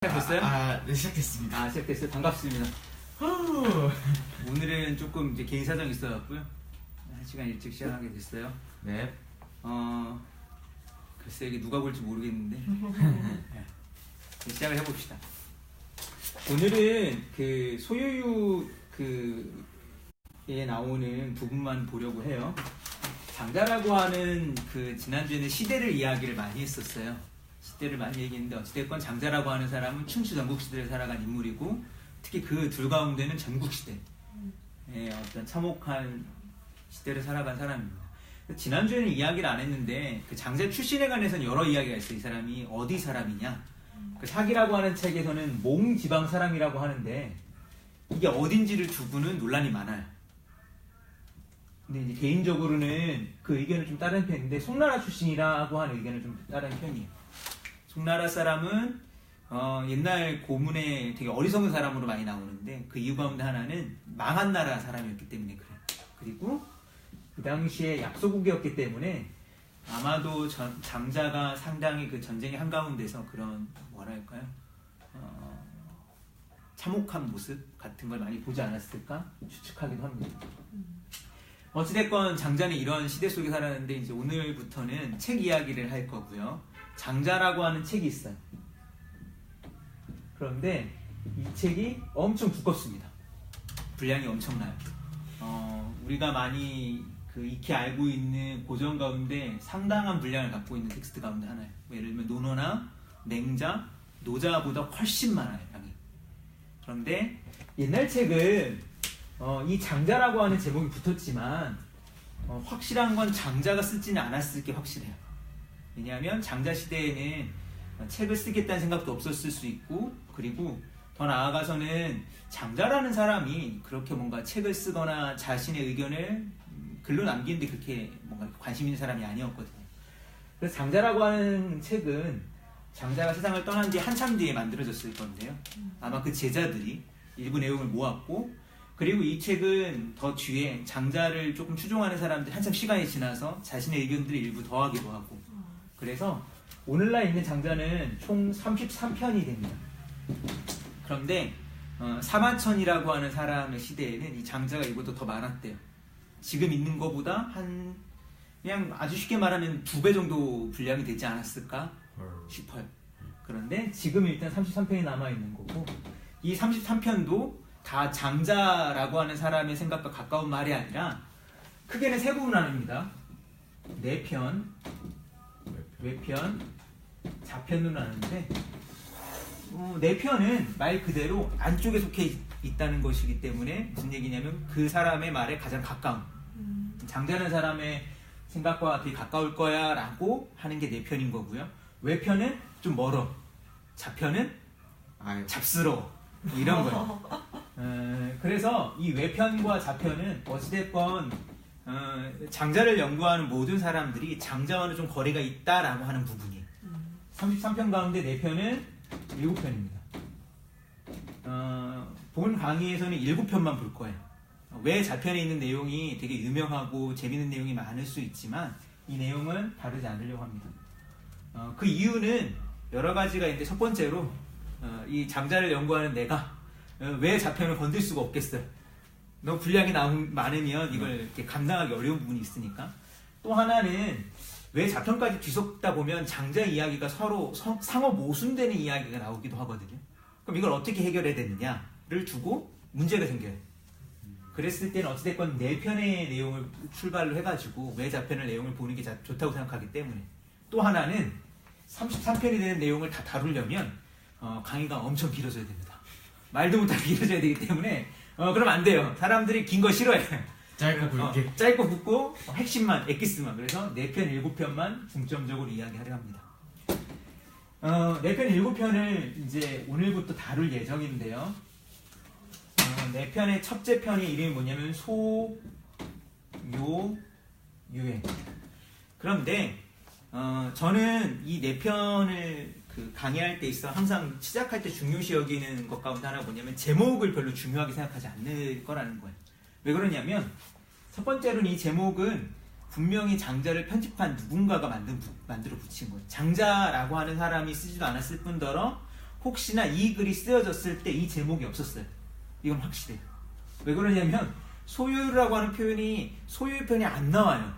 시작됐어요? 네, 시작됐습니다. 시작됐어요. 반갑습니다. 오늘은 조금 이제 개인 사정이 있어갖고요. 1시간 일찍 시작하게 됐어요. 네. 글쎄 이게 누가 볼지 모르겠는데 시작을 해봅시다. 오늘은 그 소유유 에 나오는 부분만 보려고 해요. 장자라고 하는 그 지난주에는 시대를 이야기를 많이 했었어요. 시대를 많이 얘기했는데 어찌됐건 장자라고 하는 사람은 춘추 전국시대를 살아간 인물이고 특히 그 둘 가운데는 전국시대 어떤 참혹한 시대를 살아간 사람입니다. 지난주에는 이야기를 안 했는데 그 장자 출신에 관해서는 여러 이야기가 있어요. 이 사람이 어디 사람이냐. 그 사기라고 하는 책에서는 몽 지방 사람이라고 하는데 이게 어딘지를 두고는 논란이 많아요. 근데 이제 개인적으로는 그 의견을 좀 따르는 편인데 송나라 출신이라고 하는 의견을 좀 따르는 편이에요. 송나라 사람은 옛날 고문에 되게 어리석은 사람으로 많이 나오는데 그 이유 가운데 하나는 망한 나라 사람이었기 때문에 그래요. 그리고 그 당시에 약소국이었기 때문에 아마도 장자가 상당히 그 전쟁의 한가운데서 그런 뭐랄까요? 참혹한 모습 같은 걸 많이 보지 않았을까 추측하기도 합니다. 어찌됐건 장자는 이런 시대 속에 살았는데 이제 오늘부터는 책 이야기를 할 거고요. 장자라고 하는 책이 있어요. 그런데 이 책이 엄청 두껍습니다. 분량이 엄청나요. 우리가 많이 익히 알고 있는 고전 가운데 상당한 분량을 갖고 있는 텍스트 가운데 하나예요. 예를 들면 논어나 맹자, 노자보다 훨씬 많아요. 양이. 그런데 옛날 책은 이 장자라고 하는 제목이 붙었지만 확실한 건 장자가 쓰지는 않았을 게 확실해요. 왜냐하면 장자 시대에는 책을 쓰겠다는 생각도 없었을 수 있고 그리고 더 나아가서는 장자라는 사람이 그렇게 뭔가 책을 쓰거나 자신의 의견을 글로 남기는데 그렇게 뭔가 관심 있는 사람이 아니었거든요. 그래서 장자라고 하는 책은 장자가 세상을 떠난 뒤 한참 뒤에 만들어졌을 건데요. 아마 그 제자들이 일부 내용을 모았고 그리고 이 책은 더 뒤에 장자를 조금 추종하는 사람들이 한참 시간이 지나서 자신의 의견들을 일부 더하기도 하고 그래서 오늘날 있는 장자는 총 33편이 됩니다. 그런데 사마천이라고 하는 사람의 시대에는 이 장자가 이보다 더 많았대요. 지금 있는 것보다 그냥 아주 쉽게 말하면 2배 정도 분량이 되지 않았을까 싶어요. 그런데 지금 일단 33편이 남아있는 거고 이 33편도 다 장자라고 하는 사람의 생각과 가까운 말이 아니라 크게는 세 부분 나눕니다. 내편, 외편, 자편으로 나누는데 내편은 말 그대로 안쪽에 속해 있다는 것이기 때문에 무슨 얘기냐면 그 사람의 말에 가장 가까운 장자는 사람의 생각과 되게 가까울 거야 라고 하는 게 내편인 거고요. 외편은 좀 멀어. 자편은 잡스러워. 이런 거예요. 그래서 이 외편과 자편은 어찌됐건 장자를 연구하는 모든 사람들이 장자와는 좀 거리가 있다라고 하는 부분이에요. 33편 가운데 내편은 7편입니다. 본 강의에서는 7편만 볼 거예요. 왜 자편에 있는 내용이 되게 유명하고 재밌는 내용이 많을 수 있지만 이 내용은 다루지 않으려고 합니다. 그 이유는 여러 가지가 있는데 첫 번째로 이 장자를 연구하는 내가 왜 자편을 건들 수가 없겠어요. 너무 분량이 많으면 이걸 이렇게 감당하기 어려운 부분이 있으니까. 또 하나는 왜 자편까지 뒤섞다 보면 장자 이야기가 서로 상호 모순되는 이야기가 나오기도 하거든요. 그럼 이걸 어떻게 해결해야 되느냐를 두고 문제가 생겨요. 그랬을 때는 어찌됐건 4편의 내용을 출발로 해가지고 왜 자편의 내용을 보는 게 좋다고 생각하기 때문에. 또 하나는 33편이 되는 내용을 다 다루려면 강의가 엄청 길어져야 됩니다. 말도 못하게 길어져야 되기 때문에 그러면 안 돼요. 사람들이 긴 거 싫어해요. 짧고 굵게. 짧고 굵고 핵심만, 엑기스만. 그래서 4편 7편만 중점적으로 이야기하려 합니다. 4편 7편을 이제 오늘부터 다룰 예정인데요. 4편의 첫째 편의 이름이 뭐냐면 소, 요, 유행. 그런데 저는 이 4편을 강의할 때 있어 항상 시작할 때 중요시 여기는 것 가운데 하나가 뭐냐면 제목을 별로 중요하게 생각하지 않는 거라는 거예요. 왜 그러냐면 첫 번째로는 이 제목은 분명히 장자를 편집한 누군가가 만들어 붙인 거예요. 장자라고 하는 사람이 쓰지도 않았을 뿐더러 혹시나 이 글이 쓰여졌을 때 이 제목이 없었어요. 이건 확실해요. 왜 그러냐면 소유라고 하는 표현이 소유의 표현이 안 나와요.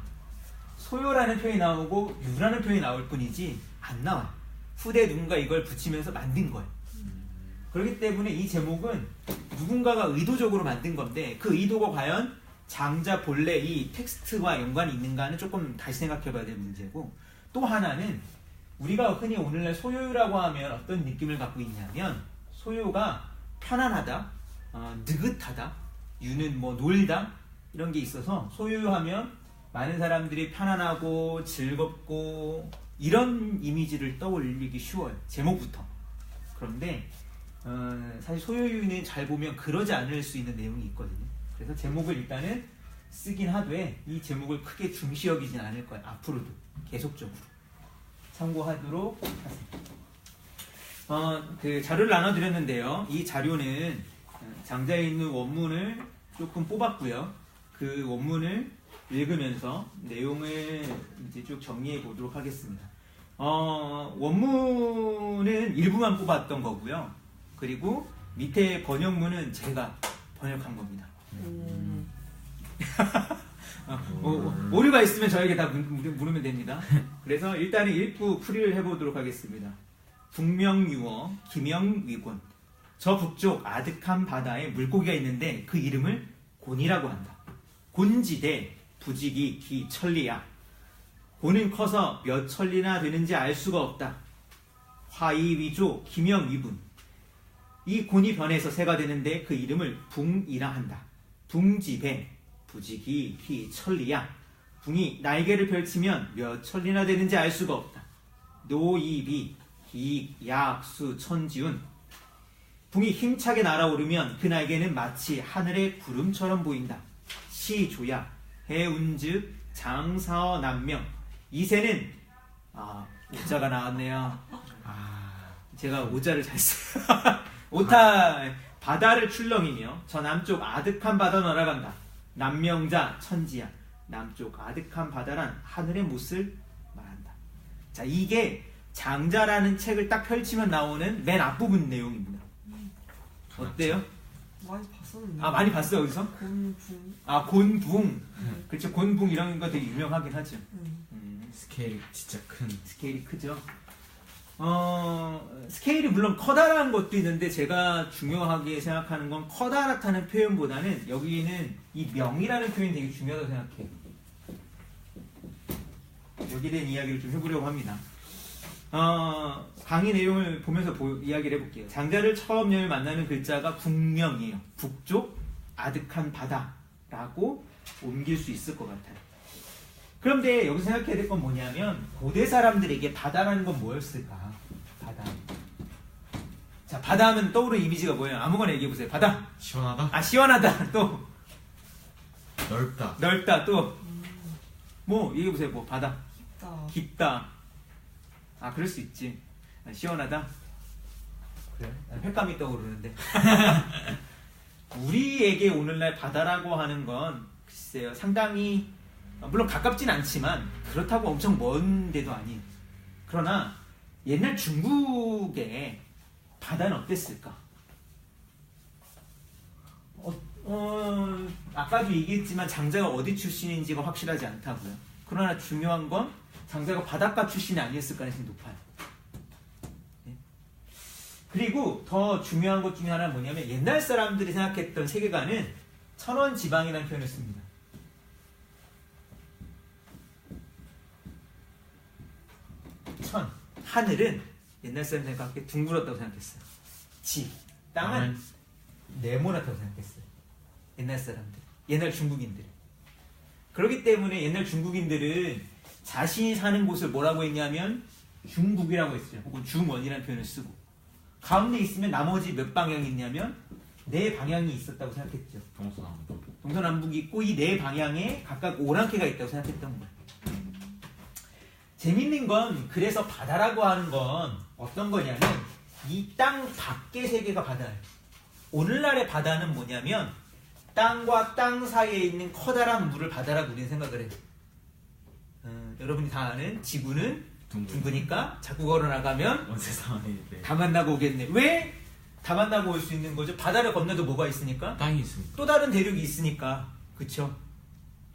소유라는 표현이 나오고 유라는 표현이 나올 뿐이지 안 나와요. 후대 누군가 이걸 붙이면서 만든 거예요. 그렇기 때문에 이 제목은 누군가가 의도적으로 만든 건데 그 의도가 과연 장자 본래 이 텍스트와 연관이 있는가는 조금 다시 생각해 봐야 될 문제고, 또 하나는 우리가 흔히 오늘날 소유라고 하면 어떤 느낌을 갖고 있냐면 소유가 편안하다, 느긋하다, 유는 뭐 놀다 이런 게 있어서 소유하면 많은 사람들이 편안하고 즐겁고 이런 이미지를 떠올리기 쉬워요. 제목부터. 그런데 사실 소유유는 잘 보면 그러지 않을 수 있는 내용이 있거든요. 그래서 제목을 일단은 쓰긴 하되 이 제목을 크게 중시 여기진 않을 거예요. 앞으로도 계속적으로 참고하도록 하세요. 그 자료를 나눠드렸는데요. 이 자료는 장자에 있는 원문을 조금 뽑았고요. 그 원문을 읽으면서 내용을 이제 쭉 정리해 보도록 하겠습니다. 원문은 일부만 뽑았던 거고요. 그리고 밑에 번역문은 제가 번역한 겁니다. 오류가 있으면 저에게 다 물으면 됩니다. 그래서 일단은 읽고 풀이를 해보도록 하겠습니다. 북명유어 김영위곤. 저 북쪽 아득한 바다에 물고기가 있는데 그 이름을 곤이라고 한다. 곤지대 부지기 기 천리야. 곤은 커서 몇 천리나 되는지 알 수가 없다. 화이위조 김영위분. 이 곤이 변해서 새가 되는데 그 이름을 붕이라 한다. 붕지배 부지기 기 천리야. 붕이 날개를 펼치면 몇 천리나 되는지 알 수가 없다. 노이비 기 약수 천지운. 붕이 힘차게 날아오르면 그 날개는 마치 하늘의 구름처럼 보인다. 시조야 해운즉 장사어 남명. 이 새는 오자가 나왔네요. 제가 오자를 잘 써요. 오타 바다를 출렁이며 저 남쪽 아득한 바다 날아간다. 남명자 천지야. 남쪽 아득한 바다란 하늘의 못을 말한다. 자, 이게 장자라는 책을 딱 펼치면 나오는 맨 앞부분 내용입니다. 어때요? 많이 봤었는데. 많이 봤어요, 어디서? 곤붕. 곤붕. 그렇죠. 곤붕 이런 거 되게 유명하긴 하죠. 스케일이 진짜 큰. 스케일이 크죠. 스케일이 물론 커다란 것도 있는데 제가 중요하게 생각하는 건 커다랗다는 표현보다는 여기는 이 명이라는 표현이 되게 중요하다고 생각해요. 여기에 대한 이야기를 좀 해보려고 합니다. 강의 내용을 보면서 이야기를 해볼게요. 장자를 처음 만나는 글자가 북명이에요. 북쪽 아득한 바다라고 옮길 수 있을 것 같아요. 그런데 여기서 생각해야 될 건 뭐냐면 고대 사람들에게 바다라는 건 뭐였을까? 바다. 자, 바다 하면 떠오르는 이미지가 뭐예요? 아무거나 얘기해보세요. 바다. 시원하다. 시원하다. 또 넓다. 넓다. 또 뭐 얘기해보세요. 뭐 바다. 깊다. 깊다. 그럴 수 있지. 시원하다. 그래. 횟감이 떠오르는데. 우리에게 오늘날 바다라고 하는 건 글쎄요, 상당히 물론 가깝진 않지만 그렇다고 엄청 먼 데도 아닌. 그러나 옛날 중국의 바다는 어땠을까? 아까도 얘기했지만 장자가 어디 출신인지가 확실하지 않다고요. 그러나 중요한 건 장자가 바닷가 출신이 아니었을 가능성이 높아요. 네? 그리고 더 중요한 것 중에 하나는 뭐냐면 옛날 사람들이 생각했던 세계관은 천원지방이라는 표현을 씁니다. 천, 하늘은 옛날 사람들이 생각해 둥그렇다고 생각했어요. 지, 땅은 네모났다고 생각했어요. 옛날 사람들, 옛날 중국인들. 그렇기 때문에 옛날 중국인들은 자신이 사는 곳을 뭐라고 했냐면 중국이라고 했어요. 혹은 중원이라는 표현을 쓰고, 가운데 있으면 나머지 몇 방향이 있냐면 네 방향이 있었다고 생각했죠. 동서남북이 있고 이 네 방향에 각각 오랑캐가 있다고 생각했던 거예요. 재밌는 건 그래서 바다라고 하는 건 어떤 거냐면 이 땅 밖의 세계가 바다예요. 오늘날의 바다는 뭐냐면 땅과 땅 사이에 있는 커다란 물을 바다라고 우리는 생각을 해요. 여러분이 다 아는 지구는 둥그니까 자꾸 걸어나가면 온 세상에 네. 다 만나고 오겠네. 왜? 다 만나고 올 수 있는 거죠. 바다를 건너도 뭐가 있으니까? 땅이 있습니다. 또 다른 대륙이 있으니까. 그쵸?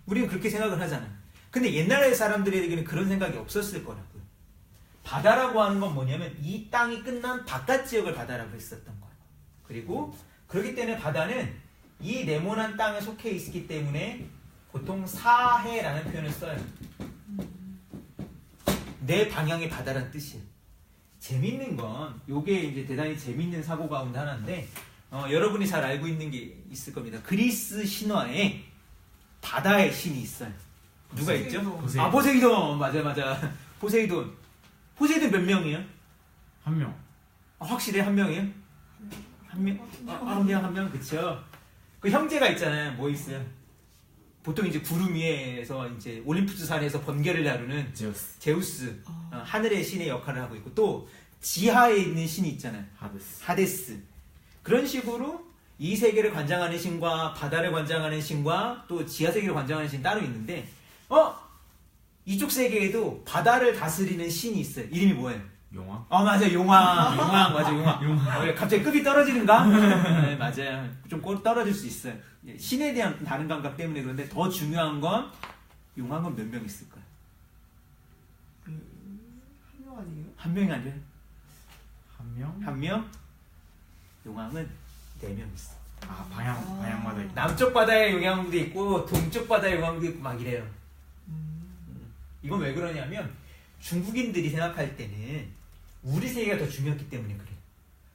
우리는 그렇게 생각을 하잖아. 근데 옛날의 사람들에게는 그런 생각이 없었을 거라고요. 바다라고 하는 건 뭐냐면 이 땅이 끝난 바깥 지역을 바다라고 했었던 거예요. 그리고 그렇기 때문에 바다는 이 네모난 땅에 속해 있기 때문에 보통 사해라는 표현을 써요. 내 방향의 바다라는 뜻이에요. 재밌는 건 요게 이제 대단히 재밌는 사고 가운데 하나인데 여러분이 잘 알고 있는 게 있을 겁니다. 그리스 신화에 바다의 신이 있어요. 누가 있죠? 포세이돈. 아 포세이돈. 맞아. 포세이돈 몇 명이에요? 한 명. 확실히 한 명이에요? 한 명? 그냥 한 명? 그쵸? 그 형제가 있잖아요. 뭐 있어요? 보통 이제 구름 위에서 이제 올림푸스 산에서 번개를 다루는 제우스, 하늘의 신의 역할을 하고 있고 또 지하에 있는 신이 있잖아요. 하데스. 그런 식으로 이 세계를 관장하는 신과 바다를 관장하는 신과 또 지하 세계를 관장하는 신이 따로 있는데 이쪽 세계에도 바다를 다스리는 신이 있어요. 이름이 뭐예요? 용왕? 맞아 용왕. 맞아 용왕. 갑자기 급이 떨어지는가? 네, 맞아요. 좀 떨어질 수 있어요. 신에 대한 다른 감각 때문에 그런데 더 중요한 건 용왕은 몇 명 있을까요? 한 명 아니에요? 한 명이 아니라 한 명? 한 명? 용왕은 4명 있어. 방향마다 있고. 남쪽 바다에 용왕도 있고 동쪽 바다에 용왕도 있고 막 이래요. 이건 왜 그러냐면 중국인들이 생각할 때는 우리 세계가 더 중요했기 때문에 그래요.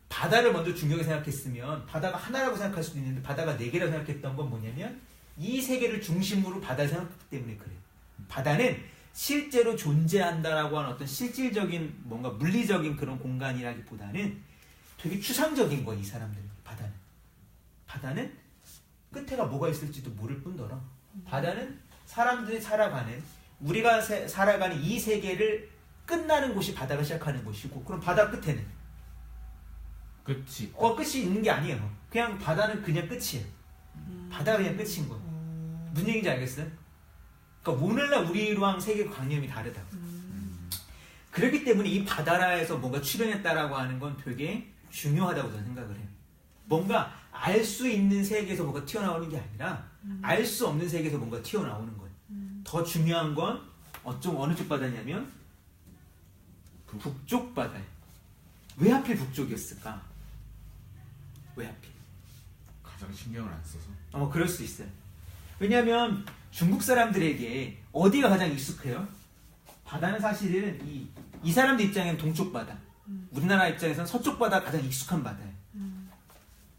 바다를 먼저 중요하게 생각했으면 바다가 하나라고 생각할 수도 있는데 바다가 4개라고 생각했던 건 뭐냐면 이 세계를 중심으로 바다를 생각했기 때문에 그래요. 바다는 실제로 존재한다라고 하는 어떤 실질적인 뭔가 물리적인 그런 공간이라기보다는 되게 추상적인 거예요. 이 사람들 바다는 끝에가 뭐가 있을지도 모를 뿐더러 바다는 사람들이 살아가는 우리가 살아가는 이 세계를 끝나는 곳이 바다가 시작하는 곳이고 그럼 바다 끝에는 끝이 끝이 있는 게 아니에요. 그냥 바다는 그냥 끝이에요. 바다가 그냥 끝인 거예요. 무슨 얘기인지 알겠어요? 그러니까 오늘날 우리랑 세계 관념이 다르다고. 그렇기 때문에 이 바다라에서 뭔가 출현했다라고 하는 건 되게 중요하다고 저는 생각을 해요. 뭔가 알 수 있는 세계에서 뭔가 튀어나오는 게 아니라 알 수 없는 세계에서 뭔가 튀어나오는 거예요. 더 중요한 건 어느 쪽 바다냐면 북쪽 바다예요. 왜 하필 북쪽이었을까? 왜 하필? 가장 신경을 안 써서. 그럴 수 있어요. 왜냐하면 중국 사람들에게 어디가 가장 익숙해요? 바다는 사실은 이 사람들 입장에는 동쪽 바다, 우리나라 입장에서는 서쪽 바다가 가장 익숙한 바다예요.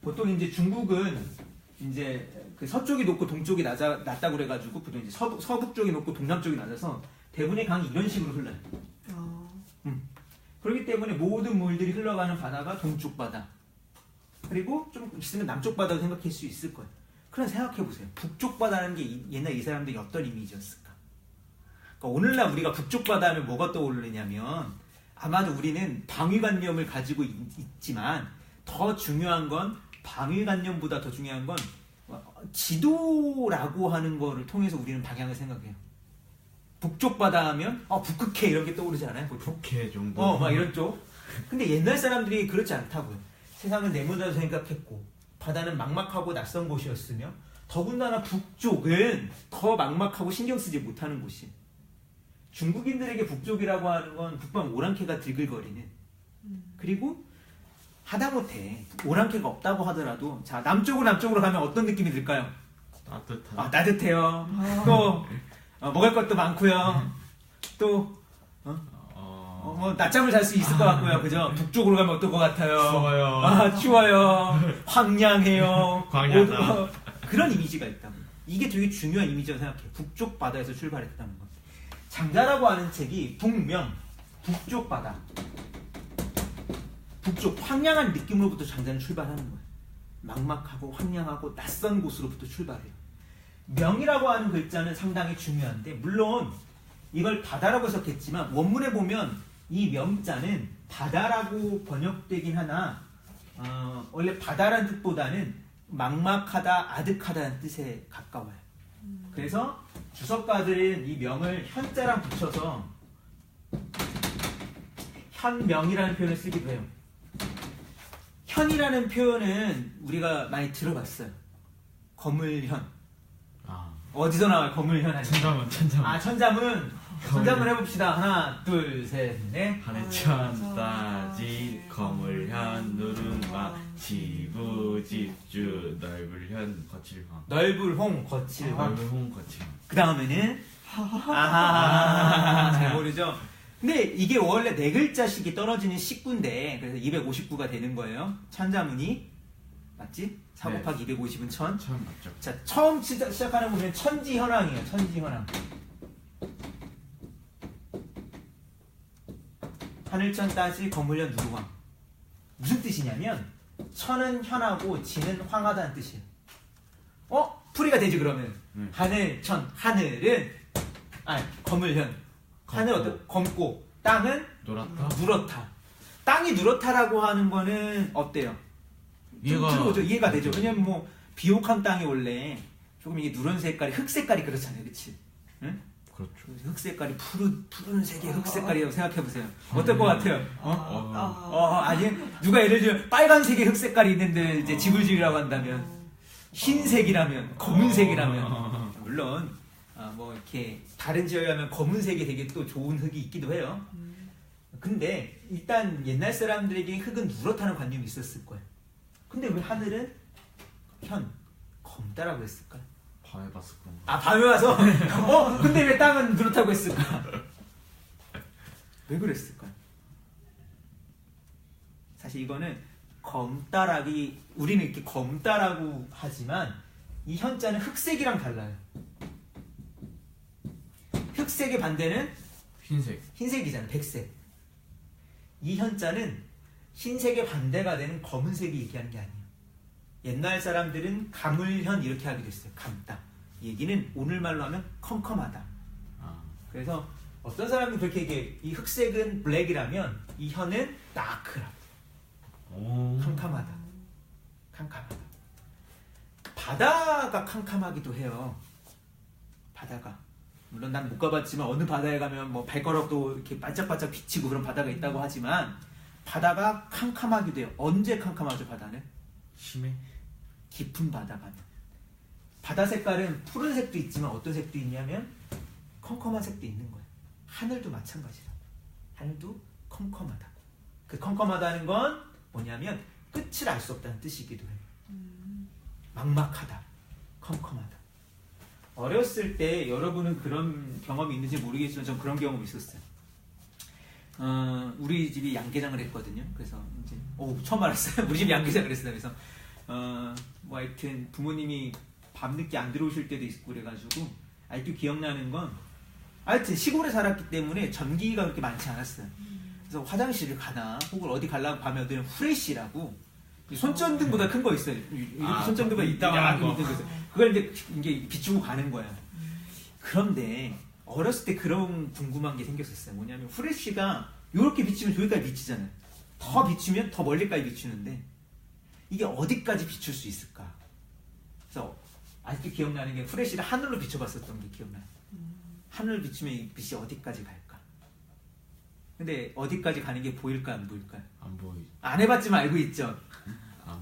보통 이제 중국은 이제 그 서쪽이 높고 동쪽이 낮다고 그래가지고 보통 이제 서북 쪽이 높고 동남 쪽이 낮아서 대부분의 강이 이런 식으로 흘러요. 그렇기 때문에 모든 물들이 흘러가는 바다가 동쪽 바다. 그리고 좀 있으면 남쪽 바다도 생각할 수 있을 거예요. 그럼 생각해보세요. 북쪽 바다라는 게 옛날 이 사람들이 어떤 이미지였을까? 그러니까 오늘날 우리가 북쪽 바다 하면 뭐가 떠오르냐면 아마도 우리는 방위관념을 가지고 있지만 더 중요한 건 방위관념보다 더 중요한 건 지도라고 하는 거를 통해서 우리는 방향을 생각해요. 북쪽 바다 하면 북극해 이런 게 떠오르지 않아요? 북해 정도. 막 이런 쪽. 근데 옛날 사람들이 그렇지 않다고요. 세상은 네모나다 생각했고 바다는 막막하고 낯선 곳이었으며 더군다나 북쪽은 더 막막하고 신경 쓰지 못하는 곳이에요. 중국인들에게 북쪽이라고 하는 건 북방 오랑캐가 들글거리는 그리고 하다못해 오랑캐가 없다고 하더라도 자 남쪽으로 가면 어떤 느낌이 들까요? 따뜻해요. 또 먹을 것도 많고요. 또 낮잠을 잘 수 있을 것 같고요. 그죠? 북쪽으로 가면 어떨 것 같아요? 추워요. 추워요. 황량해요. 광야다. 그런 이미지가 있다고. 이게 되게 중요한 이미지라고 생각해요. 북쪽 바다에서 출발했다는 거. 장자라고 하는 책이 북명, 북쪽 바다. 북쪽 황량한 느낌으로부터 장자는 출발하는 거예요. 막막하고 황량하고 낯선 곳으로부터 출발해요. 명이라고 하는 글자는 상당히 중요한데 물론 이걸 바다라고 해석했지만 원문에 보면 이 명자는 바다라고 번역되긴 하나 원래 바다라는 뜻보다는 막막하다, 아득하다는 뜻에 가까워요. 그래서 주석가들은 이 명을 현자랑 붙여서 현명이라는 표현을 쓰기도 해요. 현이라는 표현은 우리가 많이 들어봤어요. 거물현. 아, 어디서 나와요? 거물현 하니까. 천자문. 아, 천자문. 천자문 해봅시다. 하나, 둘, 셋, 넷. 하늘천 따지 거물현 누룽마 지부집주 넓을현 거칠황. 넓을홍, 거칠황. 넓을홍 거칠황. 그 다음에는 아하하하. 잘 모르죠? 근데 이게 원래 네 글자씩이 떨어지는 식구인데 그래서 259가 되는 거예요. 천자문이 맞지? 4 네. 곱하기 250은 천. 처음 맞죠? 자, 처음 시작하는 거 보면 천지현황이에요. 천지현황. 하늘천 따지 거물현 누루황. 무슨 뜻이냐면 천은 현하고 지는 황하다는 뜻이에요. 풀이가 되지 그러면. 하늘천, 하늘은 거물현. 하늘 어떤? 검고. 땅은 노랗다. 누렇다. 땅이 누렇다라고 하는 거는 어때요? 이해가 되죠. 왜냐면 뭐 비옥한 땅이 원래 조금 이게 누런 색깔이 흑 색깔이 그렇잖아요, 그렇지? 응? 그렇죠. 흑 색깔이 푸른색의 흑 색깔이라고 생각해 보세요. 어떨 것 같아요? 아니 누가 예를 들어 빨간색의 흑 색깔이 있는데 이제 지불지이라고 한다면 흰색이라면 검은색이라면 물론 뭐 이렇게 다른 지역에 가면 검은색이 되게 또 좋은 흙이 있기도 해요. 근데 일단 옛날 사람들에게 흙은 누렇다는 관념이 있었을 거예요. 근데 왜 하늘은 검다라고 했을까? 밤에 봤을 건가? 밤에 와서 근데 왜 땅은 누렇다고 했을까? 왜 그랬을까? 사실 이거는 검다라기 우리는 이렇게 검다라고 하지만 이 현자는 흑색이랑 달라요. 흑색의 반대는 흰색이잖아. 백색. 이 현자는 흰색의 반대가 되는 검은색이 얘기하는 게 아니에요. 옛날 사람들은 가물현 이렇게 하기도 했어요. 감다. 얘기는 오늘말로 하면 컴컴하다. 그래서 어떤 사람은 그렇게 얘기해요. 이 흑색은 블랙이라면 이 현은 다크라. 캄캄하다. 캄캄하다. 바다가 캄캄하기도 해요. 바다가. 물론 난 못 가봤지만 어느 바다에 가면 뭐 발가락도 이렇게 반짝반짝 비치고 그런 바다가 있다고 하지만 바다가 캄캄하기도 해요. 언제 캄캄하죠, 바다는? 심해? 깊은 바다 가면. 바다 색깔은 푸른색도 있지만 어떤 색도 있냐면 컴컴한 색도 있는 거예요. 하늘도 마찬가지라. 하늘도 컴컴하다. 그 컴컴하다는 건 뭐냐면 끝을 알 수 없다는 뜻이기도 해요. 막막하다. 컴컴하다. 어렸을 때 여러분은 그런 경험이 있는지 모르겠지만 전 그런 경험이 있었어요. 우리 집이 양계장을 했거든요. 그래서 이제 처음 알았어요. 우리 집이 양계장을 했어요. 그래서 뭐 하여튼 부모님이 밤늦게 안 들어오실 때도 있고 그래가지고 아직도 기억나는 건 하여튼 시골에 살았기 때문에 전기가 그렇게 많지 않았어요. 그래서 화장실을 가나 혹은 어디 가려고 밤에 어디는 후레쉬라고 손전등보다 큰 거 있어요. 이렇게 손전등보다 있다가 그걸 이제 비추고 가는 거야. 그런데 어렸을 때 그런 궁금한 게 생겼었어요. 뭐냐면 후레쉬가 이렇게 비치면 저기까지 비치잖아요. 더 비추면 더 멀리까지 비추는데 이게 어디까지 비출 수 있을까? 그래서 아직도 기억나는 게 후레쉬를 하늘로 비춰봤었던 게 기억나요. 하늘을 비추면 이 빛이 어디까지 갈까? 근데 어디까지 가는 게 보일까 안 보일까요? 안 보이지. 안 해봤지만 알고 있죠.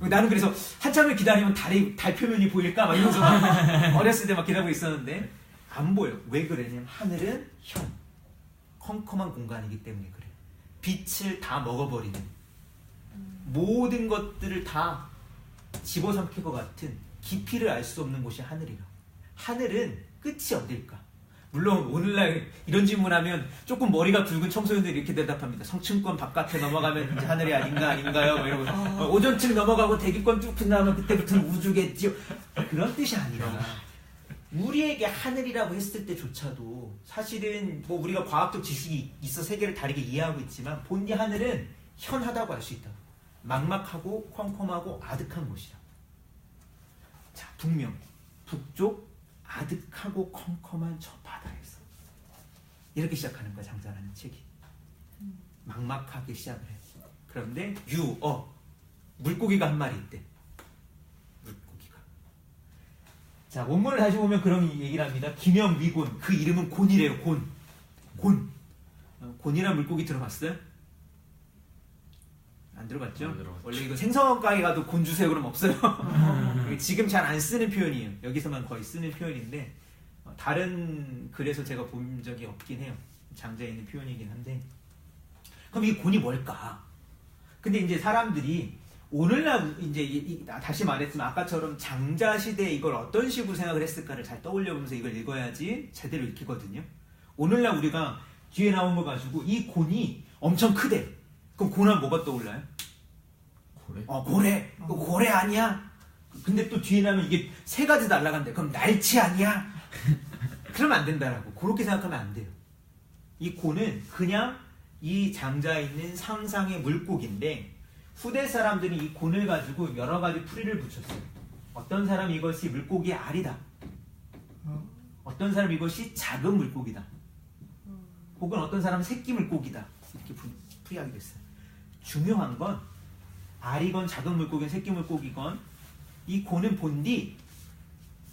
나는 그래서 한참을 기다리면 달 표면이 보일까 막 이러면서 어렸을 때 막 기다리고 있었는데 안 보여. 왜 그러냐면 하늘은 컴컴한 공간이기 때문에 그래. 빛을 다 먹어버리는 모든 것들을 다 집어삼킬 것 같은 깊이를 알 수 없는 곳이 하늘이라. 하늘은 끝이 어딜까? 물론 오늘날 이런 질문하면 조금 머리가 굵은 청소년들이 이렇게 대답합니다. 성층권 바깥에 넘어가면 이제 하늘이 아닌가요? 뭐 이러고 오존층 넘어가고 대기권 쭉 끝나면 그때부터는 우주겠지요. 그런 뜻이 아니라 우리에게 하늘이라고 했을 때조차도 사실은 뭐 우리가 과학적 지식이 있어 세계를 다르게 이해하고 있지만 본디 하늘은 현하다고 할 수 있다. 막막하고 컴컴하고 아득한 곳이다. 자, 북명, 북쪽 아득하고 컴컴한 저 바다에서 이렇게 시작하는 거야. 장자라는 책이. 막막하게 시작을 해. 그런데 물고기가 한 마리 있대. 물고기가. 자, 원문을 다시 보면 그런 얘기를 합니다. 기명위곤. 그 이름은 곤이래요. 곤. 곤이란 물고기 들어봤어요? 안 들어봤죠? 안 들어봤죠. 원래 이거 생선가게 가도 곤 주세요 그러면 없어요. 지금 잘 안 쓰는 표현이에요. 여기서만 거의 쓰는 표현인데 다른 글에서 제가 본 적이 없긴 해요. 장자에 있는 표현이긴 한데 그럼 이 곤이 뭘까? 근데 이제 사람들이 오늘날 이제 다시 말했지만 아까처럼 장자 시대에 이걸 어떤 식으로 생각을 했을까를 잘 떠올려보면서 이걸 읽어야지 제대로 읽히거든요. 오늘날 우리가 뒤에 나온 거 가지고 이 곤이 엄청 크대. 그럼 곤하면 뭐가 떠올라요? 고래? 고래. 그거 고래 아니야? 근데 또 뒤에 나면 이게 세 가지 날라간대. 그럼 날치 아니야? 그러면 안 된다라고. 그렇게 생각하면 안 돼요. 이 곤은 그냥 이 장자에 있는 상상의 물고기인데 후대 사람들이 이 곤을 가지고 여러 가지 풀이를 붙였어요. 어떤 사람이 이것이 물고기의 알이다. 어떤 사람이 이것이 작은 물고기다. 혹은 어떤 사람은 새끼 물고기다. 이렇게 풀이하게 됐어요. 중요한 건 알이건 작은 물고기건 새끼 물고기건 이 곤은 본디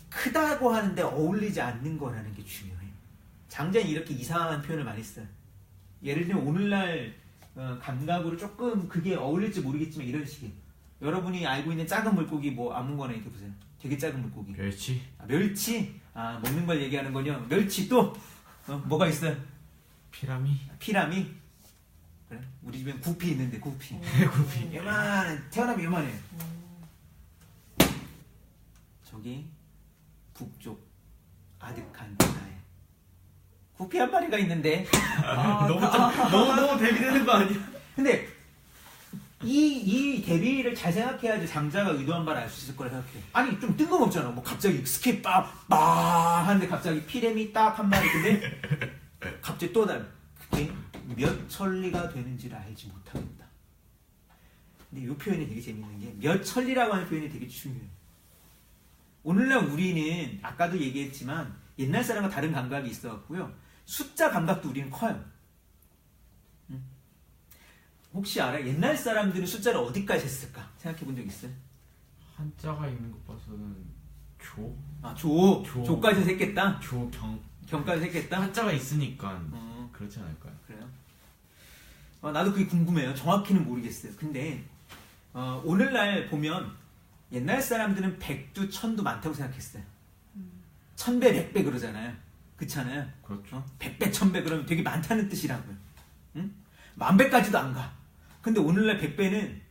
크다고 하는데 어울리지 않는 거라는 게 중요해요. 장자는 이렇게 이상한 표현을 많이 써요. 예를 들면 오늘날 감각으로 조금 그게 어울릴지 모르겠지만 이런 식이에요. 여러분이 알고 있는 작은 물고기 뭐 아무거나 이렇게 보세요. 되게 작은 물고기. 멸치? 멸치? 먹는 걸 얘기하는 거요. 멸치 또 뭐가 있어요? 피라미? 피라미? 그래? 우리 집엔 구피 있는데 구피. 구피. 요만한 태어나면 요만해요. 저기 북쪽 아득한 바다에 구피 한 마리가 있는데 너무 대비되는 거 아니야? 근데 이 대비를 잘 생각해야지 장자가 의도한 바를 알 수 있을 거라 생각해. 아니 좀 뜬금없잖아. 뭐 갑자기 스킵 빠 하는데 갑자기 피레미 딱 한 마리. 근데 갑자기 또 그게 몇 천리가 되는지를 알지 못하겠다. 근데 이 표현이 되게 재밌는 게 몇 천리라고 하는 표현이 되게 중요해요. 오늘날 우리는 아까도 얘기했지만 옛날 사람과 다른 감각이 있어갖고요. 숫자 감각도 우리는 커요. 혹시 알아요? 옛날 사람들은 숫자를 어디까지 했을까? 생각해 본 적 있어요? 한자가 있는 것 봐서는 조? 조까지 셌겠다? 경까지 셌겠다? 한자가 있으니까 그렇지 않을까요? 그래요? 나도 그게 궁금해요. 정확히는 모르겠어요. 근데 오늘날 보면 옛날 사람들은 백두 천도 많다고 생각했어요. 천배 백배 그러잖아요. 그렇잖아요. 그렇죠. 백배 천배 그러면 되게 많다는 뜻이라고요. 응? 만배까지도 안 가. 근데 오늘날 백배는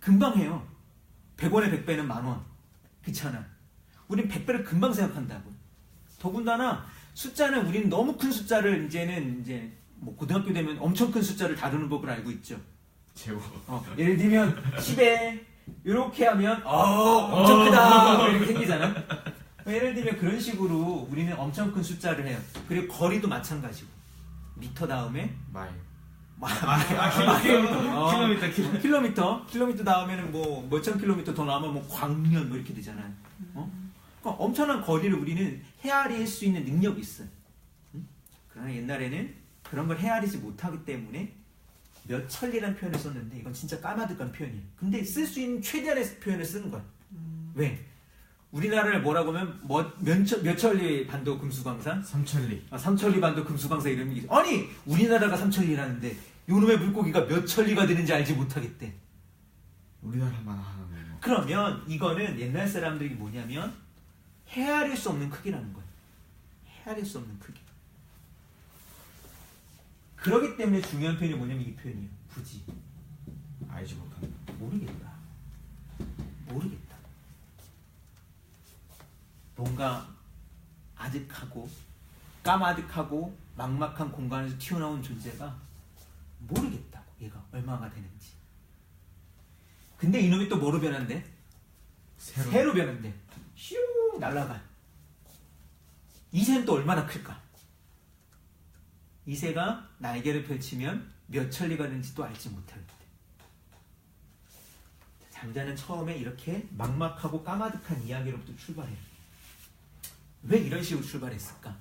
금방 해요. 100원에 백배는 만원. 그렇잖아. 우린 백배를 금방 생각한다고. 더군다나 숫자는 우리는 너무 큰 숫자를 이제는 이제 뭐 고등학교 되면 엄청 큰 숫자를 다루는 법을 알고 있죠. 제곱. 예를 들면 10에 이렇게 하면 엄청 크다 이렇게 생기잖아. 예를 들면 그런 식으로 우리는 엄청 큰 숫자를 해요. 그리고 거리도 마찬가지고 미터 다음에 마일. 킬로미터 다음에는 뭐 몇천 킬로미터 더 나오면 뭐 광년 뭐 이렇게 되잖아요. 그러니까 엄청난 거리를 우리는 헤아릴 수 있는 능력이 있어요. 그러나 옛날에는 그런 걸 헤아리지 못하기 때문에 몇 천리라는 표현을 썼는데 이건 진짜 까마득한 표현이에요. 근데 쓸 수 있는 최대한의 표현을 쓰는 거야. 왜? 우리나라를 뭐라고 하면 몇 천리 반도 금수강산? 삼천리. 삼천리 반도 금수강산 이런 얘기죠. 아니 우리나라가 삼천리라는데 요놈의 물고기가 몇 천리가 되는지 알지 못하겠대. 우리나라만 하는 거. 그러면 이거는 옛날 사람들이 뭐냐면 헤아릴 수 없는 크기라는 거예요. 헤아릴 수 없는 크기. 그렇기 때문에 중요한 표현이 뭐냐면 이 표현이에요. 부지. 알지 못한다. 모르겠다. 뭔가 아득하고 까마득하고 막막한 공간에서 튀어나온 존재가 모르겠다고. 얘가 얼마가 되는지. 근데 이놈이 또 뭐로 변한대? 새로 변한대. 슝 날아가. 이 새는 또 얼마나 클까? 이 새가 날개를 펼치면 몇 천리가 되는지 또 알지 못하겠대. 장자는 처음에 이렇게 막막하고 까마득한 이야기로부터 출발해요. 왜 이런 식으로 출발했을까?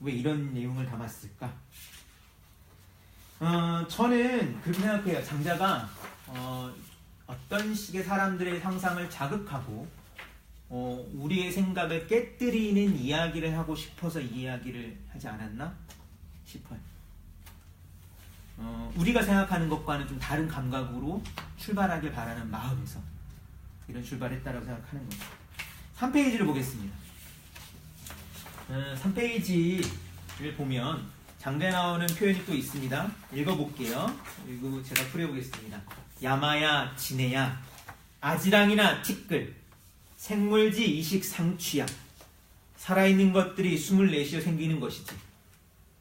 왜 이런 내용을 담았을까? 저는 그렇게 생각해요. 장자가 어떤 식의 사람들의 상상을 자극하고 우리의 생각을 깨뜨리는 이야기를 하고 싶어서 이 이야기를 하지 않았나 싶어요. 우리가 생각하는 것과는 좀 다른 감각으로 출발하길 바라는 마음에서 이런 출발했다라고 생각하는 거죠. 3페이지를 보겠습니다. 3페이지를 보면 장자에 나오는 표현이 또 있습니다. 읽어볼게요. 그리고 제가 풀어보겠습니다. 야마야 지네야 아지랑이나 티끌 생물지 이식 상취야 살아있는 것들이 24시여 생기는 것이지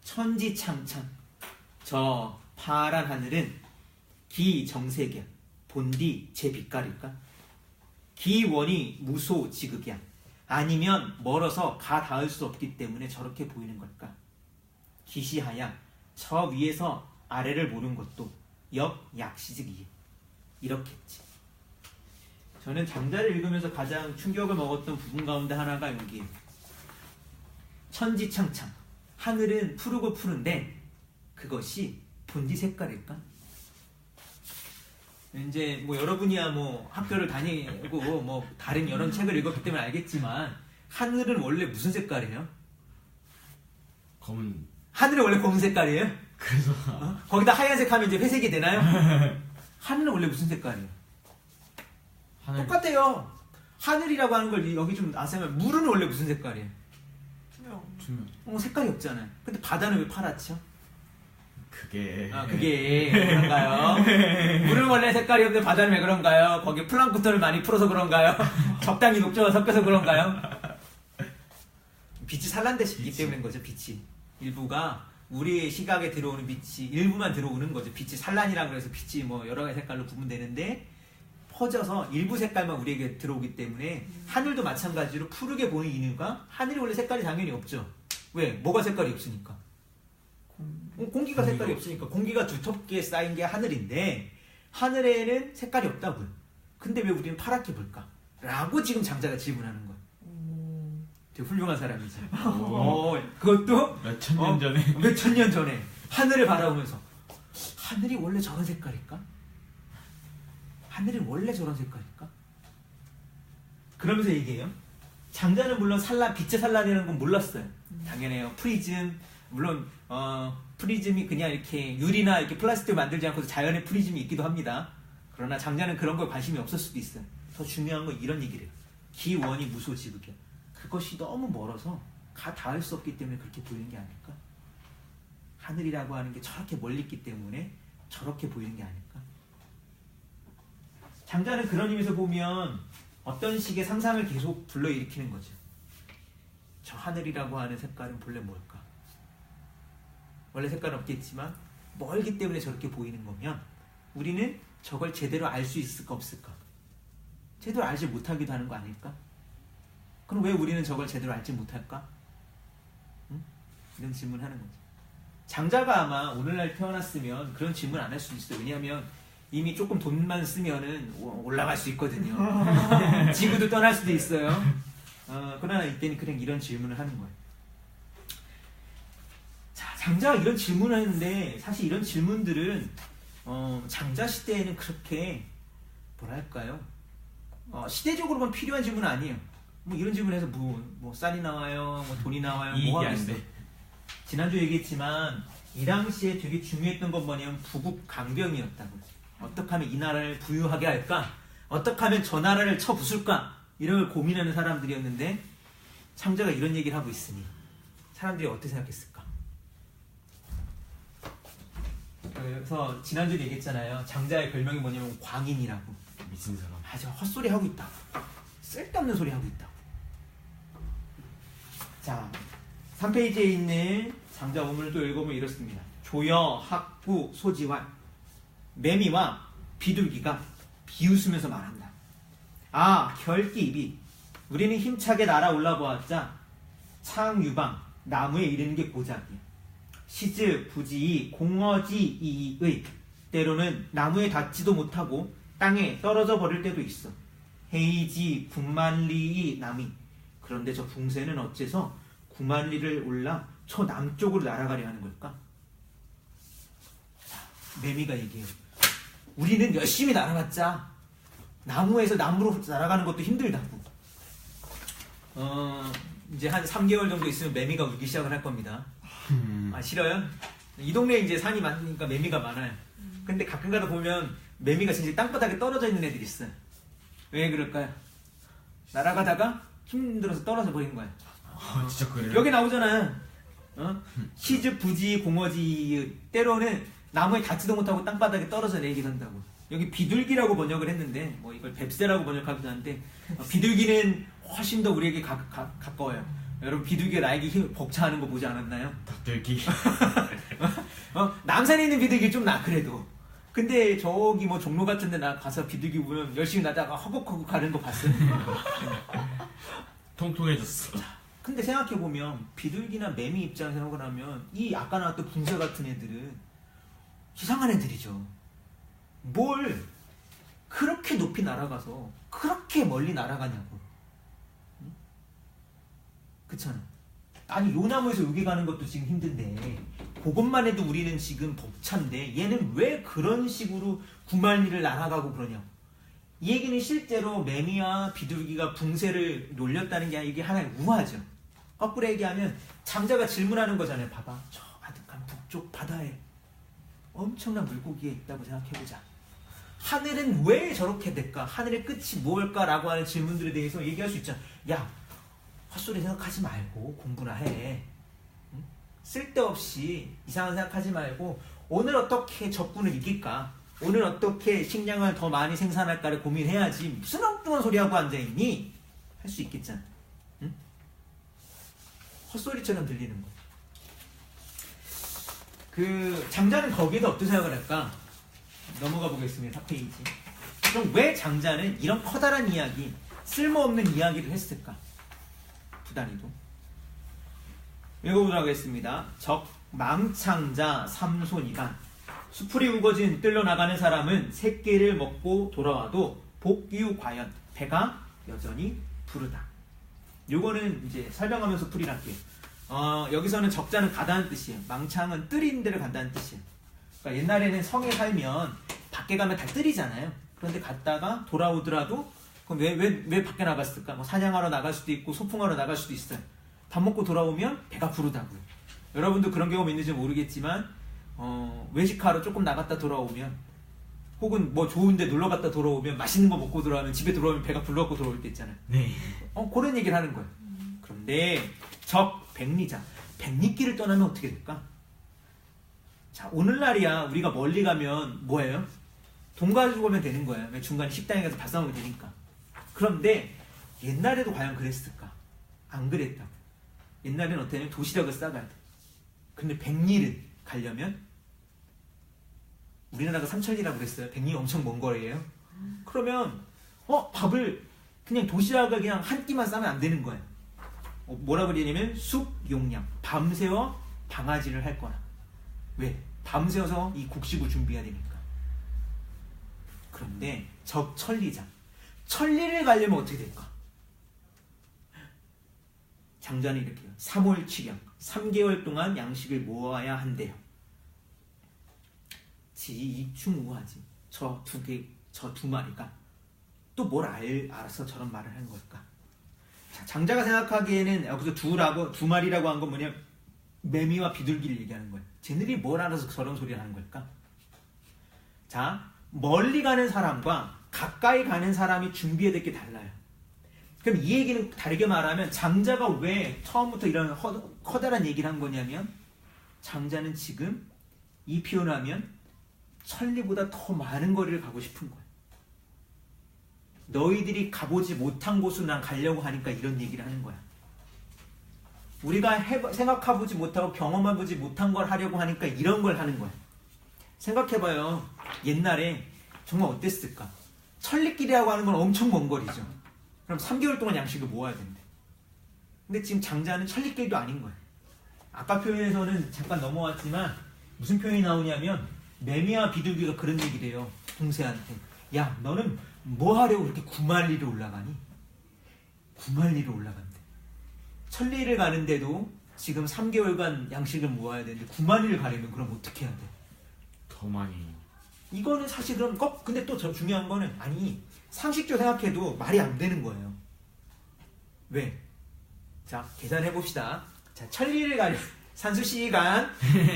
천지창창 저 파란 하늘은 기정색이야 본디 제 빛깔일까 기원이 무소 지극이야 아니면 멀어서 가 닿을 수 없기 때문에 저렇게 보이는 걸까 기시하야 저 위에서 아래를 보는 것도 역약시직이에 이렇겠지. 저는 장자를 읽으면서 가장 충격을 먹었던 부분 가운데 하나가 여기에요. 천지창창 하늘은 푸르고 푸른데 그것이 본디 색깔일까? 이제 뭐 여러분이야 뭐 학교를 다니고 뭐 다른 여러 책을 읽었기 때문에 알겠지만 하늘은 원래 무슨 색깔이에요? 검은. 하늘은 원래 검은 색깔이에요? 그래서 거기다 하얀색 하면 이제 회색이 되나요? 하늘은 원래 무슨 색깔이에요? 하늘. 똑같아요. 하늘이라고 하는 걸 여기 좀 아세요? 물은 원래 무슨 색깔이에요? 투명. 색깔이 없잖아요. 근데 바다는 왜 파랗죠? 그게. 그게 그런가요? 물은 원래 색깔이 없는데 바다는 왜 그런가요? 거기 플랑크톤을 많이 풀어서 그런가요? 적당히 녹조가 섞여서 그런가요? 빛이 산란되시기 때문인 거죠. 빛이 일부가 우리의 시각에 들어오는 빛이 일부만 들어오는 거죠. 빛이 산란이라 그래서 빛이 뭐 여러 가지 색깔로 구분되는데 퍼져서 일부 색깔만 우리에게 들어오기 때문에 하늘도 마찬가지로 푸르게 보이는 이유가 하늘이 원래 색깔이 당연히 없죠. 왜? 뭐가 색깔이 없으니까? 공기가 색깔이 없으니까. 공기가 두텁게 쌓인 게 하늘인데 하늘에는 색깔이 없다고요. 근데 왜 우리는 파랗게 볼까? 라고 지금 장자가 질문하는 거예요. 되게 훌륭한 사람이지. 그것도 몇천 년 전에. 몇천 년 전에 하늘을 바라보면서 하늘이 원래 저런 색깔일까? 하늘이 원래 저런 색깔일까? 그러면서 얘기해요. 장자는 물론 빛의 산란이라는 건 몰랐어요. 당연해요. 프리즘 물론 프리즘이 그냥 이렇게 유리나 이렇게 플라스틱을 만들지 않고 자연의 프리즘이 있기도 합니다. 그러나 장자는 그런 거에 관심이 없을 수도 있어요. 더 중요한 건 이런 얘기를 해요. 기원이 무소지극이야. 그것이 너무 멀어서 가 닿을 수 없기 때문에 그렇게 보이는 게 아닐까? 하늘이라고 하는 게 저렇게 멀리 있기 때문에 저렇게 보이는 게 아닐까? 장자는 그런 의미에서 보면 어떤 식의 상상을 계속 불러일으키는 거죠. 저 하늘이라고 하는 색깔은 본래 뭘까? 원래 색깔은 없겠지만 멀기 때문에 저렇게 보이는 거면 우리는 저걸 제대로 알 수 있을까 없을까? 제대로 알지 못하기도 하는 거 아닐까? 그럼 왜 우리는 저걸 제대로 알지 못할까? 응? 이런 질문을 하는 거죠. 장자가 아마 오늘날 태어났으면 그런 질문 안 할 수도 있어요. 왜냐하면 이미 조금 돈만 쓰면은 올라갈 수 있거든요. 지구도 떠날 수도 있어요. 그러나 이때는 그냥 이런 질문을 하는 거예요. 자, 장자가 이런 질문을 했는데 사실 이런 질문들은 장자 시대에는 그렇게 뭐랄까요? 시대적으로만 필요한 질문은 아니에요. 뭐 이런 질문에서 뭐 쌀이 나와요, 뭐 돈이 나와요, 뭐 하겠어. 지난주 얘기했지만 이 당시에 되게 중요했던 건 뭐냐면 부국 강병이었다고. 어떻게 하면 이 나라를 부유하게 할까? 어떻게 하면 저 나라를 쳐부술까? 이런 걸 고민하는 사람들이었는데 장자가 이런 얘기를 하고 있으니 사람들이 어떻게 생각했을까? 그래서 지난주에 얘기했잖아요. 장자의 별명이 뭐냐면 광인이라고. 미친 사람. 아주 헛소리 하고 있다. 쓸데없는 소리 하고 있다. 자, 3페이지에 있는 장자 원문을 또 읽어보면 이렇습니다. 조여, 학부, 소지활 매미와 비둘기가 비웃으면서 말한다. 결기입이 우리는 힘차게 날아올라 보았자 창유방 나무에 이르는 게 고작이야. 시즈 부지이 공어지이의 때로는 나무에 닿지도 못하고 땅에 떨어져 버릴 때도 있어. 헤이지 9만리이 남이 그런데 저 붕새는 어째서 9만리를 올라 저 남쪽으로 날아가려 하는 걸까? 자, 매미가 얘기해요. 우리는 열심히 날아갔자 나무에서 나무로 날아가는 것도 힘들다고. 이제 한 3개월 정도 있으면 매미가 울기 시작을 할 겁니다. 싫어요? 이 동네에 이제 산이 많으니까 매미가 많아요. 근데 가끔가다 보면 매미가 진짜 땅바닥에 떨어져 있는 애들이 있어요. 왜 그럴까요? 날아가다가 힘들어서 떨어져 버린 거야. 아 진짜 그래요? 여기 나오잖아요. 시즈, 부지, 공어지 때로는 나무에 닿지도 못하고 땅바닥에 떨어져 내리기도 한다고. 여기 비둘기라고 번역을 했는데 뭐 이걸 뱁새라고 번역하기도 한데 비둘기는 훨씬 더 우리에게 가까워요. 여러분 비둘기가 나에게 힘 벅차하는 거 보지 않았나요? 닭들기. 남산에 있는 비둘기 좀 나 그래도. 근데 저기 뭐 종로 같은 데 나 가서 비둘기 보면 열심히 나다가 허걱허걱 가는 거 봤어요. 통통해졌어. 근데 생각해보면 비둘기나 매미 입장에서 생각을 하면 이 아까 나왔던 분쇄 같은 애들은 이상한 애들이죠. 뭘 그렇게 높이 날아가서 그렇게 멀리 날아가냐고. 응? 그렇잖아. 아니 요 나무에서 여기 가는 것도 지금 힘든데 그것만 해도 우리는 지금 벅찬데 얘는 왜 그런 식으로 9만리를 날아가고 그러냐고. 이 얘기는 실제로 매미와 비둘기가 붕새를 놀렸다는 게 아니라 이게 하나의 우화죠. 거꾸로 얘기하면 장자가 질문하는 거잖아요. 봐봐, 저 아득한 북쪽 바다에 엄청난 물고기가 있다고 생각해보자. 하늘은 왜 저렇게 될까? 하늘의 끝이 뭘까라고 하는 질문들에 대해서 얘기할 수 있잖아. 야, 헛소리 생각하지 말고 공부나 해. 응? 쓸데없이 이상한 생각하지 말고 오늘 어떻게 적군을 이길까? 오늘 어떻게 식량을 더 많이 생산할까를 고민해야지. 무슨 엉뚱한 소리하고 앉아있니? 할 수 있겠잖아. 응? 헛소리처럼 들리는 거. 그 장자는 거기에서 어떻게 생각을 할까? 넘어가 보겠습니다. 4페이지. 그럼 왜 장자는 이런 커다란 이야기, 쓸모없는 이야기를 했을까? 두 단위도 읽어보도록 하겠습니다. 적망창자 삼손이가 수풀이 우거진 뜰로 나가는 사람은 새끼를 먹고 돌아와도 복유과연 배가 여전히 부르다. 요거는 이제 설명하면서 풀이할게요. 여기서는 적자는 가다는 뜻이에요. 망창은 뜰인 데를 간다는 뜻이에요. 그러니까 옛날에는 성에 살면 밖에 가면 다 뜰이잖아요. 그런데 갔다가 돌아오더라도 그럼 왜 밖에 나갔을까? 뭐 사냥하러 나갈 수도 있고 소풍하러 나갈 수도 있어요. 밥 먹고 돌아오면 배가 부르다고요. 여러분도 그런 경험 있는지 모르겠지만 외식하러 조금 나갔다 돌아오면 혹은 뭐 좋은데 놀러 갔다 돌아오면 맛있는 거 먹고 돌아오면 집에 돌아오면 배가 불러갖고 돌아올 때 있잖아요. 네. 그런 얘기를 하는 거예요. 그런데 백리자 백리길을 떠나면 어떻게 될까? 자, 오늘날이야 우리가 멀리 가면 뭐예요? 돈 가지고 가면 되는 거예요. 왜 중간에 식당에 가서 밥 사먹으면 되니까. 그런데 옛날에도 과연 그랬을까? 안 그랬다. 옛날에는 어때요? 도시락을 싸가야 돼. 근데 백리를 가려면 우리나라가 삼천리라고 그랬어요. 백리 엄청 먼 거리예요. 그러면 밥을 그냥 도시락을 그냥 한 끼만 싸면 안 되는 거예요. 뭐라 그러냐면 숙용량, 밤새워 방아지를 할 거라. 왜? 밤새워서 이 곡식을 준비해야 되니까. 그런데 적천리자, 천리를 가려면 어떻게 될까? 장자는 이렇게요. 3월 7양 3개월 동안 양식을 모아야 한대요. 지이충우하지. 저 두 마리가 또 뭘 알아서 저런 말을 하는 걸까? 자, 장자가 생각하기에는 여기서 두 마리라고 한 건 뭐냐? 매미와 비둘기를 얘기하는 거예요. 쟤네들이 뭘 알아서 저런 소리를 하는 걸까? 자, 멀리 가는 사람과 가까이 가는 사람이 준비해야 될 게 달라요. 그럼 이 얘기는 다르게 말하면 장자가 왜 처음부터 이런 커다란 얘기를 한 거냐면 장자는 지금 이 표현하면 천리보다 더 많은 거리를 가고 싶은 거예요. 너희들이 가보지 못한 곳으로 난 가려고 하니까 이런 얘기를 하는 거야. 우리가 생각해보지 못하고 경험해보지 못한 걸 하려고 하니까 이런 걸 하는 거야. 생각해봐요. 옛날에 정말 어땠을까? 천리길이라고 하는 건 엄청 먼 거리죠. 그럼 3개월 동안 양식을 모아야 된대. 근데 지금 장자는 천리길도 아닌 거야. 아까 표현에서는 잠깐 넘어왔지만 무슨 표현이 나오냐면 매미와 비둘기가 그런 얘기를 해요. 붕새한테. 야, 너는 뭐 하려고 그렇게 9만리를 올라가니? 9만리를 올라간대. 천리를 가는데도 지금 3개월간 양식을 모아야 되는데 9만리를 가려면 그럼 어떻게 해야 돼? 더 많이. 이거는 사실 그럼 근데 또 중요한 거는 아니 상식적으로 생각해도 말이 안 되는 거예요. 왜? 자, 계산해 봅시다. 자, 천리를 가려 산수시간.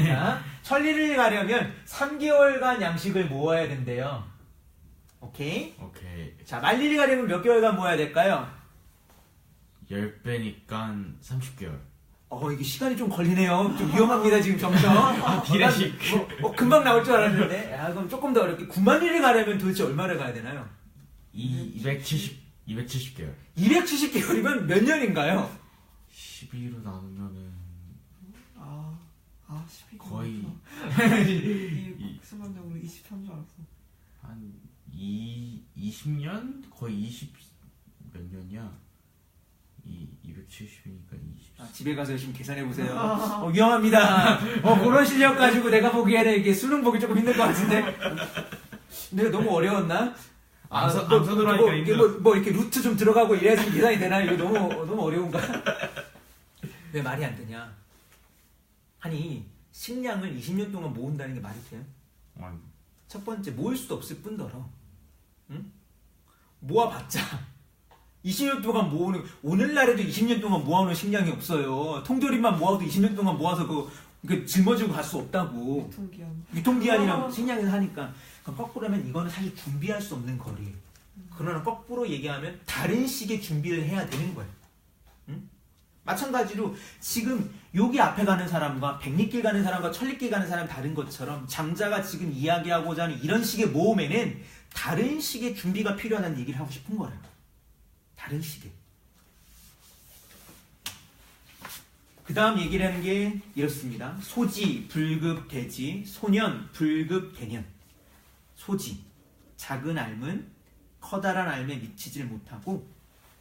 자, 천리를 가려면 3개월간 양식을 모아야 된대요. 오케이? 오케이. 자, 만리를 가려면 몇 개월간 모아야 될까요? 10배니까 30개월. 이게 시간이 좀 걸리네요. 좀 위험합니다, 지금 점점. 비례식. 금방 나올 줄 알았는데. 그럼 조금 더 어렵게. 9만리를 가려면 도대체 얼마를 가야 되나요? 270개월. 270개월이면 몇 년인가요? 12로 나누면은 12. 거의 이 순간적으로 우리 23인 줄 알았어. 한 20년? 거의 20 몇 년이야? 270이니까 20. 집에 가서 열심히 계산해보세요. 위험합니다. 그런 실력 가지고 내가 보기에는 이게 수능 보기 조금 힘들 것 같은데. 근데 너무 어려웠나? 암산으로 하니까 힘들어. 뭐 이렇게 루트 좀 들어가고 이래야지 계산이 되나? 이거 너무 어려운가? 왜 말이 안 되냐? 아니, 식량을 20년 동안 모은다는 게 말이 돼요? 아니, 첫 번째, 모을 수도 없을 뿐더러, 응? 모아봤자 20년 동안 모으는, 오늘날에도 20년 동안 모아놓은 식량이 없어요. 통조림만 모아도 20년 동안 모아서 그 짊어지고 갈 수 없다고. 유통기한이랑 식량에서 하니까. 그럼 거꾸로 하면 이거는 사실 준비할 수 없는 거리. 그러나 거꾸로 얘기하면 다른 식의 준비를 해야 되는 거예요. 응? 마찬가지로 지금 여기 앞에 가는 사람과 백리길 가는 사람과 천리길 가는 사람 다른 것처럼 장자가 지금 이야기하고자 하는 이런 식의 모험에는 다른 식의 준비가 필요하다는 얘기를 하고 싶은 거예요. 다른 식의. 그 다음 얘기를 하는 게 이렇습니다. 소지, 불급, 대지, 소년, 불급, 개년. 소지, 작은 알은 커다란 알에 미치지를 못하고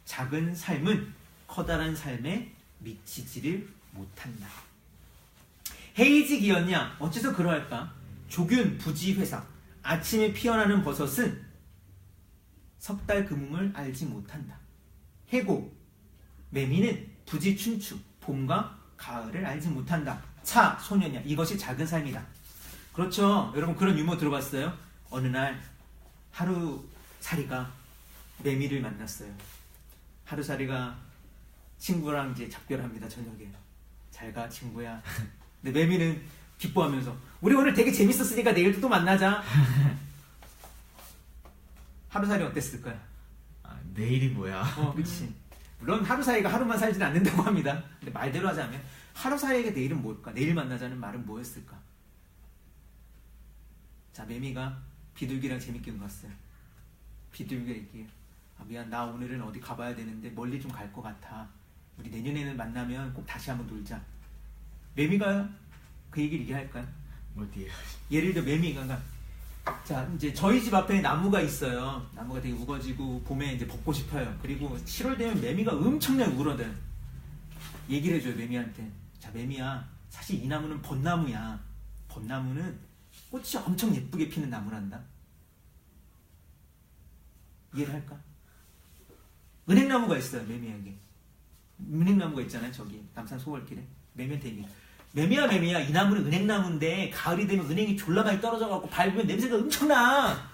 작은 삶은 커다란 삶에 미치지를 못한다. 해이직이었냐? 어째서 그러할까? 조균, 부지, 회삭. 아침에 피어나는 버섯은 석 달 금음을 알지 못한다. 해고, 매미는 부지, 춘추. 봄과 가을을 알지 못한다. 차, 소년이야. 이것이 작은 삶이다. 그렇죠. 여러분 그런 유머 들어봤어요? 어느 날 하루살이가 매미를 만났어요. 하루살이가 친구랑 이제 작별합니다. 저녁에. 잘 가 친구야. 근데 매미는 기뻐하면서 우리 오늘 되게 재밌었으니까 내일도 또 만나자. 하루살이 어땠을까요? 내일이 뭐야? 그치. 물론 하루살이가 하루만 살지는 않는다고 합니다. 근데 말대로 하자면 하루살이에게 내일은 뭘까? 내일 만나자는 말은 뭐였을까? 자, 매미가 비둘기랑 재밌게 놀았어요. 비둘기가 얘기해요. 미안, 나 오늘은 어디 가봐야 되는데 멀리 좀 갈 것 같아. 우리 내년에는 만나면 꼭 다시 한번 놀자. 매미가 그 얘기를 얘기할까요? 어디야? 예를 들어 매미가 자, 이제 저희 집 앞에 나무가 있어요. 나무가 되게 우거지고 봄에 이제 벚꽃이 펴요. 그리고 7월 되면 매미가 엄청나게 울어대요. 얘기를 해줘요, 매미한테. 자, 매미야, 사실 이 나무는 벚나무야. 벚나무는 꽃이 엄청 예쁘게 피는 나무란다. 이해를 할까? 은행나무가 있어요, 매미에게. 은행나무가 있잖아요, 저기 남산 소월길에. 매미한테 얘기해. 매미야, 매미야, 이 나무는 은행나무인데 가을이 되면 은행이 졸라 많이 떨어져갖고 밟으면 냄새가 엄청나.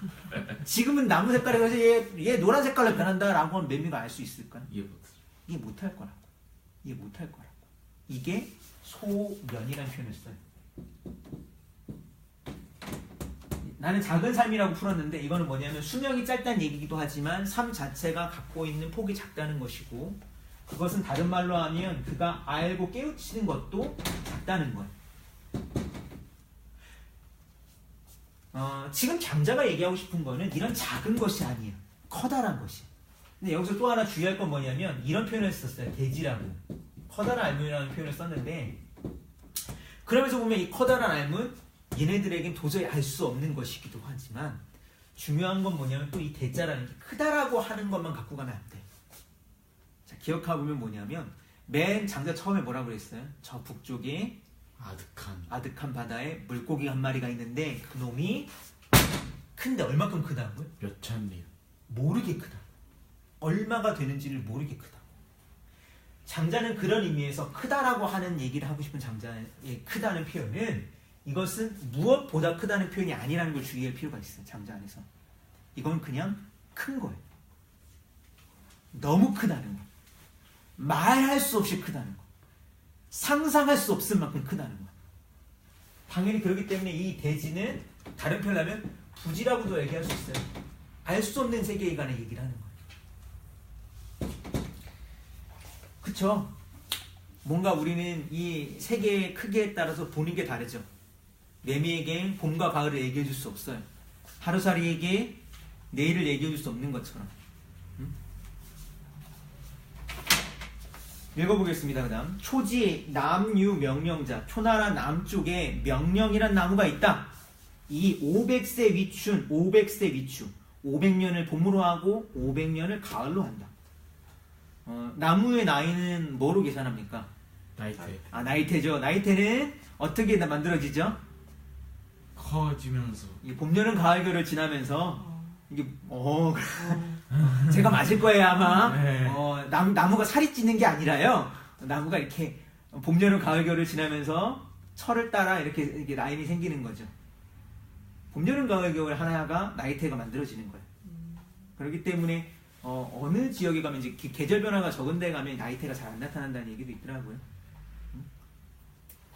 지금은 나무 색깔이 가서 얘 노란 색깔로 변한다라고 하면 매미가 알 수 있을까? 이해 못할 거라고. 이해 못할 거라고. 이게 소면이라는 표현을 써요. 나는 작은 삶이라고 풀었는데 이거는 뭐냐면 수명이 짧다는 얘기기도 하지만 삶 자체가 갖고 있는 폭이 작다는 것이고, 그것은 다른 말로 하면 그가 알고 깨우치는 것도 작다는 거예요. 지금 장자가 얘기하고 싶은 거는 이런 작은 것이 아니에요. 커다란 것이. 근데 여기서 또 하나 주의할 건 뭐냐면 이런 표현을 썼어요. 대지라고. 커다란 알문이라는 표현을 썼는데, 그러면서 보면 이 커다란 알문 얘네들에겐 도저히 알 수 없는 것이기도 하지만 중요한 건 뭐냐면 또 이 대자라는 게 크다라고 하는 것만 갖고 가면 안 돼. 자, 기억하고 보면 뭐냐면 맨 장자 처음에 뭐라고 그랬어요? 저 북쪽에 아득한 바다에 물고기 한 마리가 있는데 그 놈이 큰데 얼마큼 크다고요? 몇천 리. 모르게 크다. 얼마가 되는지를 모르게 크다. 장자는 그런 의미에서 크다라고 하는 얘기를 하고 싶은 장자의 크다는 표현은 이것은 무엇보다 크다는 표현이 아니라는 걸 주의할 필요가 있어요. 장자 안에서. 이건 그냥 큰 거예요. 너무 크다는 거. 말할 수 없이 크다는 거. 상상할 수 없을 만큼 크다는 거야. 당연히 그렇기 때문에 이 대지는 다른 표현을 하면 부지라고도 얘기할 수 있어요. 알 수 없는 세계에 관한 얘기를 하는 거예요. 그쵸? 뭔가 우리는 이 세계의 크기에 따라서 보는 게 다르죠. 매미에게 봄과 가을을 얘기해 줄 수 없어요. 하루살이에게 내일을 얘기해 줄 수 없는 것처럼. 읽어보겠습니다. 그 다음 초지 남유 명령자, 초나라 남쪽에 명령이란 나무가 있다. 이 500세 위춘, 500세 위추, 500년을 봄으로 하고 500년을 가을로 한다. 나무의 나이는 뭐로 계산합니까? 나이테. 나이테죠. 나이테는 어떻게 만들어지죠? 커지면서. 이 봄, 여름, 가을, 겨울을 지나면서 이게 제가 맞을 거예요 아마. 네. 나무가 살이 찌는 게 아니라요. 나무가 이렇게 봄, 여름, 가을, 겨울을 지나면서 철을 따라 이렇게 라인이 생기는 거죠. 봄, 여름, 가을, 겨울 하나가 나이테가 만들어지는 거예요. 그렇기 때문에 어느 지역에 가면 이제 계절 변화가 적은 데 가면 나이테가 잘 안 나타난다는 얘기도 있더라고요.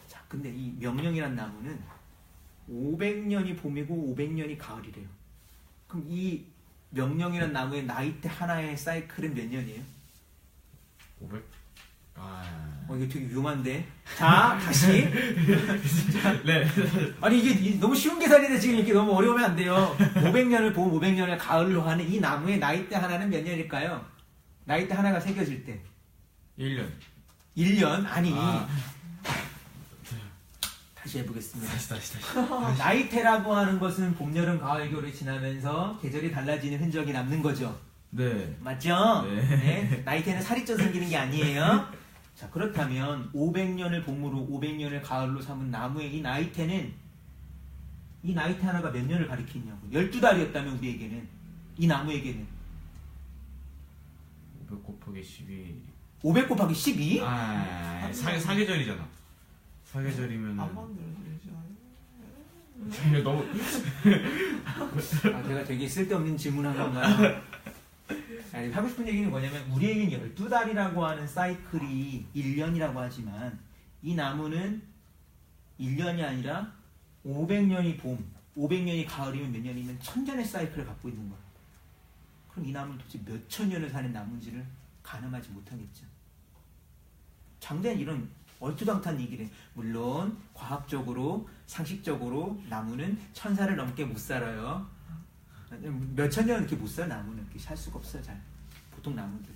자, 근데 이 명령이란 나무는 500년이 봄이고 500년이 가을이래요. 그럼 이 명령이란 나무의 나이테 하나의 사이클은 몇 년이에요? 500? 이거 되게 위험한데. 자, 다시. 네. 아니 이게 너무 쉬운 계산인데 지금 이렇게 너무 어려우면 안 돼요. 500년을 봄, 500년을 가을로 하는 이 나무의 나이대 하나는 몇 년일까요? 나이대 하나가 새겨질 때 1년. 1년? 아니. 다시 해보겠습니다. 다시. 나이테라고 하는 것은 봄, 여름, 가을, 겨울이 지나면서 계절이 달라지는 흔적이 남는 거죠. 네. 맞죠? 네. 나이테는 살이 쪄 생기는 게 아니에요. 자, 그렇다면 500년을 봄으로 500년을 가을로 삼은 나무의 이 나이테 하나가 몇 년을 가리키냐고. 12달이었다면 우리에게는, 이 나무에게는 500 곱하기 12. 500 곱하기 12? 사계절이잖아. 사계절이면 안 만들어지지 너무 제가 되게 쓸데없는 질문한 건가요? 아니, 하고 싶은 얘기는 뭐냐면 우리에게는 12달이라고 하는 사이클이 1년이라고 하지만 이 나무는 1년이 아니라 500년이 봄, 500년이 가을이면 몇 년이면 1000년의 사이클을 갖고 있는 거예요. 그럼 이 나무는 도대체 몇 천 년을 사는 나무인지를 가늠하지 못하겠죠. 장대한 이런 얼토당탄 얘기를 해. 물론 과학적으로 상식적으로 나무는 1000살을 넘게 못 살아요. 몇 천 년 이렇게 못 살아. 나무는 이렇게 살 수가 없어요. 잘 보통 나무들.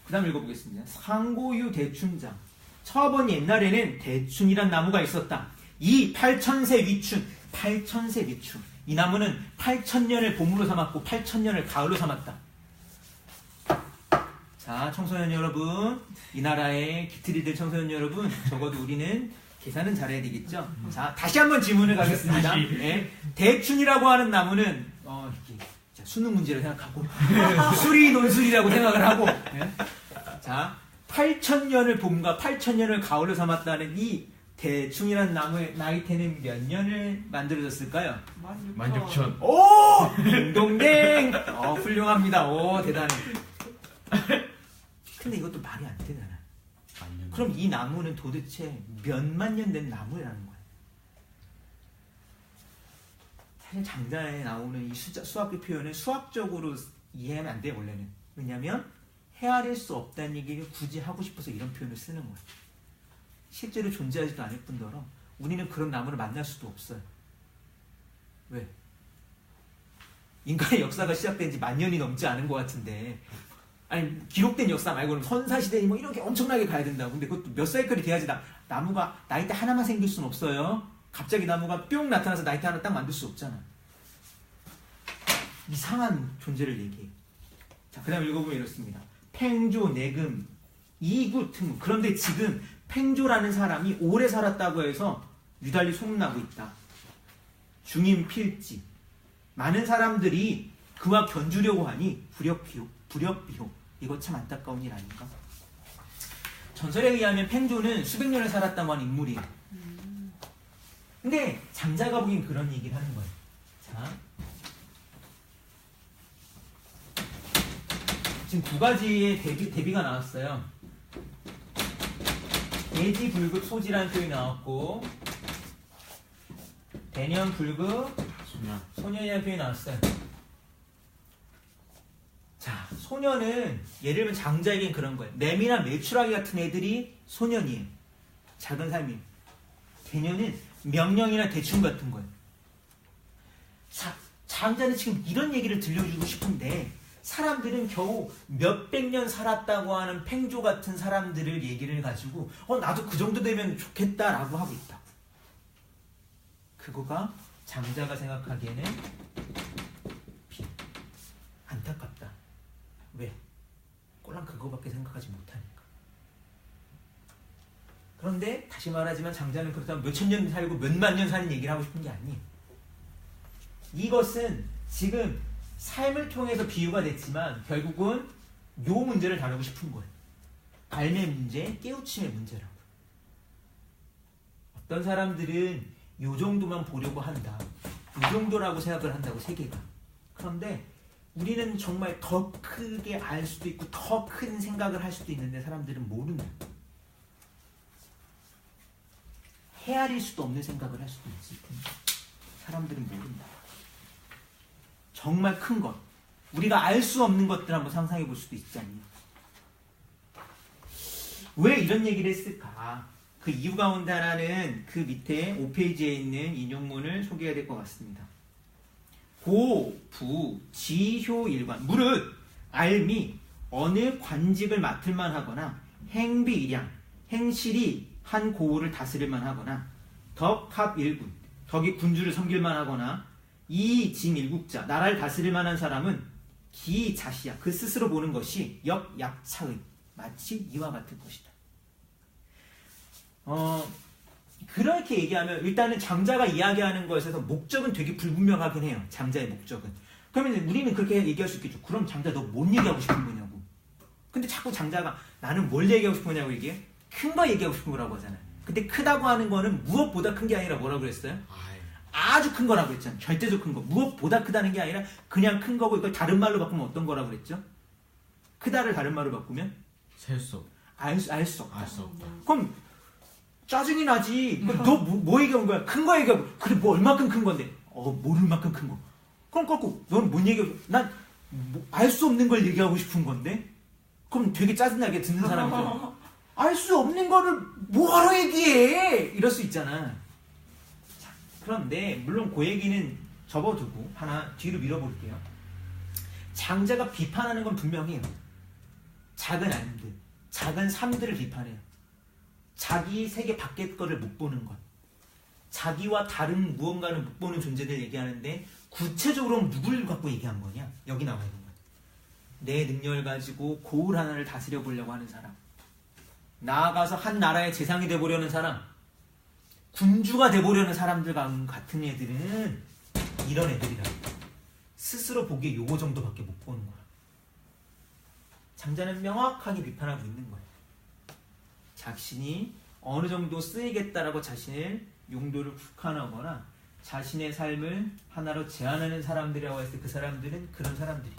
그 다음 읽어보겠습니다. 상고유 대춘장. 처번 옛날에는 대춘이란 나무가 있었다. 이 8000세 위춘, 8000세 위춘. 이 나무는 8000년을 봄으로 삼았고 8000년을 가을로 삼았다. 자, 청소년 여러분, 이 나라의 기틀이들 청소년 여러분, 적어도 우리는 계산은 잘해야 되겠죠? 자, 다시 한번 질문을 가겠습니다. 네. 대춘이라고 하는 나무는 이렇게 수능 문제를 생각하고 수리 논술이라고 생각을 하고, 네. 자, 8000년을 봄과 8000년을 가을로 삼았다는 이 대춘이라는 나무의 나이테는 몇 년을 만들어졌을까요? 16,000. 오! 동동댕! 훌륭합니다. 오, 대단해. 근데 이것도 말이 안 되잖아. 그럼 이 나무는 도대체 몇만 년 된 나무라는 거야. 사실 장자에 나오는 이 수학의 표현을 수학적으로 이해하면 안 돼, 원래는. 왜냐면 헤아릴 수 없다는 얘기를 굳이 하고 싶어서 이런 표현을 쓰는 거야. 실제로 존재하지도 않을 뿐더러 우리는 그런 나무를 만날 수도 없어요. 왜? 인간의 역사가 시작된 지 10,000년이 넘지 않은 것 같은데, 아니 기록된 역사 말고는 선사시대니 뭐 이렇게 엄청나게 가야 된다고. 근데 그것도 몇 사이클이 돼야지 나무가 나이테 하나만 생길 수는 없어요. 갑자기 나무가 뿅 나타나서 나이테 하나 딱 만들 수 없잖아. 이상한 존재를 얘기해. 자, 그 다음 읽어보면 이렇습니다. 팽조, 내금, 이구, 틈. 그런데 지금 팽조라는 사람이 오래 살았다고 해서 유달리 소문나고 있다. 중임 필지. 많은 사람들이 그와 견주려고 하니 불협비호. 이거 참 안타까운 일 아닌가? 전설에 의하면 팽조는 수백 년을 살았다고 하는 인물이에요. 근데 장자가 보기엔 그런 얘기를 하는 거예요. 자, 지금 두 가지의 대비가 나왔어요. 대지불급 소지라는 표현이 나왔고 대년불급 소년이라는 표현이 나왔어요. 자, 소년은 예를 들면 장자에겐 그런 거예요. 매미나 메추라기 같은 애들이 소년이에요. 작은 삶이에요. 대년은 명령이나 대충 같은 거예요. 자, 장자는 지금 이런 얘기를 들려주고 싶은데 사람들은 겨우 몇백 년 살았다고 하는 팽조 같은 사람들을 얘기를 가지고 나도 그 정도 되면 좋겠다라고 하고 있다. 그거가 장자가 생각하기에는 안타깝다. 왜? 꼴랑 그거밖에 생각하지 못하니까. 그런데 다시 말하지만 장자는 그렇다면 몇천 년 살고 몇만 년 사는 얘기를 하고 싶은 게 아니에요. 이것은 지금 삶을 통해서 비유가 됐지만 결국은 요 문제를 다루고 싶은 거예요. 삶의 문제, 깨우침의 문제라고. 어떤 사람들은 요 정도만 보려고 한다. 요 정도라고 생각을 한다고, 세계가. 그런데 우리는 정말 더 크게 알 수도 있고 더 큰 생각을 할 수도 있는데 사람들은 모른다. 헤아릴 수도 없는 생각을 할 수도 있을 텐데 사람들은 모른다. 정말 큰 것, 우리가 알 수 없는 것들 한번 상상해 볼 수도 있지 않냐. 왜 이런 얘기를 했을까? 그 이유 가운데 하나는 그 밑에 5페이지에 있는 인용문을 소개해야 될 것 같습니다. 고, 부, 지, 효, 일관. 무릇 알미 어느 관직을 맡을만 하거나 행비, 일양, 행실이 한 고우를 다스릴만 하거나 덕, 합, 일군, 덕이 군주를 섬길만 하거나 이, 진, 일국자, 나라를 다스릴 만한 사람은 기, 자시야. 그 스스로 보는 것이 역, 약, 차의. 마치 이와 같을 것이다. 그렇게 얘기하면 일단은 장자가 이야기하는 것에서 목적은 되게 불분명하긴 해요. 장자의 목적은. 그러면 우리는 그렇게 얘기할 수 있겠죠. 그럼 장자 너 뭔 얘기하고 싶은 거냐고. 근데 자꾸 장자가 나는 뭘 얘기하고 싶은 거냐고 얘기해? 큰 거 얘기하고 싶은 거라고 하잖아요. 근데 크다고 하는 거는 무엇보다 큰 게 아니라 뭐라고 그랬어요? 아주 큰 거라고 했잖아요. 절대적 큰 거. 무엇보다 크다는 게 아니라 그냥 큰 거고, 이걸 다른 말로 바꾸면 어떤 거라고 그랬죠? 크다를 다른 말로 바꾸면? 셀 수 없다. 알 수 없다. 알 수 없다. 그럼 짜증이 나지. 너 뭐 얘기한 거야? 큰 거 얘기하고. 그래, 뭐 얼마큼 큰 건데? 모를 만큼 큰 거. 그럼 꺾고 너는 뭔 얘기하고? 난 알 수 없는 걸 얘기하고 싶은 건데? 그럼 되게 짜증나게 듣는 사람이죠. 알 수 없는 거를 뭐하러 얘기해? 이럴 수 있잖아. 그런데 물론 그 얘기는 접어두고 하나 뒤로 밀어볼게요. 장자가 비판하는 건 분명해요. 작은 안들, 작은 삶들을 비판해요. 자기 세계 밖의 거를 못 보는 것, 자기와 다른 무언가를 못 보는 존재들 얘기하는데 구체적으로 누굴 갖고 얘기한 거냐? 여기 나와 있는 거야. 내 능력을 가지고 고을 하나를 다스려 보려고 하는 사람, 나아가서 한 나라의 재상이 돼보려는 사람, 군주가 돼보려는 사람들 같은 애들은 이런 애들이라고. 스스로 보기에 요거 정도밖에 못 보는 거야. 장자는 명확하게 비판하고 있는 거예요. 자신이 어느 정도 쓰이겠다라고 자신의 용도를 국한하거나 자신의 삶을 하나로 제한하는 사람들이라고 했을 때 그 사람들은 그런 사람들이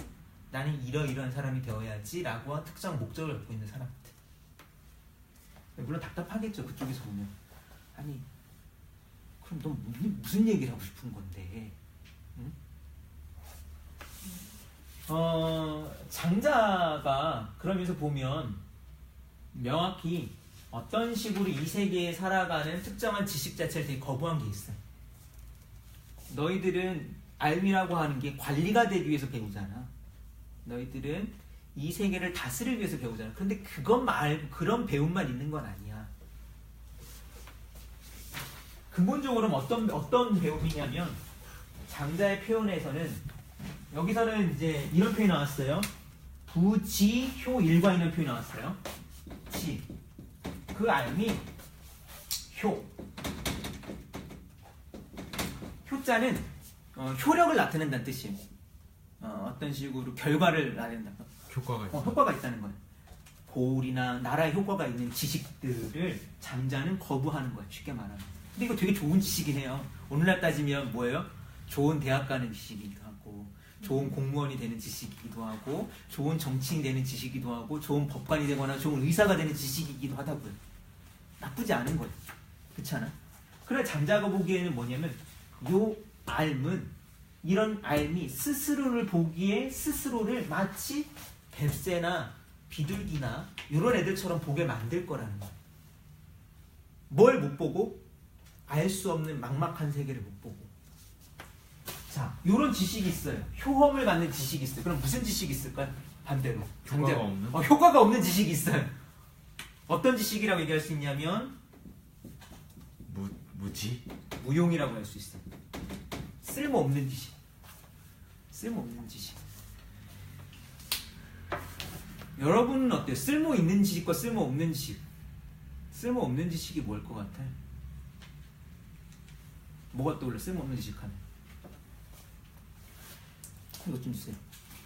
나는 이러이러한 사람이 되어야지 라고 한 특정 목적을 갖고 있는 사람들. 물론 답답하겠죠. 그쪽에서 보면. 아니 그럼 너 무슨 얘기를 하고 싶은 건데? 응? 장자가 그러면서 보면 명확히 어떤 식으로 이 세계에 살아가는 특정한 지식 자체를 되게 거부한 게 있어요. 너희들은 알미라고 하는 게 관리가 되기 위해서 배우잖아. 너희들은 이 세계를 다스리기 위해서 배우잖아. 그런데 그것만 알고 그런 배움만 있는 건 아니야. 근본적으로는 어떤 배움이냐면 장자의 표현에서는 여기서는 이제 이런 표현이 나왔어요. 부지효 일관이라는 표현이 나왔어요. 지. 그 알미 효. 효자는 효력을 나타낸다는 뜻이에요. 어떤 식으로 결과를 나타낸다. 효과가 있다는 거예요. 고을이나 나라에 효과가 있는 지식들을 장자는 거부하는 거예요. 쉽게 말하면. 근데 이거 되게 좋은 지식이네요. 오늘날 따지면 뭐예요? 좋은 대학 가는 지식이기도 하고 좋은 공무원이 되는 지식이기도 하고 좋은 정치인이 되는 지식이기도 하고 좋은 법관이 되거나 좋은 의사가 되는 지식이기도 하다고요. 나쁘지 않은 거예요. 그렇지 않아? 그래 장자가 보기에는 뭐냐면 요 알은 이런 알미 스스로를 보기에 스스로를 마치 뱁새나 비둘기나 이런 애들처럼 보게 만들 거라는 거예요. 뭘 못 보고? 알 수 없는 막막한 세계를 못 보고. 자, 요런 지식이 있어요. 효험을 갖는 지식이 있어요. 그럼 무슨 지식이 있을까요? 반대로. 효과가 없는? 효과가 없는 지식이 있어요. 어떤 지식이라고 얘기할 수 있냐면 무지? 무용이라고 할 수 있어요. 쓸모없는 지식. 쓸모없는 지식. 여러분은 어때요? 쓸모있는 지식과 쓸모없는 지식. 쓸모없는 지식이 뭘 것 같아요? 뭐가 떠올려? 쓸모없는 지식 하면. 이것 좀 주세요.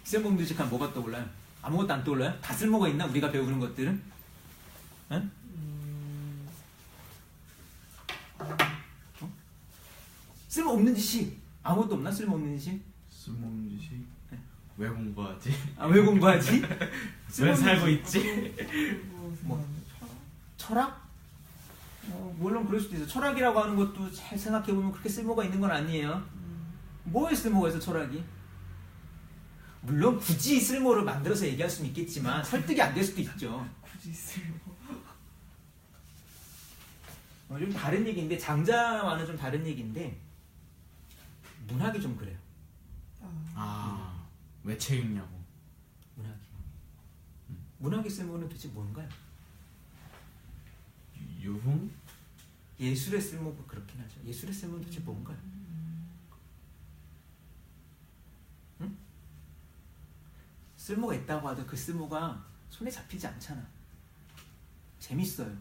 쓸모없는 지식 하면 뭐가 떠올라요? 아무것도 안 떠올라요? 다 쓸모가 있나? 우리가 배우는 것들은? 응? 쓸모없는 지식. 아무것도 없나? 쓸모없는 지식? 쓸모없는 지식? 왜 공부하지? 아, 왜 공부하지? 왜 살고 있지? 뭐? 철학? 물론 그럴 수도 있어. 철학이라고 하는 것도 잘 생각해보면 그렇게 쓸모가 있는 건 아니에요. 뭐에 쓸모가 있어 철학이? 물론 굳이 쓸모를 만들어서 얘기할 수는 있겠지만 설득이 안 될 수도 있죠. 굳이 쓸모. 좀 다른 얘기인데 장자와는 좀 다른 얘기인데 문학이 좀 그래요. 왜 책 읽냐고. 문학이. 문학의 쓸모는 도대체 뭔가요? 유흥? 예술의 쓸모가 그렇긴 하죠. 예술의 쓸모는 도대체 뭔가요? 응? 쓸모가 있다고 하도 그 쓸모가 손에 잡히지 않잖아. 재밌어요.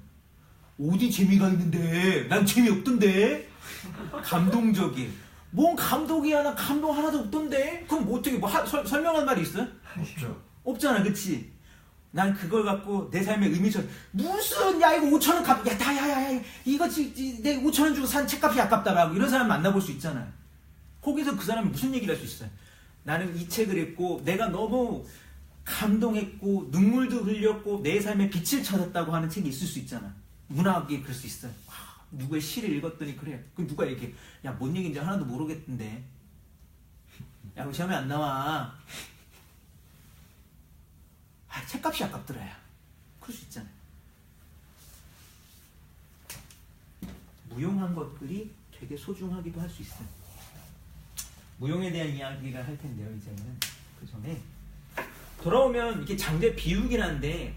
어디 재미가 있는데? 난 재미없던데? 감동적이. 뭔 감동이야? 나 감동 하나도 없던데? 그럼 뭐 어떻게 설명할 말이 있어요? 없죠. 없잖아, 그치? 난 그걸 갖고 내 삶의 의미처럼 무슨 야 이거 5,000원 값, 야야야야 이거 내 5,000원 주고 산 책값이 아깝다라고 이런 사람 만나볼 수 있잖아요. 거기서 그 사람이 무슨 얘기를 할 수 있어요? 나는 이 책을 읽고 내가 너무 감동했고 눈물도 흘렸고 내 삶에 빛을 찾았다고 하는 책이 있을 수 있잖아. 문학이 그럴 수 있어요. 누구의 시를 읽었더니 그래. 그럼 누가 얘기해? 야, 뭔 얘기인지 하나도 모르겠던데. 야, 그 시험에 안 나와. 책값이 아깝더라, 야. 그럴 수 있잖아요. 무용한 것들이 되게 소중하기도 할 수 있어요. 무용에 대한 이야기를 할 텐데요, 이제는. 그 전에. 돌아오면 이게 장제 비유긴 한데,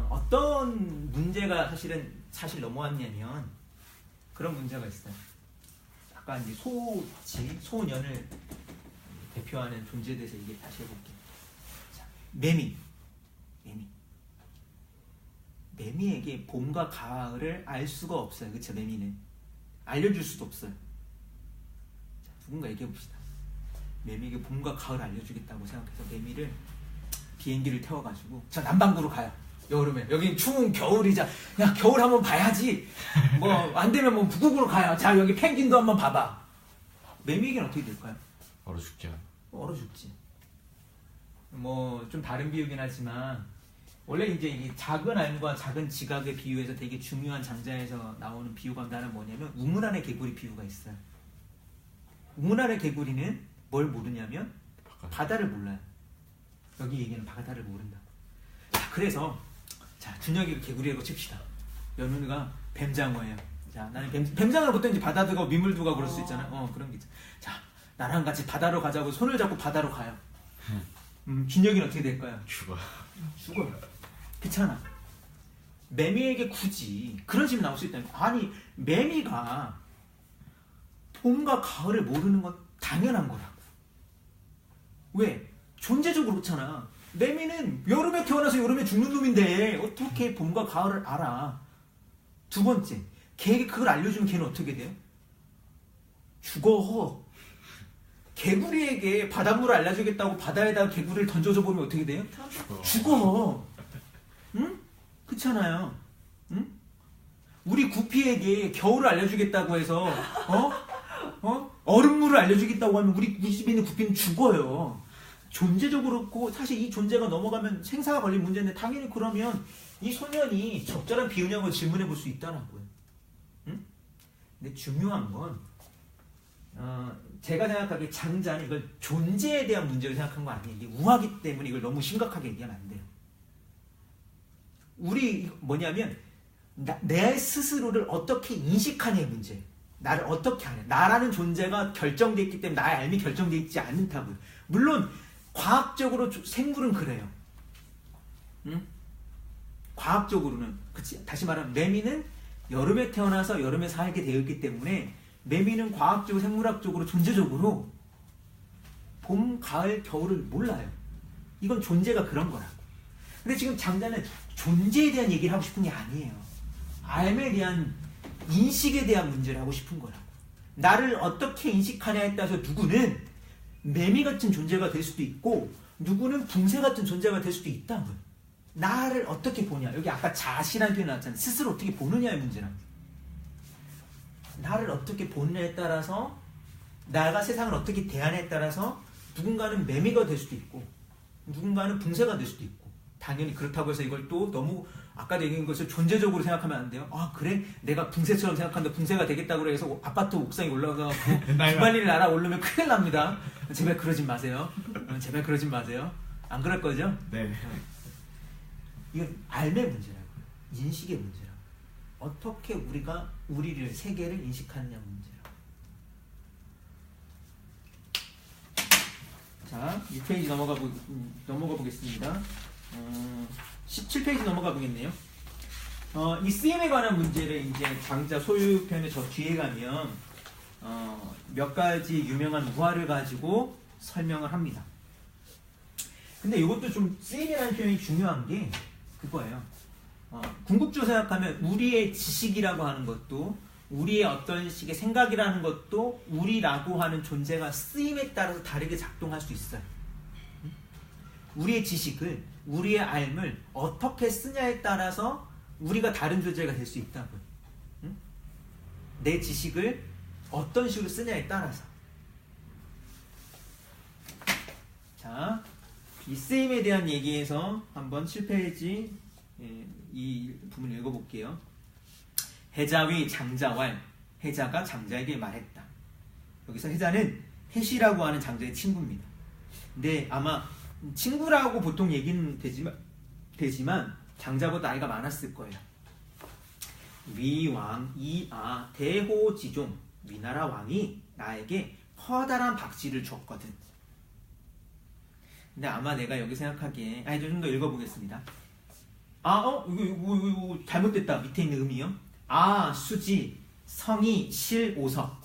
어떤 문제가 사실 넘어왔냐면, 그런 문제가 있어요. 아까 이제 소년을 대표하는 존재에 대해서 얘기 다시 해볼게요. 자, 매미에게 봄과 가을을 알 수가 없어요. 그쵸? 매미는 알려줄 수도 없어요. 자, 누군가 얘기해 봅시다. 매미에게 봄과 가을을 알려주겠다고 생각해서 매미를 비행기를 태워가지고 자, 남반구로 가요. 여름에. 여긴 추운 겨울이자 야, 겨울 한번 봐야지. 뭐 안 되면 뭐 북극으로 가요. 자, 여기 펭귄도 한번 봐봐. 매미에게는 어떻게 될까요? 얼어 죽지 않아. 얼어 죽지. 뭐 좀 다른 비유긴 하지만 원래 이제 이 작은 알과 작은 지각의 비유에서 되게 중요한 장자에서 나오는 비유가 하나는 뭐냐면 우물 안의 개구리 비유가 있어요. 우물 안의 개구리는 뭘 모르냐면 바다를 몰라요. 여기 얘기는 바다를 모른다. 자, 그래서 자, 준혁이가 개구리라고 칩시다. 연훈이가 뱀장어예요. 자, 나는 뱀장어를 보통 이제 바다 들어가고 민물 들어가고 그럴 수 있잖아요. 그런 게 있죠. 자, 나랑 같이 바다로 가자고 손을 잡고 바다로 가요. 준혁이는 어떻게 될까요? 죽어요. 그렇잖아. 매미에게 굳이 그런 식으로 나올 수 있다는 거. 아니, 매미가 봄과 가을을 모르는 건 당연한 거라고. 왜? 존재적으로 그렇잖아. 매미는 여름에 태어나서 여름에 죽는 놈인데 어떻게 봄과 가을을 알아? 두 번째, 걔에게 그걸 알려주면 걔는 어떻게 돼요? 죽어. 개구리에게 바닷물을 알려주겠다고 바다에다가 개구리를 던져줘 보면 어떻게 돼요? 죽어. 응? 그렇잖아요. 응? 우리 구피에게 겨울을 알려주겠다고 해서 얼음물을 알려주겠다고 하면 우리 집에 있는 구피는 죽어요. 존재적으로 그렇고 사실 이 존재가 넘어가면 생사가 걸린 문제인데 당연히 그러면 이 소년이 적절한 비유냐고 질문해 볼 수 있다라고요. 응? 근데 중요한 건 제가 생각하기에 장자는 이걸 존재에 대한 문제로 생각한 거 아니에요. 이게 우화기 때문에 이걸 너무 심각하게 얘기하면 안 돼요. 우리 뭐냐면 내 스스로를 어떻게 인식하냐의 문제. 나를 어떻게 하냐. 나라는 존재가 결정되어 있기 때문에 나의 삶이 결정되어 있지 않다고요. 물론 과학적으로 생물은 그래요. 응? 과학적으로는 그치. 다시 말하면 매미는 여름에 태어나서 여름에 살게 되어 있기 때문에 매미는 과학적으로 생물학적으로 존재적으로 봄, 가을, 겨울을 몰라요. 이건 존재가 그런 거라고. 근데 지금 장자는 존재에 대한 얘기를 하고 싶은 게 아니에요. 삶에 대한 인식에 대한 문제를 하고 싶은 거라고. 나를 어떻게 인식하냐에 따라서 누구는 매미 같은 존재가 될 수도 있고 누구는 붕새 같은 존재가 될 수도 있다고요. 나를 어떻게 보냐. 여기 아까 자신이라는 표현이 나왔잖아요. 스스로 어떻게 보느냐의 문제라고. 나를 어떻게 보느냐에 따라서 나가 세상을 어떻게 대하냐에 따라서 누군가는 매미가 될 수도 있고 누군가는 붕새가 될 수도 있고 당연히 그렇다고 해서 이걸 또 너무 아까 얘기한 것을 존재적으로 생각하면 안 돼요. 아 그래? 내가 붕새처럼 생각한다. 붕새가 되겠다고 해서 아파트 옥상에 올라가고 주말일 날아오르면 큰일 납니다. 제발 그러진 마세요. 제발 그러진 마세요. 안 그럴 거죠? 네. 이건 삶의 문제라고요. 인식의 문제라고. 어떻게 우리가 우리를 세계를 인식하느냐 문제라고. 자, 6페이지 넘어가 보겠습니다. 17페이지 넘어가 보겠네요. 이 쓰임에 관한 문제를 이제 장자 소유편의 저 뒤에 가면 몇 가지 유명한 우화를 가지고 설명을 합니다. 근데 이것도 좀 쓰임이라는 표현이 중요한 게 그거예요. 궁극적으로 생각하면 우리의 지식이라고 하는 것도 우리의 어떤 식의 생각이라는 것도 우리라고 하는 존재가 쓰임에 따라서 다르게 작동할 수 있어요. 우리의 지식을 우리의 삶을 어떻게 쓰냐에 따라서 우리가 다른 존재가 될 수 있다고요. 내 지식을 어떤 식으로 쓰냐에 따라서. 자, 이 쓰임에 대한 얘기에서 한번 7페이지 이 부분을 읽어볼게요. 해자위 장자왈, 해자가 장자에게 말했다. 여기서 해자는 햇이라고 하는 장자의 친구입니다. 근데 아마 친구라고 보통 얘기는 되지만 장자보다 나이가 많았을 거예요. 위왕 이아 대호지종, 위나라 왕이 나에게 커다란 박쥐를 줬거든. 근데 아마 내가 여기 생각하기에 좀 더 읽어보겠습니다. 이거 잘못됐다. 밑에 있는 음이요. 수지 성이 실 오석,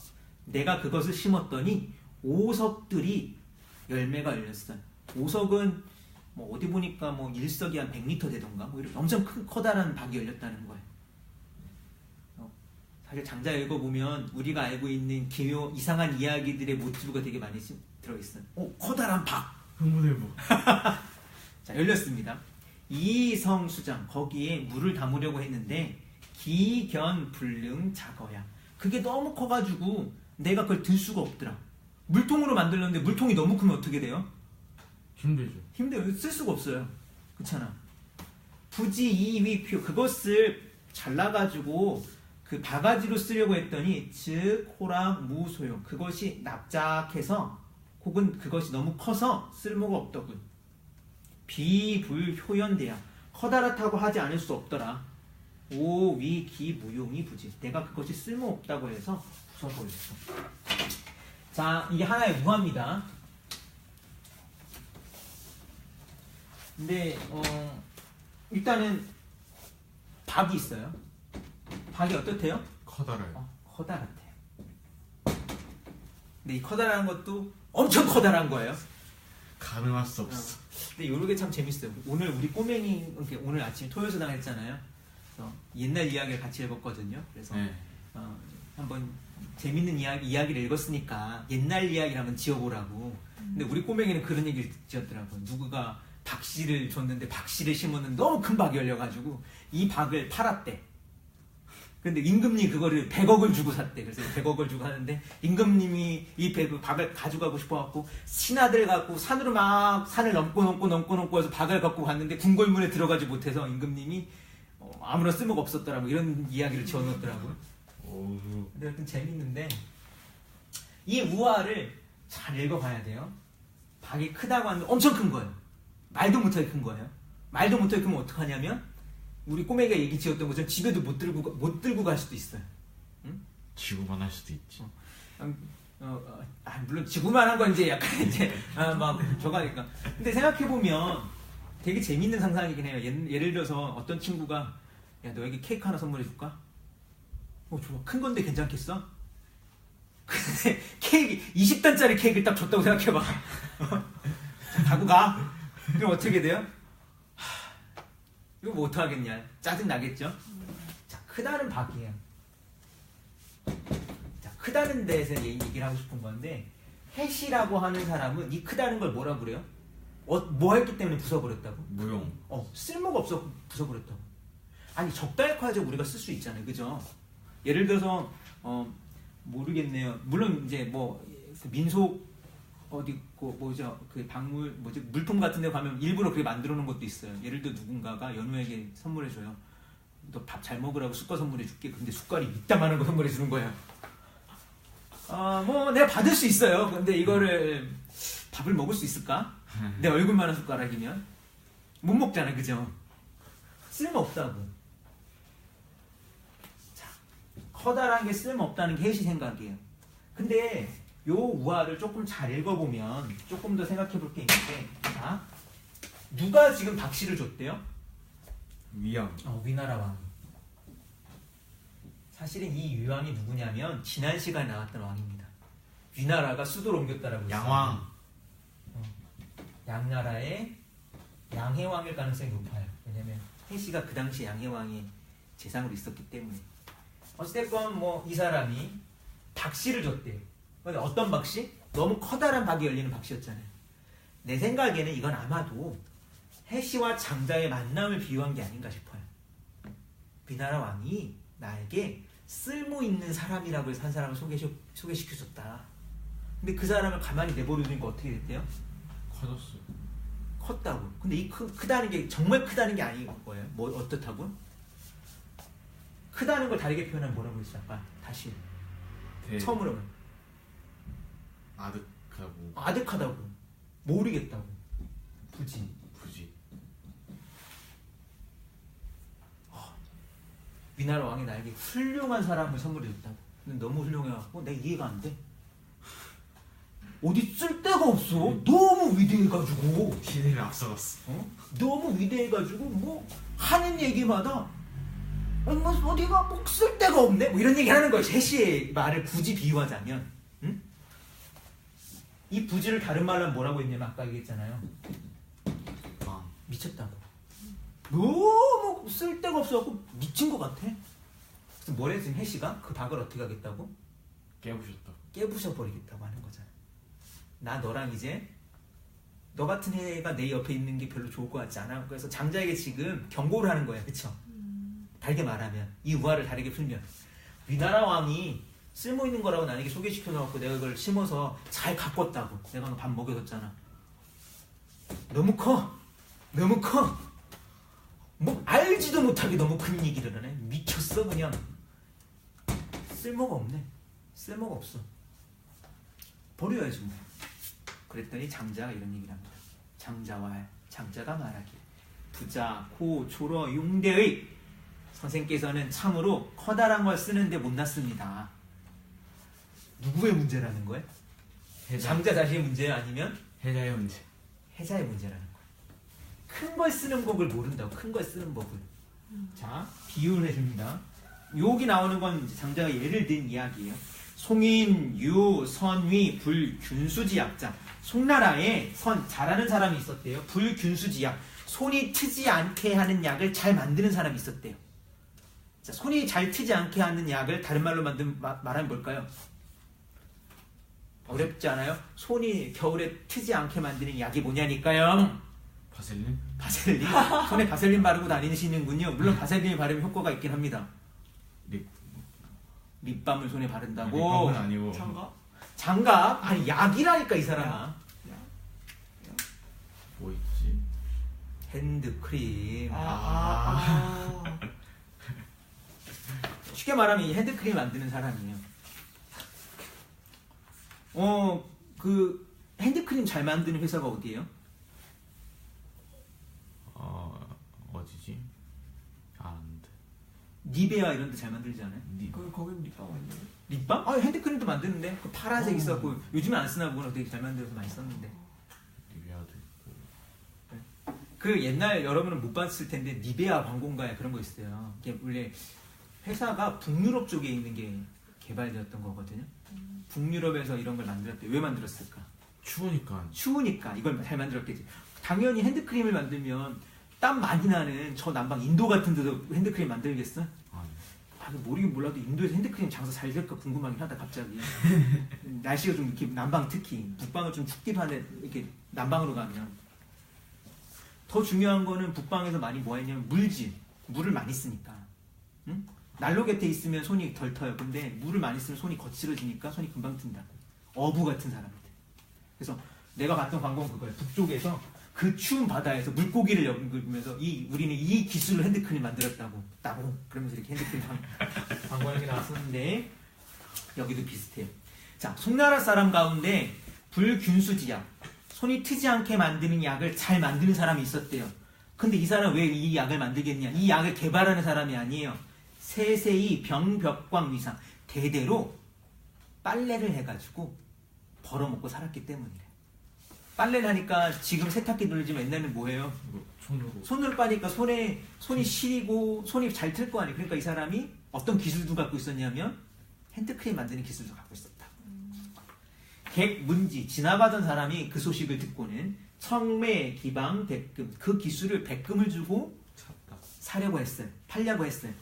내가 그것을 심었더니 오석들이 열매가 열렸어. 오석은 뭐 어디 보니까 뭐 일석이 한 100m 되던가 뭐 이렇게 엄청 큰 커다란 박이 열렸다는 거예요. 사실 장자 읽어보면 우리가 알고 있는 기묘 이상한 이야기들의 모티브가 되게 많이 들어있어요. 커다란 박. 흥분해보. 자, 열렸습니다. 이성수장, 거기에 물을 담으려고 했는데 기견불능 작어야. 그게 너무 커가지고 내가 그걸 들 수가 없더라. 물통으로 만들었는데 물통이 너무 크면 어떻게 돼요? 힘들죠. 힘들어요. 쓸 수가 없어요. 그렇잖아. 부지 이위표, 그것을 잘라가지고 그 바가지로 쓰려고 했더니 즉 호랑 무소용, 그것이 납작해서 혹은 그것이 너무 커서 쓸모가 없더군. 비불효연대야, 커다랗다고 하지 않을 수 없더라. 오위기무용이 부지, 내가 그것이 쓸모없다고 해서 부숴버렸어. 자, 이게 하나의 우화입니다. 근데 일단은 박이 있어요. 박이 어떻대요? 커다래요. 커다랗대요. 근데 이 커다란 것도 엄청 커다란 거예요. 가능할 수 없어. 근데 이런 게 참 재밌어요. 오늘 우리 꼬맹이 오늘 아침에 토요수당 했잖아요. 그래서 옛날 이야기를 같이 읽었거든요. 그래서 네. 한번 재밌는 이야기를 읽었으니까 옛날 이야기를 한번 지어보라고. 근데 우리 꼬맹이는 그런 얘기를 지었더라고요. 누구가 박씨를 줬는데 박씨를 심었는데 너무 큰 박이 열려가지고 이 박을 팔았대. 근데 임금님이 그거를 100억을 주고 샀대. 그래서 100억을 주고 하는데 임금님이 이 박을 가져가고 싶어갖고 신하들 갖고 산으로 막 산을 넘고 해서 박을 갖고 갔는데 궁궐문에 들어가지 못해서 임금님이 아무런 쓸모가 없었더라고. 이런 이야기를 지어놓더라고요. 오. 근데 하여튼 재밌는데 이 우화를 잘 읽어봐야 돼요. 박이 크다고 하는데 엄청 큰 거예요. 말도 못하게 큰 거예요. 말도 못하게 크면 어떡하냐면 우리 꼬맹이가 얘기 지었던 것처럼 집에도 못 들고 갈 수도 있어요. 응? 지구만 할 수도 있지. 물론 지구만 한 건 이제 약간 이제 막 저거니까. 근데 생각해 보면 되게 재밌는 상상이긴 해요. 예를 들어서 어떤 친구가 야 너에게 케이크 하나 선물해 줄까? 좋아. 큰 건데 괜찮겠어? 근데 케이크 20단짜리 케이크를 딱 줬다고 생각해봐. 자, 가고 가. 그럼 어떻게 돼요? 이거 뭐 어떡하겠냐. 짜증 나겠죠? 자, 크다는 박이에요. 자, 크다는 데에서 얘기를 하고 싶은 건데 햇이라고 하는 사람은 이 크다는 걸 뭐라 그래요? 뭐 했기 때문에 부숴버렸다고? 무용. 쓸모가 없어 부숴버렸다고. 아니 적당히까지 우리가 쓸 수 있잖아요. 그죠? 예를 들어서 모르겠네요. 물론 이제 그 민속 어디 그 박물 물품 같은 데 가면 일부러 그렇게 만들어 놓은 것도 있어요. 예를 들어 누군가가 연우에게 선물해 줘요. 너 밥 잘 먹으라고 숟갈 선물해 줄게. 근데 숟갈이 이따만한 거 선물해 주는 거야. 내가 받을 수 있어요. 근데 이거를 밥을 먹을 수 있을까? 내 얼굴만한 숟가락이면 못 먹잖아. 그죠? 쓸모 없다고. 자, 커다란 게 쓸모 없다는 게 혜시 생각이에요. 근데 요 우화를 조금 잘 읽어보면 조금 더 생각해 볼 게 있는데, 자, 누가 지금 박씨를 줬대요? 위양. 위나라 왕이. 사실은 이 위왕이 누구냐면 지난 시간에 나왔던 왕입니다. 위나라가 수도를 옮겼다라고 했어요. 양왕. 양나라의 양해왕일 가능성이 높아요. 왜냐면 혜시가 그 당시 양해왕의 재상으로 있었기 때문에. 어쨌건 이 사람이 박씨를 줬대요. 근데 어떤 박씨? 너무 커다란 박이 열리는 박씨였잖아요. 내 생각에는 이건 아마도 혜시와 장자의 만남을 비유한 게 아닌가 싶어요. 위나라 왕이 나에게 쓸모 있는 사람이라고 해서 한 사람을 소개시켜줬다. 근데 그 사람을 가만히 내버려두니까 어떻게 됐대요? 커졌어. 컸다고. 근데 이 크다는 게 정말 크다는 게 아닌 거예요. 어떻다고? 크다는 걸 다르게 표현하면 뭐라고 했어? 아까 다시 처음으로 아득하고. 아득하다고. 모르겠다고. 부지. 위나라 왕이 나에게 훌륭한 사람을 선물해줬다고. 근데 너무 훌륭해갖고 내가 이해가 안 돼. 어디 쓸 데가 없어. 너무 위대해가지고. 시대를 앞서갔어. 너무 위대해가지고 하는 얘기마다 어디가 쓸 데가 없네. 이런 얘기 하는 거야. 혜시의 말을 굳이 비유하자면, 응? 이 부지를 다른 말로 하면 뭐라고 했냐면 아까 얘기했잖아요. 미쳤다고. 너무 쓸 데가 없어갖고 미친 것 같아. 그래서 뭐래 지금 혜시가 그 박을 어떻게 하겠다고? 깨부셔버리겠다고 하는 거잖아. 나 너랑 이제 너 같은 애가 내 옆에 있는 게 별로 좋을 것 같지 않아. 그래서 장자에게 지금 경고를 하는 거야. 그쵸? 다르게 말하면 이 우화를 다르게 풀면 위나라 왕이 쓸모 있는 거라고 나에게 소개시켜 놓고 내가 그걸 심어서 잘 가꿨다고. 내가 너 밥 먹여줬잖아. 너무 커. 알지도 못하게 너무 큰 얘기를 하네. 미쳤어 그냥. 쓸모가 없네. 쓸모가 없어. 버려야지 뭐. 그랬더니 장자가 이런 얘기를 합니다. 장자가 말하기를 부자, 고, 조러, 용대의 선생께서는 참으로 커다란 걸 쓰는데 못났습니다. 누구의 문제라는 거예요? 장자 자신의 문제야? 아니면 해자의 문제. 해자의 문제라는 거예요. 큰 걸 쓰는 법을 모른다고. 큰 걸 쓰는 법을. 자, 비유를 해줍니다. 여기 나오는 건 장자가 예를 든 이야기예요. 송인, 유, 선위, 불, 균수지 약자. 송나라에 잘하는 사람이 있었대요. 불, 균수지 약. 손이 트지 않게 하는 약을 잘 만드는 사람이 있었대요. 자, 손이 잘 트지 않게 하는 약을 다른 말로 말하면 뭘까요? 어렵지 않아요? 손이 겨울에 트지 않게 만드는 약이 뭐냐니까요? 바셀린? 바셀린? 손에 바셀린 바르고 다니시는군요. 물론 바셀린이 바르면 효과가 있긴 합니다. 립. 립밤을 손에 바른다고. 립밤은 아니고 장갑? 장갑? 아니 약이라니까 이 사람아. 뭐 있지? 핸드크림. 아. 쉽게 말하면 이 핸드크림 만드는 사람이에요. 그 핸드크림 잘 만드는 회사가 어디예요? 어디지? 안 돼. 니베아 이런 데 잘 만들지 않아요? 거긴 립밤 아니에요? 립밤? 아 핸드크림도 만드는데 그 파란색 있었고 요즘에 안 쓰나 보구나. 되게 잘 만들어서 많이 썼는데. 리베아도 있고. 그 옛날 여러분은 못 봤을 텐데 니베아 광고인가에 그런 거 있어요. 이게 원래 회사가 북유럽 쪽에 있는 게 개발되었던 거거든요. 북유럽에서 이런 걸 만들었대. 왜 만들었을까? 추우니까. 추우니까 이걸 잘 만들었겠지. 당연히 핸드크림을 만들면 땀 많이 나는 저 남방 인도 같은 데도 핸드크림 만들겠어? 아니. 아, 모르긴 몰라도 인도에서 핸드크림 장사 잘 될까 궁금하긴 하다 갑자기. 날씨가 좀 이렇게 남방 특히 북방은 좀 춥기도 한데 이렇게 남방으로 가면 더 중요한 거는 북방에서 많이 뭐 했냐면 물질, 물을 많이 쓰니까. 응? 난로 곁에 있으면 손이 덜 터요. 근데 물을 많이 쓰면 손이 거칠어지니까 손이 금방 튼다고. 어부 같은 사람들. 그래서 내가 봤던 광고는 그거예요. 북쪽에서 그 추운 바다에서 물고기를 엮으면서 우리는 이 기술로 핸드크림 만들었다고. 따봉. 그러면서 이렇게 핸드크림 광고가 이렇게 나왔었는데 여기도 비슷해요. 자, 송나라 사람 가운데 불균수지약, 손이 트지 않게 만드는 약을 잘 만드는 사람이 있었대요. 근데 이 사람 왜 이 약을 만들겠냐? 이 약을 개발하는 사람이 아니에요. 세세히 병벽광 위상, 대대로 빨래를 해가지고 벌어먹고 살았기 때문이래. 빨래를 하니까 지금 세탁기 돌리지만 옛날에는 뭐예요? 손으로 빠니까 손이 시리고 손이 잘 틀 거 아니에요. 그러니까 이 사람이 어떤 기술도 갖고 있었냐면 핸드크림 만드는 기술도 갖고 있었다. 객문지, 지나가던 사람이 그 소식을 듣고는 청매, 기방, 백금, 그 기술을 백금을 주고 사려고 했어요. 팔려고 했어요.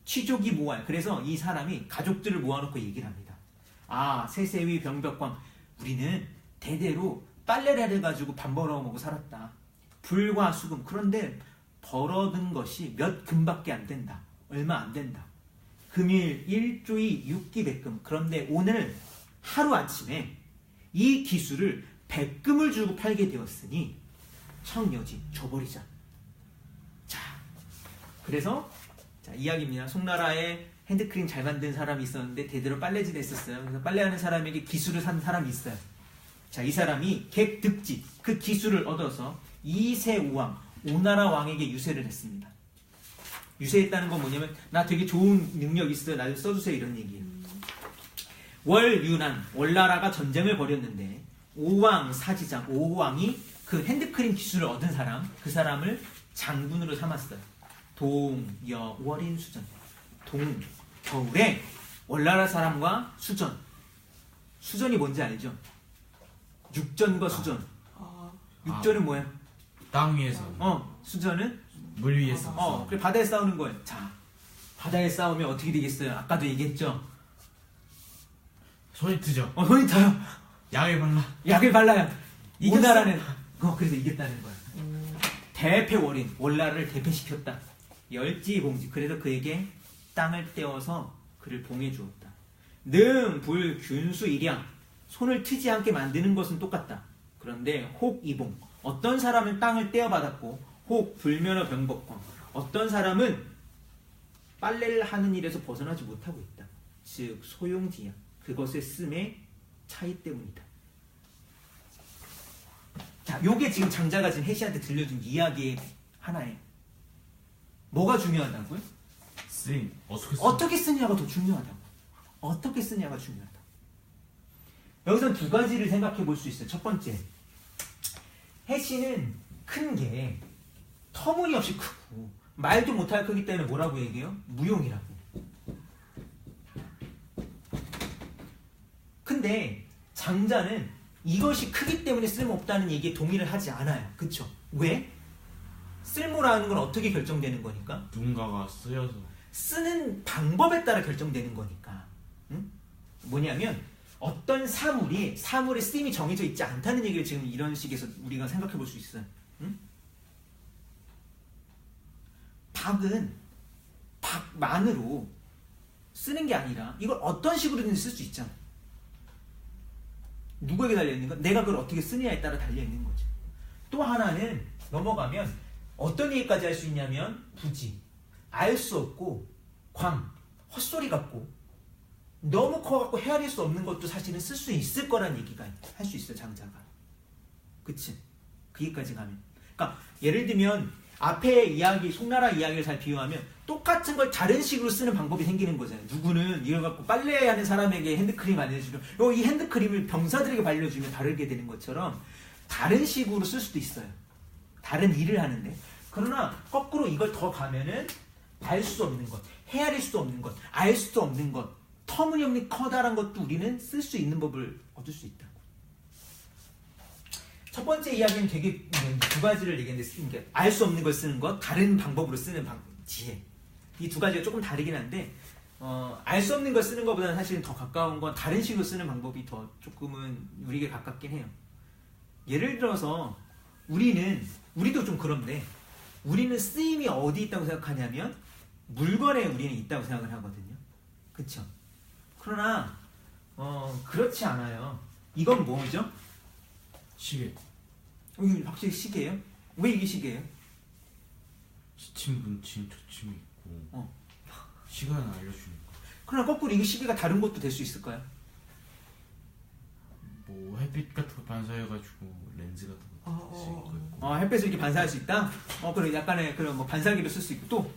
취족이 모아요. 그래서 이 사람이 가족들을 모아놓고 얘기를 합니다. 아, 세세위 병벽광, 우리는 대대로 빨래를 해가지고 밥 벌어먹고 살았다. 불과 수금. 그런데 벌어든 것이 몇 금밖에 안 된다. 얼마 안 된다. 금일 일조이 육기백금. 그런데 오늘 하루아침에 이 기술을 백금을 주고 팔게 되었으니 청여지 줘버리자. 자, 그래서 자, 이야기입니다. 송나라에 핸드크림 잘 만든 사람이 있었는데 대대로 빨래질에 있었어요. 그래서 빨래하는 사람에게 기술을 산 사람이 있어요. 자, 이 사람이 객득지, 그 기술을 얻어서 이세우왕, 오나라 왕에게 유세를 했습니다. 유세했다는 건 뭐냐면 나 되게 좋은 능력 있어요. 나 좀 써주세요. 이런 얘기예요. 월윤왕, 월나라가 전쟁을 벌였는데 오왕 사지장, 오왕이 그 핸드크림 기술을 얻은 사람, 그 사람을 장군으로 삼았어요. 동, 여, 월인, 수전. 동, 겨울에 월나라 사람과 수전. 수전이 뭔지 알죠? 육전과 수전. 육전은 뭐야? 땅 위에서. 수전은? 물 위에서. 그래 바다에 싸우는 거예요. 자, 바다에 싸우면 어떻게 되겠어요? 아까도 얘기했죠? 손이 트죠. 손이 타요. 약을 발라. 약을 발라요. 이겼어. 오나라는 그래서 이겼다는 거야. 대패월인, 월나라를 대패시켰다. 열지봉지. 그래서 그에게 땅을 떼어서 그를 봉해 주었다. 능, 불, 균수, 일양. 손을 트지 않게 만드는 것은 똑같다. 그런데 혹, 이봉. 어떤 사람은 땅을 떼어받았고 혹, 불면허, 병법광. 어떤 사람은 빨래를 하는 일에서 벗어나지 못하고 있다. 즉 소용지야. 그것의 씀의 차이 때문이다. 자, 요게 지금 장자가 지금 해시한테 들려준 이야기의 하나예요. 뭐가 중요하다고요? 쓰인 어떻게 쓰냐가 더 중요하다고. 어떻게 쓰냐가 중요하다. 여기서 두 가지를 생각해 볼 수 있어요. 첫 번째, 해시는 큰 게 터무니없이 크고 말도 못할 크기 때문에 뭐라고 얘기해요? 무용이라고. 근데 장자는 이것이 크기 때문에 쓸모없다는 얘기에 동의를 하지 않아요. 그쵸? 왜? 쓸모라는 건 어떻게 결정되는 거니까? 누군가가 쓰여서. 쓰는 방법에 따라 결정되는 거니까. 응? 뭐냐면 어떤 사물의 쓰임이 정해져 있지 않다는 얘기를 지금 이런 식에서 우리가 생각해 볼 수 있어요. 응? 박은 박만으로 쓰는 게 아니라 이걸 어떤 식으로든 쓸 수 있잖아. 누구에게 달려있는 건 내가 그걸 어떻게 쓰느냐에 따라 달려있는 거죠. 또 하나는 넘어가면 어떤 얘기까지 할 수 있냐면 부지, 알 수 없고 광, 헛소리 같고 너무 커갖고 헤아릴 수 없는 것도 사실은 쓸 수 있을 거란 얘기가 할 수 있어요. 장자가. 그치? 그 얘기까지 가면. 그러니까 예를 들면 앞에 이야기, 송나라 이야기를 잘 비유하면 똑같은 걸 다른 식으로 쓰는 방법이 생기는 거잖아요. 누구는 이걸 갖고 빨래하는 사람에게 핸드크림 알려주면 이 핸드크림을 병사들에게 발려주면 다르게 되는 것처럼 다른 식으로 쓸 수도 있어요. 다른 일을 하는데. 그러나 거꾸로 이걸 더 가면은 알 수 없는 것, 헤아릴 수 없는 것, 알 수 없는 것, 터무니없는 커다란 것도 우리는 쓸 수 있는 법을 얻을 수 있다고. 첫 번째 이야기는 되게 두 가지를 얘기했는데 알 수 없는 걸 쓰는 것, 다른 방법으로 쓰는 지혜. 이 두 가지가 조금 다르긴 한데 알 수 없는 걸 쓰는 것보다는 사실은 더 가까운 건 다른 식으로 쓰는 방법이 더 조금은 우리에게 가깝긴 해요. 예를 들어서 우리도 좀 그런데 우리는 쓰임이 어디 있다고 생각하냐면 물건에 우리는 있다고 생각을 하거든요. 그쵸? 그러나 그렇지 않아요. 이건 뭐죠? 시계. 이게 확실히 시계예요? 왜 이게 시계예요? 지침 분침 초침이 있고 시간을 알려주니까. 그러나 거꾸로 이게 시계가 다른 것도 될 수 있을까요? 뭐 햇빛 같은 거 반사해가지고 렌즈 같은 거 쓸 수 있고. 햇빛을 이렇게 반사할 수 있다? 그럼 약간의 그런 뭐 반사기로 쓸 수 있고 또?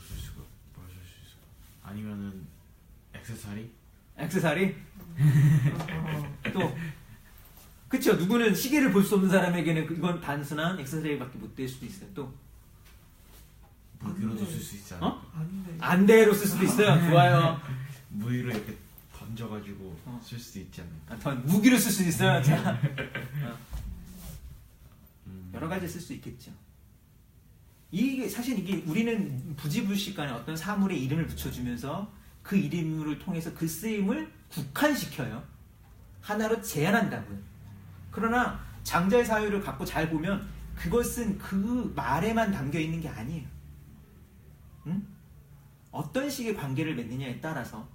쓸 수가 쓸 수 있어. 아니면은 액세서리? 액세서리? 또 그쵸? 누구는 시계를 볼 수 없는 사람에게는 이건 단순한 액세서리밖에 못 될 수도 있어요. 또 무기로도 쓸 수 있지 않을까? 안대로 쓸 수도 있어요. 좋아요. 무기로 이렇게 던져가지고 쓸 수도 있지 않을까? 더 무기로 쓸 수도 있어요. 자, 여러 가지 쓸 수 있겠죠. 이게 사실 우리는 부지불식간에 어떤 사물의 이름을 붙여주면서 그 이름을 통해서 그 쓰임을 국한시켜요. 하나로 제한한다고요. 그러나 장자의 사유를 갖고 잘 보면 그것은 그 말에만 담겨 있는 게 아니에요. 응? 어떤 식의 관계를 맺느냐에 따라서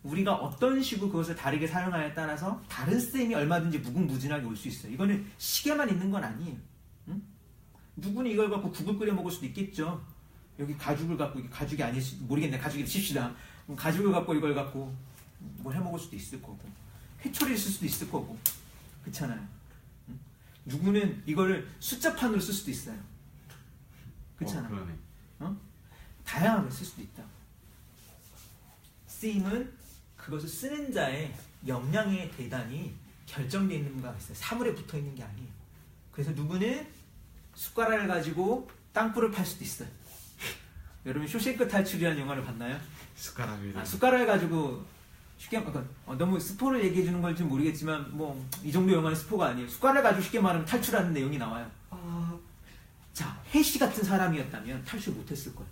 우리가 어떤 식으로 그것을 다르게 사용하냐에 따라서 다른 쓰임이 얼마든지 무궁무진하게 올 수 있어요. 이거는 시계만 있는 건 아니에요. 응? 누구는 이걸 갖고 국을 끓여 먹을 수도 있겠죠. 여기 가죽을 갖고, 이게 가죽이 아닐지 모르겠네. 가죽이 칩시다. 가죽을 갖고 이걸 갖고 뭘 해 먹을 수도 있을 거고, 회초리를 쓸 수도 있을 거고, 그렇잖아요. 응? 누구는 이거를 숫자판으로 쓸 수도 있어요. 그렇잖아. 그러네. 다양하게 쓸 수도 있다. 쓰임은 그것을 쓰는 자의 역량에 대단히 결정되어 있는 바가 있어요. 사물에 붙어 있는 게 아니에요. 그래서 누구는 숟가락을 가지고 땅굴을 팔 수도 있어요. 여러분 쇼생크 탈출이라는 영화를 봤나요? 숟가락을 가지고 쉽게 너무 스포를 얘기해 주는 걸지 모르겠지만 뭐 이 정도 영화는 스포가 아니에요. 숟가락을 가지고 쉽게 말하면 탈출하는 내용이 나와요. 자, 해시 같은 사람이었다면 탈출 못했을 거예요.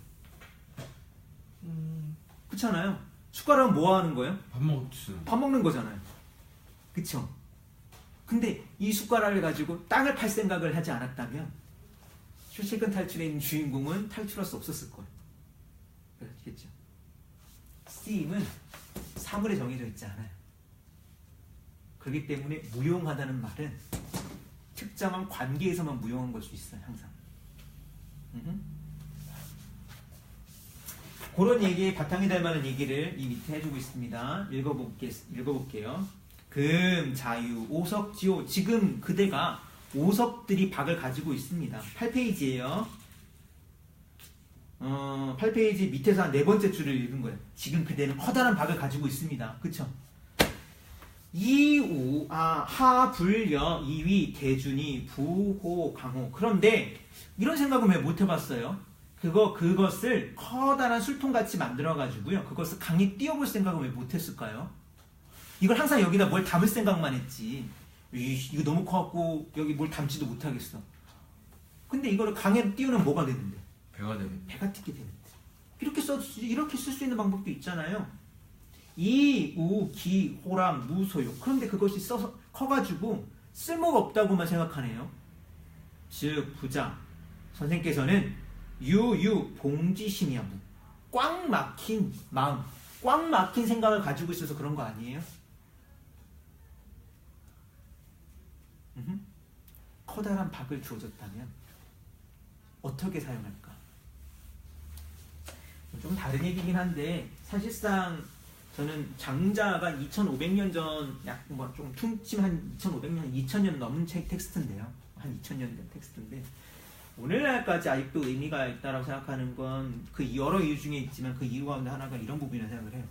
그렇잖아요. 숟가락은 뭐 하는 거예요? 밥 먹는 거잖아요. 그쵸? 근데 이 숟가락을 가지고 땅을 팔 생각을 하지 않았다면 쇼생크 탈출에 있는 주인공은 탈출할 수 없었을 거예요. 그렇겠죠? 쓰임은 사물에 정해져 있지 않아요. 그렇기 때문에 무용하다는 말은 특정한 관계에서만 무용한 걸 수 있어요. 항상. 그런 얘기에 바탕이 될 만한 얘기를 이 밑에 해주고 있습니다. 읽어볼게요. 금, 자유, 오석, 지호. 지금 그대가 오석들이 박을 가지고 있습니다. 8페이지예요. 8페이지 밑에서 한 네 번째 줄을 읽은 거예요. 지금 그대는 커다란 박을 가지고 있습니다. 그쵸? 하, 불여, 이위, 대준이, 부호, 강호. 그런데 이런 생각은 왜 못 해봤어요? 그것을 커다란 술통같이 만들어가지고요. 그것을 강에 띄워볼 생각은 왜 못했을까요? 이걸 항상 여기다 뭘 담을 생각만 했지. 이거 너무 커갖고 여기 뭘 담지도 못하겠어. 근데 이거를 강에 띄우면 뭐가 되는데? 배가 튀게 되는데. 이렇게 쓸 수 있는 방법도 있잖아요. 이, 우, 기, 호랑, 무, 소요. 그런데 그것이 써서 커가지고 쓸모가 없다고만 생각하네요. 즉 부자 선생께서는 봉지심이야. 꽉 막힌 마음. 꽉 막힌 생각을 가지고 있어서 그런 거 아니에요? 커다란 박을 주어졌다면 어떻게 사용할까? 좀 다른 얘기긴 한데 사실상 저는 장자가 2500년 전, 약 뭐 좀 퉁치면 한 2500년, 2000년 넘은 텍스트인데요. 한 2000년 된 텍스트인데 오늘날까지 아직도 의미가 있다고 생각하는 건 그 여러 이유 중에 있지만 그 이유 가운데 하나가 이런 부분이라고 생각을 해요.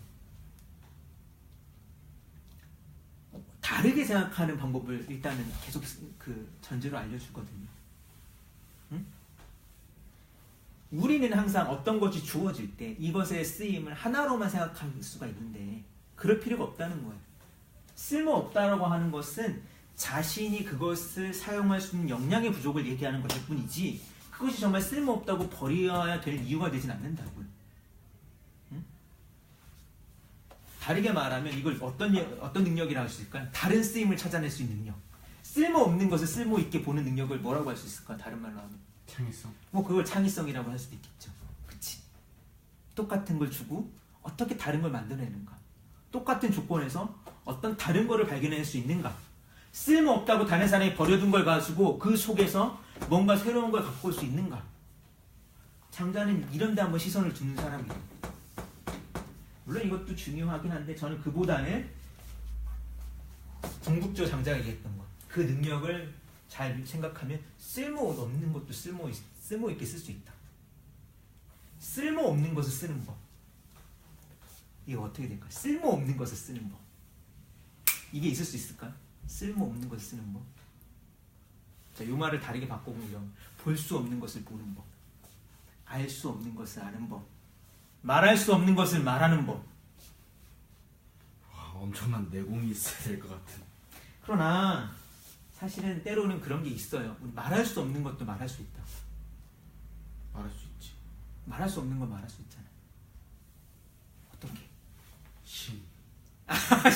다르게 생각하는 방법을 일단은 계속 그 전제로 알려주거든요. 응? 우리는 항상 어떤 것이 주어질 때 이것의 쓰임을 하나로만 생각할 수가 있는데 그럴 필요가 없다는 거예요. 쓸모없다라고 하는 것은 자신이 그것을 사용할 수 있는 역량의 부족을 얘기하는 것일 뿐이지 그것이 정말 쓸모없다고 버려야 될 이유가 되진 않는다고요. 응? 다르게 말하면 이걸 어떤 능력이라고 할 수 있을까요? 다른 쓰임을 찾아낼 수 있는 능력. 쓸모없는 것을 쓸모있게 보는 능력을 뭐라고 할 수 있을까? 다른 말로 하면 창의성. 뭐 그걸 창의성이라고 할 수도 있겠죠. 그치? 똑같은 걸 주고 어떻게 다른 걸 만들어내는가? 똑같은 조건에서 어떤 다른 거를 발견해낼 수 있는가? 쓸모없다고 다른 사람이 버려둔 걸 가지고 그 속에서 뭔가 새로운 걸 갖고 올 수 있는가? 장자는 이런 데 한번 시선을 두는 사람이에요. 물론 이것도 중요하긴 한데 저는 그보다는 궁극적 장자가 얘기했던 것, 그 능력을 잘 생각하면 쓸모없는 것도 쓸모있게 쓸 수 있다. 쓸모없는 것을 쓰는 법. 이게 어떻게 될까? 쓸모없는 것을 쓰는 법. 이게 있을 수 있을까? 쓸모없는 것을 쓰는 법. 자, 이 말을 다르게 바꿔보면 볼 수 없는 것을 보는 법, 알 수 없는 것을 아는 법, 말할 수 없는 것을 말하는 법. 와, 엄청난 내공이 있어야 될 것 같은. 그러나 사실은 때로는 그런 게 있어요. 우리 말할 수 없는 것도 말할 수 있다. 말할 수 있지. 말할 수 없는 건 말할 수 있잖아. 어떻게? 신.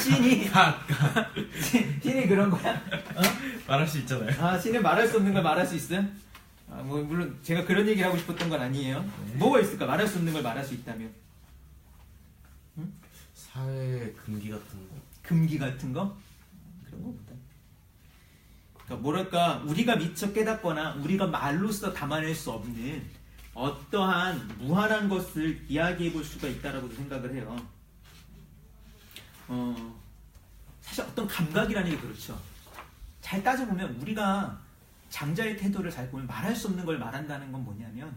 신이 아까 신이 그런 거야? 말할 수 있잖아요. 아, 신은 말할 수 없는 걸 말할 수 있어요? 아, 뭐 물론 제가 그런 얘기를 하고 싶었던 건 아니에요. 네. 뭐가 있을까? 말할 수 없는 걸 말할 수 있다면 사회 금기 같은 거. 금기 같은 거? 그런 거보다. 그러니까 뭐랄까 우리가 미처 깨닫거나 우리가 말로써 담아낼 수 없는 어떠한 무한한 것을 이야기해 볼 수가 있다라고 생각을 해요. 사실 어떤 감각이라는 게 그렇죠. 잘 따져보면 우리가 장자의 태도를 잘 보면 말할 수 없는 걸 말한다는 건 뭐냐면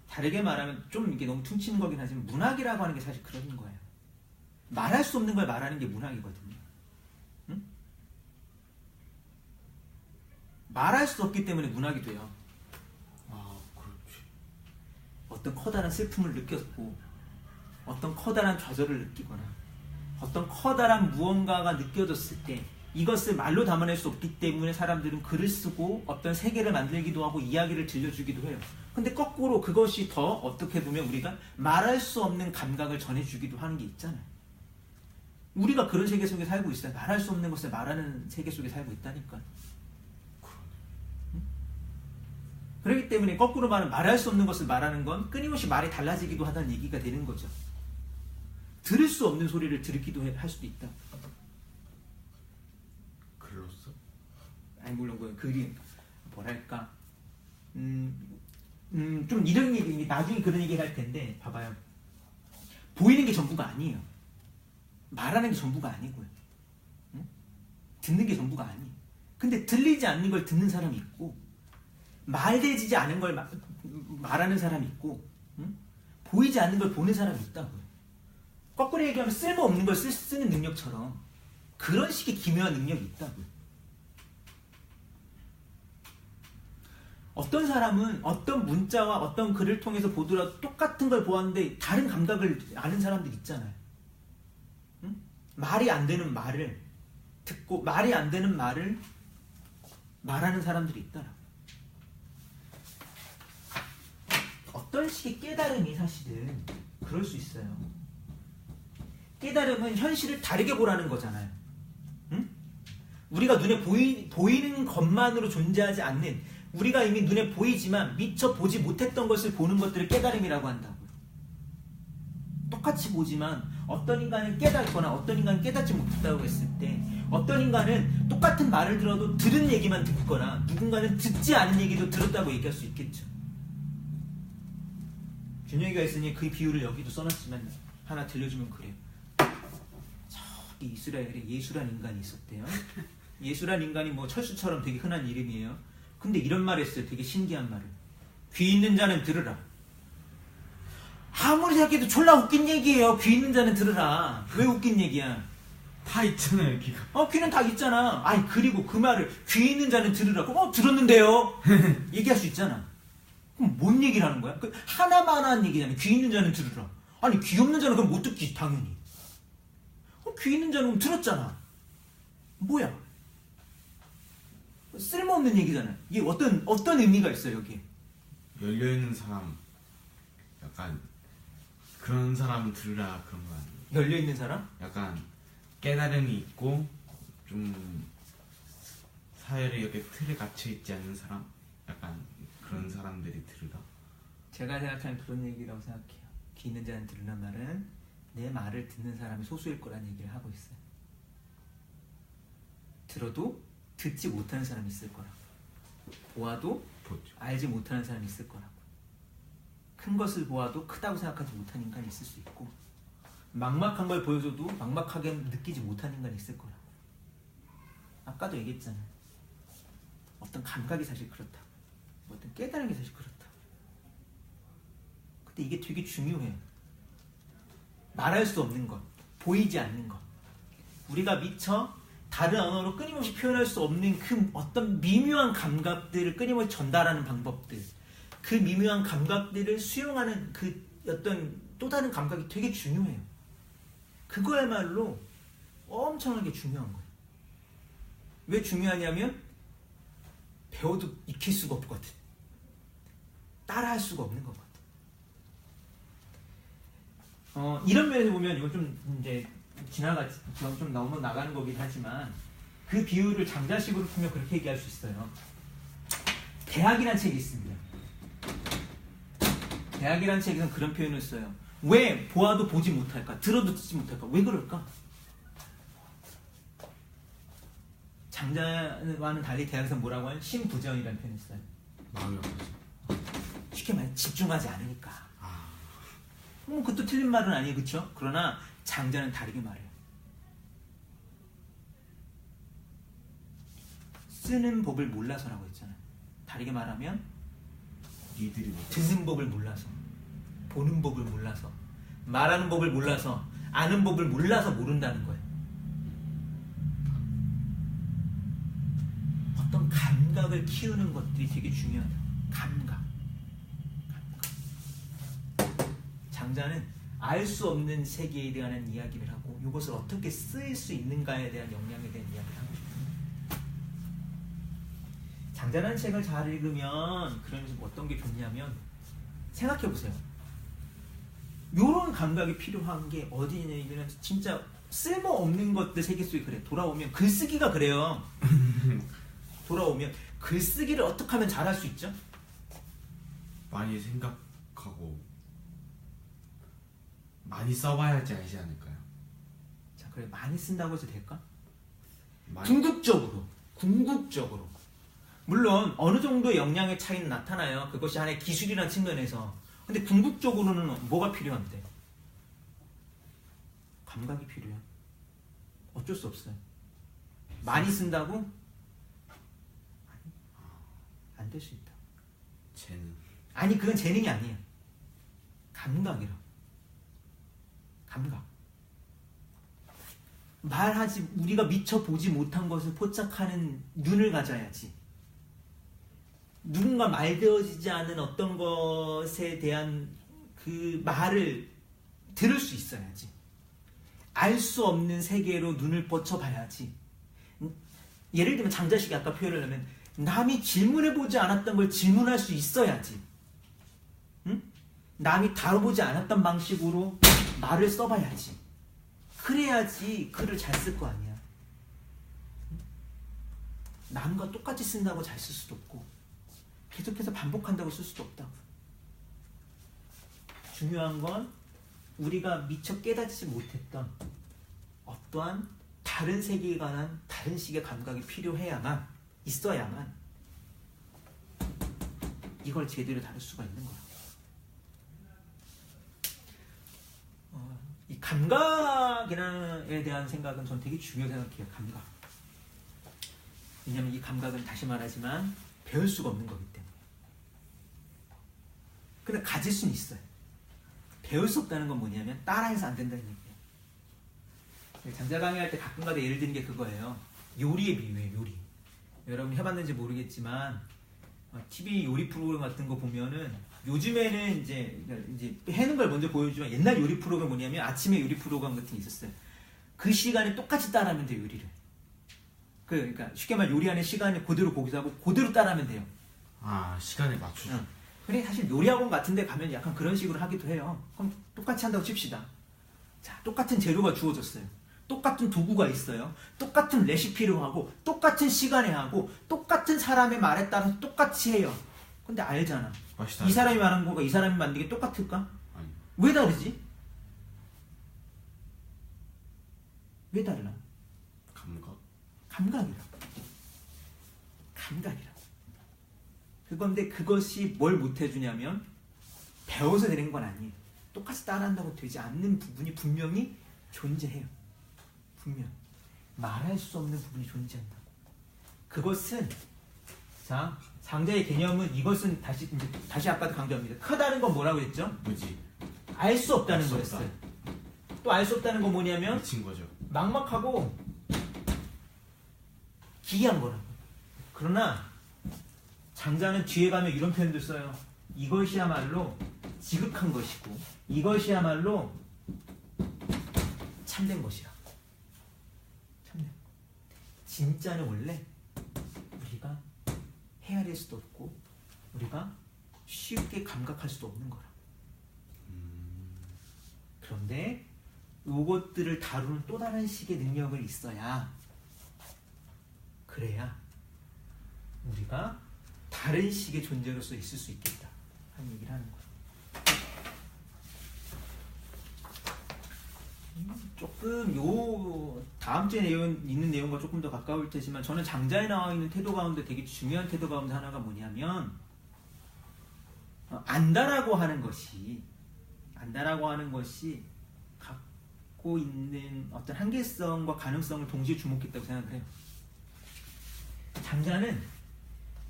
다르게 말하면 좀 이게 너무 퉁치는 거긴 하지만 문학이라고 하는 게 사실 그런 거예요. 말할 수 없는 걸 말하는 게 문학이거든요. 응? 말할 수 없기 때문에 문학이 돼요. 아, 그렇지. 어떤 커다란 슬픔을 느꼈고 어떤 커다란 좌절을 느끼거나 어떤 커다란 무언가가 느껴졌을 때 이것을 말로 담아낼 수 없기 때문에 사람들은 글을 쓰고 어떤 세계를 만들기도 하고 이야기를 들려주기도 해요. 근데 거꾸로 그것이 더 어떻게 보면 우리가 말할 수 없는 감각을 전해주기도 하는 게 있잖아요. 우리가 그런 세계 속에 살고 있어요. 말할 수 없는 것을 말하는 세계 속에 살고 있다니까. 그렇기 때문에 거꾸로 말하면 말할 수 없는 것을 말하는 건 끊임없이 말이 달라지기도 하다는 얘기가 되는 거죠. 들을 수 없는 소리를 들기도 할 수도 있다. 글로써? 아니 물론 그 글이 뭐랄까 좀 이런 얘기 나중에 그런 얘기 할 텐데 봐봐요. 보이는 게 전부가 아니에요. 말하는 게 전부가 아니고요. 응? 듣는 게 전부가 아니에요. 근데 들리지 않는 걸 듣는 사람이 있고 말되지 않은 걸 말하는 사람이 있고 응? 보이지 않는 걸 보는 사람이 있다고요. 거꾸로 얘기하면 쓸모없는 걸 쓰는 능력처럼 그런 식의 기묘한 능력이 있다고요. 어떤 사람은 어떤 문자와 어떤 글을 통해서 보더라도 똑같은 걸 보았는데 다른 감각을 아는 사람들 있잖아요. 응? 말이 안 되는 말을 듣고 말이 안 되는 말을 말하는 사람들이 있더라. 어떤 식의 깨달음이 사실은 그럴 수 있어요. 깨달음은 현실을 다르게 보라는 거잖아요. 응? 우리가 눈에 보이는 것만으로 존재하지 않는 우리가 이미 눈에 보이지만 미처 보지 못했던 것을 보는 것들을 깨달음이라고 한다고요. 똑같이 보지만 어떤 인간은 깨닫거나 어떤 인간은 깨닫지 못했다고 했을 때 어떤 인간은 똑같은 말을 들어도 들은 얘기만 듣거나 누군가는 듣지 않은 얘기도 들었다고 얘기할 수 있겠죠. 균형이가 있으니 그 비유를 여기도 써놨지만 하나 들려주면 그래요. 저기 이스라엘에 예수란 인간이 있었대요. 예수란 인간이 뭐 철수처럼 되게 흔한 이름이에요. 근데 이런 말 했어요. 되게 신기한 말을. 귀 있는 자는 들으라. 아무리 생각해도 졸라 웃긴 얘기예요. 귀 있는 자는 들으라. 왜 웃긴 얘기야? 다 있잖아요, 귀가. 귀는 다 있잖아. 아니 그리고 그 말을 귀 있는 자는 들으라. 그럼 들었는데요. 얘기할 수 있잖아. 그럼 뭔 얘기를 하는 거야? 그 하나만 한 얘기잖아. 귀 있는 자는 들으라. 아니 귀 없는 자는 그럼 못 듣지 당연히. 귀 있는 자는 그럼 들었잖아. 뭐야? 쓸모없는 얘기잖아. 이게 어떤 의미가 있어요 여기? 열려있는 사람, 약간 그런 사람 들으라 그런 거 아니에요? 열려있는 사람? 약간 깨달음이 있고 좀 사회를 이렇게 틀에 갇혀있지 않는 사람? 약간 그런 사람들이 들으라. 제가 생각하는 그런 얘기라고 생각해요. 귀 있는 자는 들으라 말은 내 말을 듣는 사람이 소수일 거라는 얘기를 하고 있어요. 들어도 듣지 못하는 사람이 있을 거라고. 보아도 보죠. 알지 못하는 사람이 있을 거라고. 큰 것을 보아도 크다고 생각하지 못하는 인간이 있을 수 있고 막막한 걸 보여줘도 막막하게 느끼지 못하는 인간이 있을 거라고. 아까도 얘기했잖아요. 어떤 감각이 사실 그렇다. 어떤 깨달은 게 사실 그렇다. 근데 이게 되게 중요해요. 말할 수 없는 것, 보이지 않는 것. 우리가 미처 다른 언어로 끊임없이 표현할 수 없는 그 어떤 미묘한 감각들을 끊임없이 전달하는 방법들, 그 미묘한 감각들을 수용하는 그 어떤 또 다른 감각이 되게 중요해요. 그거야말로 엄청나게 중요한 거예요. 왜 중요하냐면 배워도 익힐 수가 없거든. 따라할 수가 없는 거거든. 이런 면에서 보면 이건 좀 이제 좀 너무 나가는 거긴 하지만 그 비유를 장자식으로 풀면 그렇게 얘기할 수 있어요. 대학이라는 책이 있습니다. 대학이라는 책에서는 그런 표현을 써요. 왜 보아도 보지 못할까? 들어도 듣지 못할까? 왜 그럴까? 장자와는 달리 대학에서 뭐라고 하면 심부전이라는 표현을 써요. 마음이 없어서. 쉽게 말해 집중하지 않으니까. 그것도 틀린 말은 아니에요. 그렇죠? 그러나 장자는 다르게 말해요. 쓰는 법을 몰라서라고 했잖아요. 다르게 말하면 니들이 뭐 듣는 법을 몰라서, 보는 법을 몰라서, 말하는 법을 몰라서, 아는 법을 몰라서 모른다는 거예요. 어떤 감각을 키우는 것들이 되게 중요하다. 감각. 장자는 알 수 없는 세계에 대한 이야기를 하고 이것을 어떻게 쓰일 수 있는가에 대한 역량에 대한 이야기를 하고 싶어요. 장자라는 책을 잘 읽으면 그러면서 어떤 게 좋냐면 생각해보세요. 요런 감각이 필요한 게 어디냐면 진짜 쓸모없는 것들 세계 속에 그래. 돌아오면 글쓰기가 그래요. 돌아오면 글쓰기를 어떻게 하면 잘할 수 있죠? 많이 생각하고 많이 써봐야지 알지 않을까요? 자, 그래 많이 쓴다고 해서 될까? 많이... 궁극적으로. 물론 어느 정도 역량의 차이는 나타나요. 그것이 하나의 기술이라는 측면에서. 근데 궁극적으로는 뭐가 필요한데? 감각이 필요해요. 어쩔 수 없어요. 많이 쓴다고? 안 될 수 있다. 재능. 아니 그건 재능이 아니에요. 감각이라. 감각. 말하지 우리가 미처 보지 못한 것을 포착하는 눈을 가져야지. 누군가 말되어지지 않은 어떤 것에 대한 그 말을 들을 수 있어야지. 알 수 없는 세계로 눈을 뻗쳐봐야지. 예를 들면 장자식이 아까 표현을 하면 남이 질문해보지 않았던 걸 질문할 수 있어야지. 응? 남이 다뤄보지 않았던 방식으로 말을 써봐야지. 그래야지 글을 잘 쓸 거 아니야. 남과 똑같이 쓴다고 잘 쓸 수도 없고 계속해서 반복한다고 쓸 수도 없다고. 중요한 건 우리가 미처 깨닫지 못했던 어떠한 다른 세계에 관한 다른 식의 감각이 필요해야만 있어야만 이걸 제대로 다룰 수가 있는 거야. 이 감각에 대한 생각은 전 되게 중요하다고 생각해요. 감각. 왜냐하면 이 감각은 다시 말하지만 배울 수가 없는 거기 때문에. 근데 가질 수는 있어요. 배울 수 없다는 건 뭐냐면 따라해서 안 된다는 얘기예요. 장자 강의할 때 가끔가다 예를 드는 게 그거예요. 요리의 비유예요. 요리. 여러분 해봤는지 모르겠지만 TV 요리 프로그램 같은 거 보면은 요즘에는 이제 해는 걸 먼저 보여주지만 옛날 요리 프로그램 뭐냐면 아침에 요리 프로그램 같은 게 있었어요. 그 시간에 똑같이 따라하면 돼요. 요리를. 그러니까 쉽게 말해 요리하는 시간을 그대로 보기도 하고 그대로 따라하면 돼요. 아, 시간에 맞추죠. 응. 근데 사실 요리학원 같은 데 가면 약간 그런 식으로 하기도 해요. 그럼 똑같이 한다고 칩시다. 자, 똑같은 재료가 주어졌어요. 똑같은 도구가 있어요. 똑같은 레시피로 하고 똑같은 시간에 하고 똑같은 사람의 말에 따라서 똑같이 해요. 근데 알잖아. 맛이 이 사람이 말한 거가 이 사람이 만든 게 똑같을까? 아니, 왜 다르지? 왜 달라? 감각. 감각이라. 감각이라. 그건데 그것이 뭘 못해주냐면 배워서 되는 건 아니에요. 똑같이 따라한다고 되지 않는 부분이 분명히 존재해요. 분명. 말할 수 없는 부분이 존재한다. 그것은 자 장자의 개념은 이것은 다시 아까도 강조합니다. 크다는 건 뭐라고 했죠? 뭐지? 알 수 없다는 알수 거였어요. 또 알 수 없다는 건 뭐냐면 미친 거죠. 막막하고 기이한 거라고. 그러나 장자는 뒤에 가면 이런 표현도 써요. 이것이야말로 지극한 것이고 이것이야말로 참된 것이라. 참된. 진짜는 원래 우리가 헤아릴 수도 없고 우리가 쉽게 감각할 수도 없는 거라. 그런데 이것들을 다루는 또 다른 식의 능력을 있어야 그래야 우리가 다른 식의 존재로서 있을 수 있겠다 하는 얘기를 하는 거예요. 조금 요 다음 주에 있는 내용과 조금 더 가까울 테지만 저는 장자에 나와 있는 태도 가운데 되게 중요한 태도 가운데 하나가 뭐냐면 안다라고 하는 것이 갖고 있는 어떤 한계성과 가능성을 동시에 주목했다고 생각을 해요. 장자는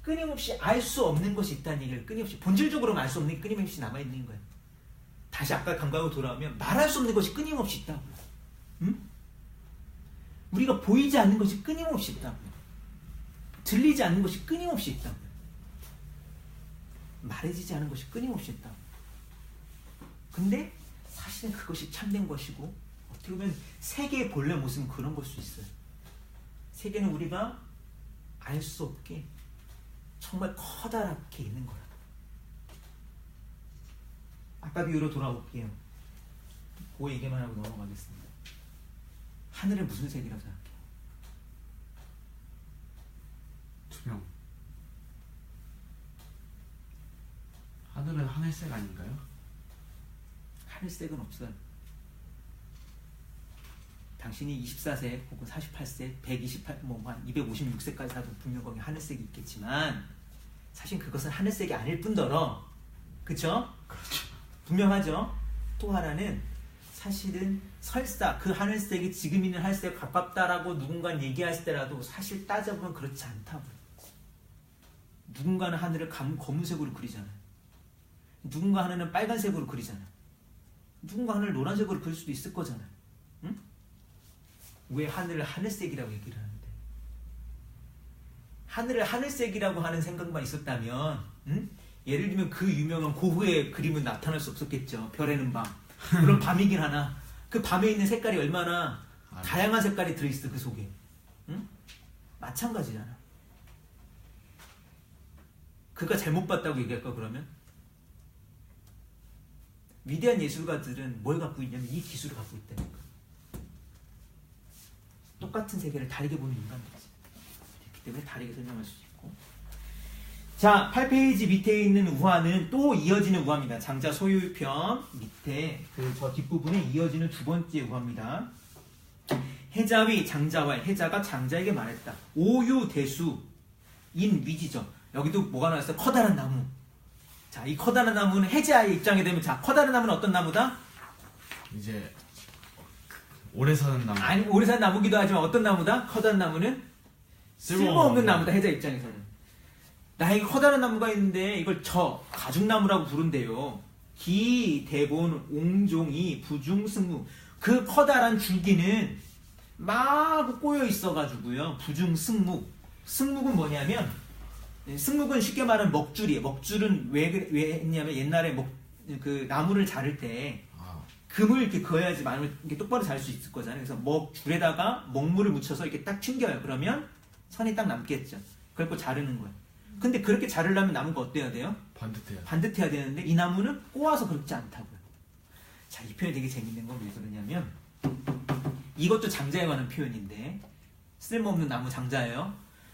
끊임없이 알 수 없는 것이 있다는 얘기를 끊임없이 본질적으로는 알 수 없는 게 끊임없이 남아있는 거예요. 다시 아까 감각으로 돌아오면 말할 수 없는 것이 끊임없이 있다고요. 응? 우리가 보이지 않는 것이 끊임없이 있다고요. 들리지 않는 것이 끊임없이 있다고요. 말해지지 않은 것이 끊임없이 있다고요. 근데 사실은 그것이 참된 것이고 어떻게 보면 세계의 본래 모습은 그런 걸 수 있어요. 세계는 우리가 알 수 없게 정말 커다랗게 있는 거야. 아까 비유로 돌아올게요. 그 얘기만 하고 넘어가겠습니다. 하늘은 무슨 색이라고 생각해요? 투명. 하늘은 하늘색 아닌가요? 하늘색은 없어요. 당신이 24색 혹은 48색, 128, 한 256색까지 사도 분명 거기 하늘색이 있겠지만 사실 그것은 하늘색이 아닐 뿐더러 그쵸? 그렇죠. 분명하죠? 또 하나는 사실은 설사 그 하늘색이 지금 있는 하늘색에 가깝다라고 누군가 얘기했을 때라도 사실 따져보면 그렇지 않다고요. 누군가는 하늘을 검은색으로 그리잖아요. 누군가 하늘은 빨간색으로 그리잖아요. 누군가 하늘을 노란색으로 그릴 수도 있을 거잖아요. 응? 왜 하늘을 하늘색이라고 얘기를 하는데? 하늘을 하늘색이라고 하는 생각만 있었다면 응? 예를 들면 그 유명한 고흐의 그림은 나타날 수 없었겠죠. 별에는 밤. 물론 밤이긴 하나 그 밤에 있는 색깔이 얼마나 다양한 색깔이 들어있어 그 속에. 응? 마찬가지잖아. 그가 잘못 봤다고 얘기할까 그러면? 위대한 예술가들은 뭘 갖고 있냐면 이 기술을 갖고 있다니까. 똑같은 세계를 다르게 보는 인간들이지. 그렇기 때문에 다르게 설명할 수 있고 자, 8페이지 밑에 있는 우화는 또 이어지는 우화입니다. 장자 소유편 밑에 그 저 뒷부분에 이어지는 두 번째 우화입니다. 해자위 장자왈, 해자가 장자에게 말했다. 오유대수 인위지죠. 여기도 뭐가 나왔어요? 커다란 나무. 자, 이 커다란 나무는 해자의 입장에 되면, 자, 커다란 나무는 어떤 나무다? 이제 오래 사는 나무. 아니, 오래 산 나무기도 하지만 어떤 나무다? 커다란 나무는 쓸모없는 나무다. 해자 입장에서는. 나에게 커다란 나무가 있는데 이걸 가죽나무라고 부른대요. 기, 대본, 옹종이, 부중승무. 그 커다란 줄기는 막 꼬여 있어가지고요. 부중승무. 승묵은 뭐냐면, 승묵은 쉽게 말하면 먹줄이에요. 먹줄은 왜 했냐면 옛날에 그 나무를 자를 때 금을 이렇게 그어야지 마음을 이렇게 똑바로 잘 수 있을 거잖아요. 그래서 먹줄에다가 먹물을 묻혀서 이렇게 딱 튕겨요. 그러면 선이 딱 남겠죠. 그래서 자르는 거예요. 근데 그렇게 자르려면 나무가 어때야 돼요? 반듯해야 되는데 이 나무는 꼬아서 그렇지 않다고요. 자, 이 표현이 되게 재밌는 건 왜 그러냐면 이것도 장자에 관한 표현인데 쓸모없는 나무 장자예요.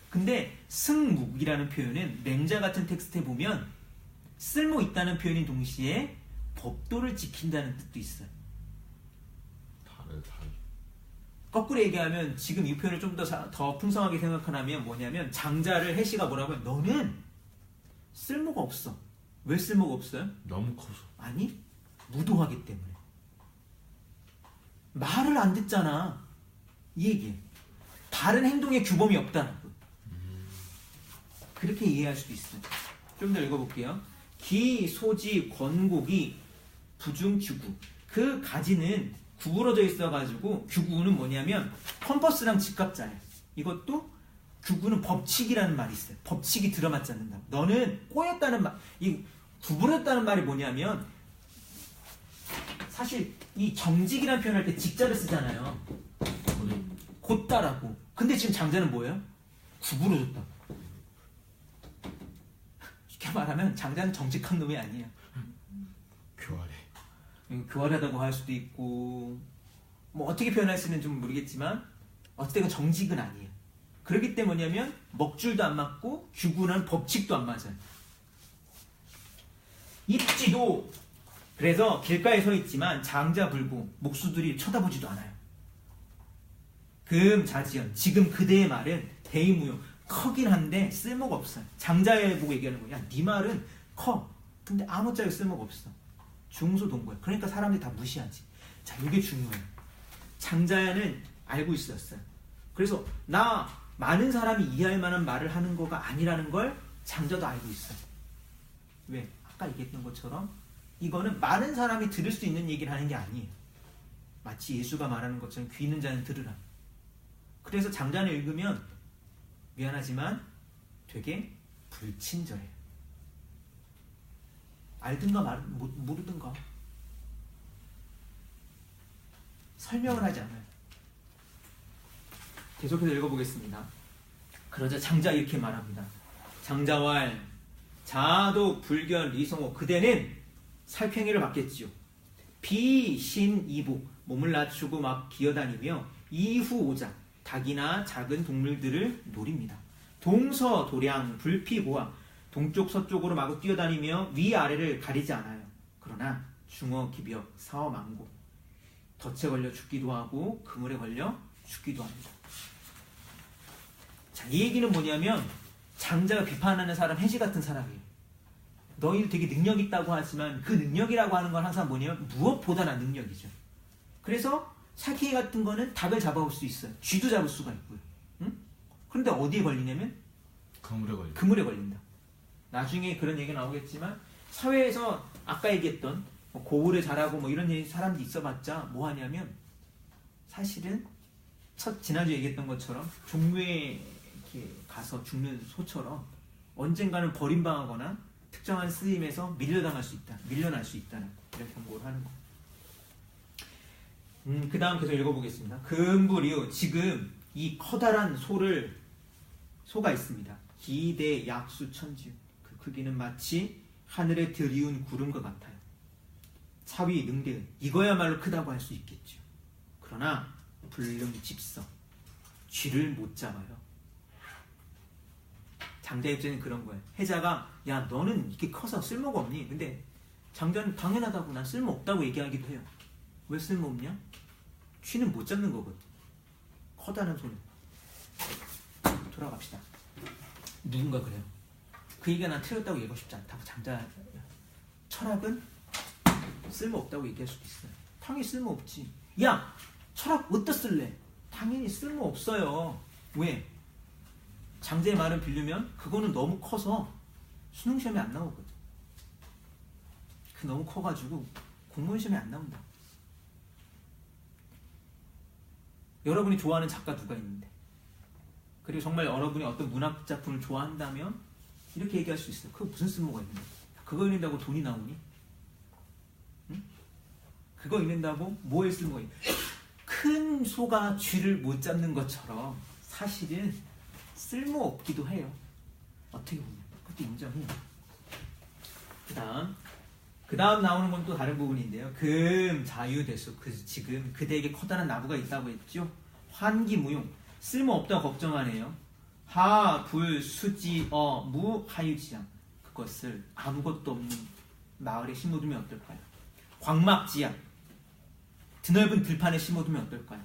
근데 승묵이라는 표현은 맹자 같은 텍스트에 보면 쓸모 있다는 표현인 동시에 법도를 지킨다는 뜻도 있어요. 거꾸로 얘기하면 지금 이 표현을 좀 더 풍성하게 생각하면 뭐냐면 장자를 해시가 뭐라고 해요? 너는 쓸모가 없어. 왜 쓸모가 없어요? 너무 커서. 아니, 무도하기 때문에. 말을 안 듣잖아. 이 얘기예요. 다른 행동에 규범이 없다라고. 그렇게 이해할 수도 있어요. 좀 더 읽어볼게요. 기, 소지, 권고기, 부중, 규구. 그 가지는 구부러져 있어가지고 규구는 뭐냐면 컴퍼스랑 직갑자예요. 이것도 규구는 법칙이라는 말이 있어요. 법칙이 들어맞지 않는다. 너는 꼬였다는 말, 이 구부렸다는 말이 뭐냐면 사실 이 정직이라는 표현할 때 직자를 쓰잖아요. 곧다라고. 근데 지금 장자는 뭐예요? 구부러졌다. 쉽게 말하면 장자는 정직한 놈이 아니에요. 교활해. 교활하다고 할 수도 있고 뭐 어떻게 표현할 수 있는지 모르겠지만 어쨌든 정직은 아니에요. 그렇기 때문이냐면 먹줄도 안 맞고 규구는 법칙도 안 맞아요. 입지도 그래서 길가에 서 있지만 장자불고 목수들이 쳐다보지도 않아요. 금자지연 지금 그대의 말은 대의무용 커긴 한데 쓸모가 없어요. 장자에 보고 얘기하는 거야. 네 말은 커. 근데 아무짝에 쓸모가 없어. 중소동거야. 그러니까 사람들이 다 무시하지. 자, 이게 중요해요. 장자야는 알고 있었어요. 그래서 나 많은 사람이 이해할 만한 말을 하는 거가 아니라는 걸 장자도 알고 있어요. 왜? 아까 얘기했던 것처럼 이거는 많은 사람이 들을 수 있는 얘기를 하는 게 아니에요. 마치 예수가 말하는 것처럼 귀 있는 자는 들으라. 그래서 장자를 읽으면 미안하지만 되게 불친절해요. 알든가 모르든가 설명을 하지 않아요. 계속해서 읽어보겠습니다. 그러자 장자 이렇게 말합니다. 장자왈 자도 불견 리성호 그대는 살팽이를 받겠지요. 비신이복 몸을 낮추고 막 기어다니며 이후오자 닭이나 작은 동물들을 노립니다. 동서도량 불피고와 동쪽 서쪽으로 마구 뛰어다니며 위아래를 가리지 않아요. 그러나 중어 기벽 사어 망고 덫에 걸려 죽기도 하고 그물에 걸려 죽기도 합니다. 자, 이 얘기는 뭐냐면 장자가 비판하는 사람 해시 같은 사람이에요. 너희들 되게 능력 있다고 하지만 그 능력이라고 하는 건 항상 뭐냐면 무엇보다나 능력이죠. 그래서 살쾡이 같은 거는 닭을 잡아올 수 있어요. 쥐도 잡을 수가 있고요. 응? 그런데 어디에 걸리냐면 그물에 걸린다. 나중에 그런 얘기 나오겠지만 사회에서 아까 얘기했던 고을에 자라고 뭐 이런 사람들이 있어봤자 뭐 하냐면 사실은 지난주에 얘기했던 것처럼 종묘에 이렇게 가서 죽는 소처럼 언젠가는 버림당하거나 특정한 쓰임에서 밀려날 수 있다는 이런 경고를 하는 거. 그 다음 계속 읽어보겠습니다. 금불이요. 지금 이 커다란 소가 있습니다. 기대 약수천지요. 그 크기는 마치 하늘에 들이운 구름과 같아요. 차위 능대은 이거야말로 크다고 할 수 있겠죠. 그러나 불능집서 쥐를 못 잡아요. 장자 입장은 그런 거예요. 해자가 야 너는 이렇게 커서 쓸모가 없니? 근데 장자는 당연하다고 난 쓸모 없다고 얘기하기도 해요. 왜 쓸모 없냐? 쥐는 못 잡는 거거든. 커다란 손. 돌아갑시다. 누군가 그래요. 그 얘기가 난 틀렸다고 얘기하고 싶지 않다고. 장자 철학은 쓸모 없다고 얘기할 수도 있어요. 당연히 쓸모 없지. 야 철학 어디다 쓸래? 당연히 쓸모 없어요. 왜? 장자의 말을 빌리면 그거는 너무 커서 수능 시험에 안 나오거든. 그 너무 커가지고 공무원 시험에 안 나온다. 여러분이 좋아하는 작가 누가 있는데, 그리고 정말 여러분이 어떤 문학 작품을 좋아한다면 이렇게 얘기할 수 있어요. 그거 무슨 쓸모가 있는데? 그거 읽는다고 돈이 나오니? 응? 그거 읽는다고 뭐에 쓸모가 있니? 큰 소가 쥐를 못 잡는 것처럼 사실은 쓸모없기도 해요. 어떻게 보면 그것도 인정해요. 그 다음 나오는 건 또 다른 부분인데요. 금, 자유, 대수. 지금 그대에게 커다란 나무가 있다고 했죠. 환기무용. 쓸모없다고 걱정하네요. 하, 불, 수지, 무, 하유지양. 그것을 아무것도 없는 마을에 심어두면 어떨까요? 광막지양. 드넓은 들판에 심어두면 어떨까요?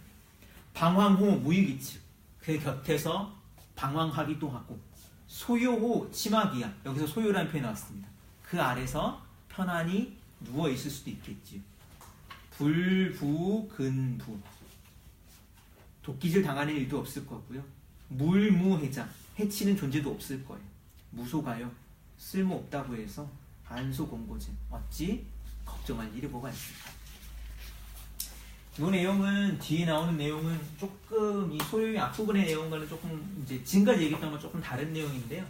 방황호, 무유기측. 그 곁에서 방황하기도 하고. 소요호, 치마기양. 여기서 소요라는 표현이 나왔습니다. 그 아래서 편안히 누워 있을 수도 있겠지요. 불부 근부. 도끼질 당하는 일도 없을 거고요. 물무해장. 해치는 존재도 없을 거예요. 무소가요. 쓸모없다고 해서 안소공고제. 어찌 걱정할 일이 뭐가 있을까? 이 내용은 뒤에 나오는 내용은 조금 이 소요의 앞부분의 내용과는 조금 이제 지금까지 얘기했던 건 조금 다른 내용인데요.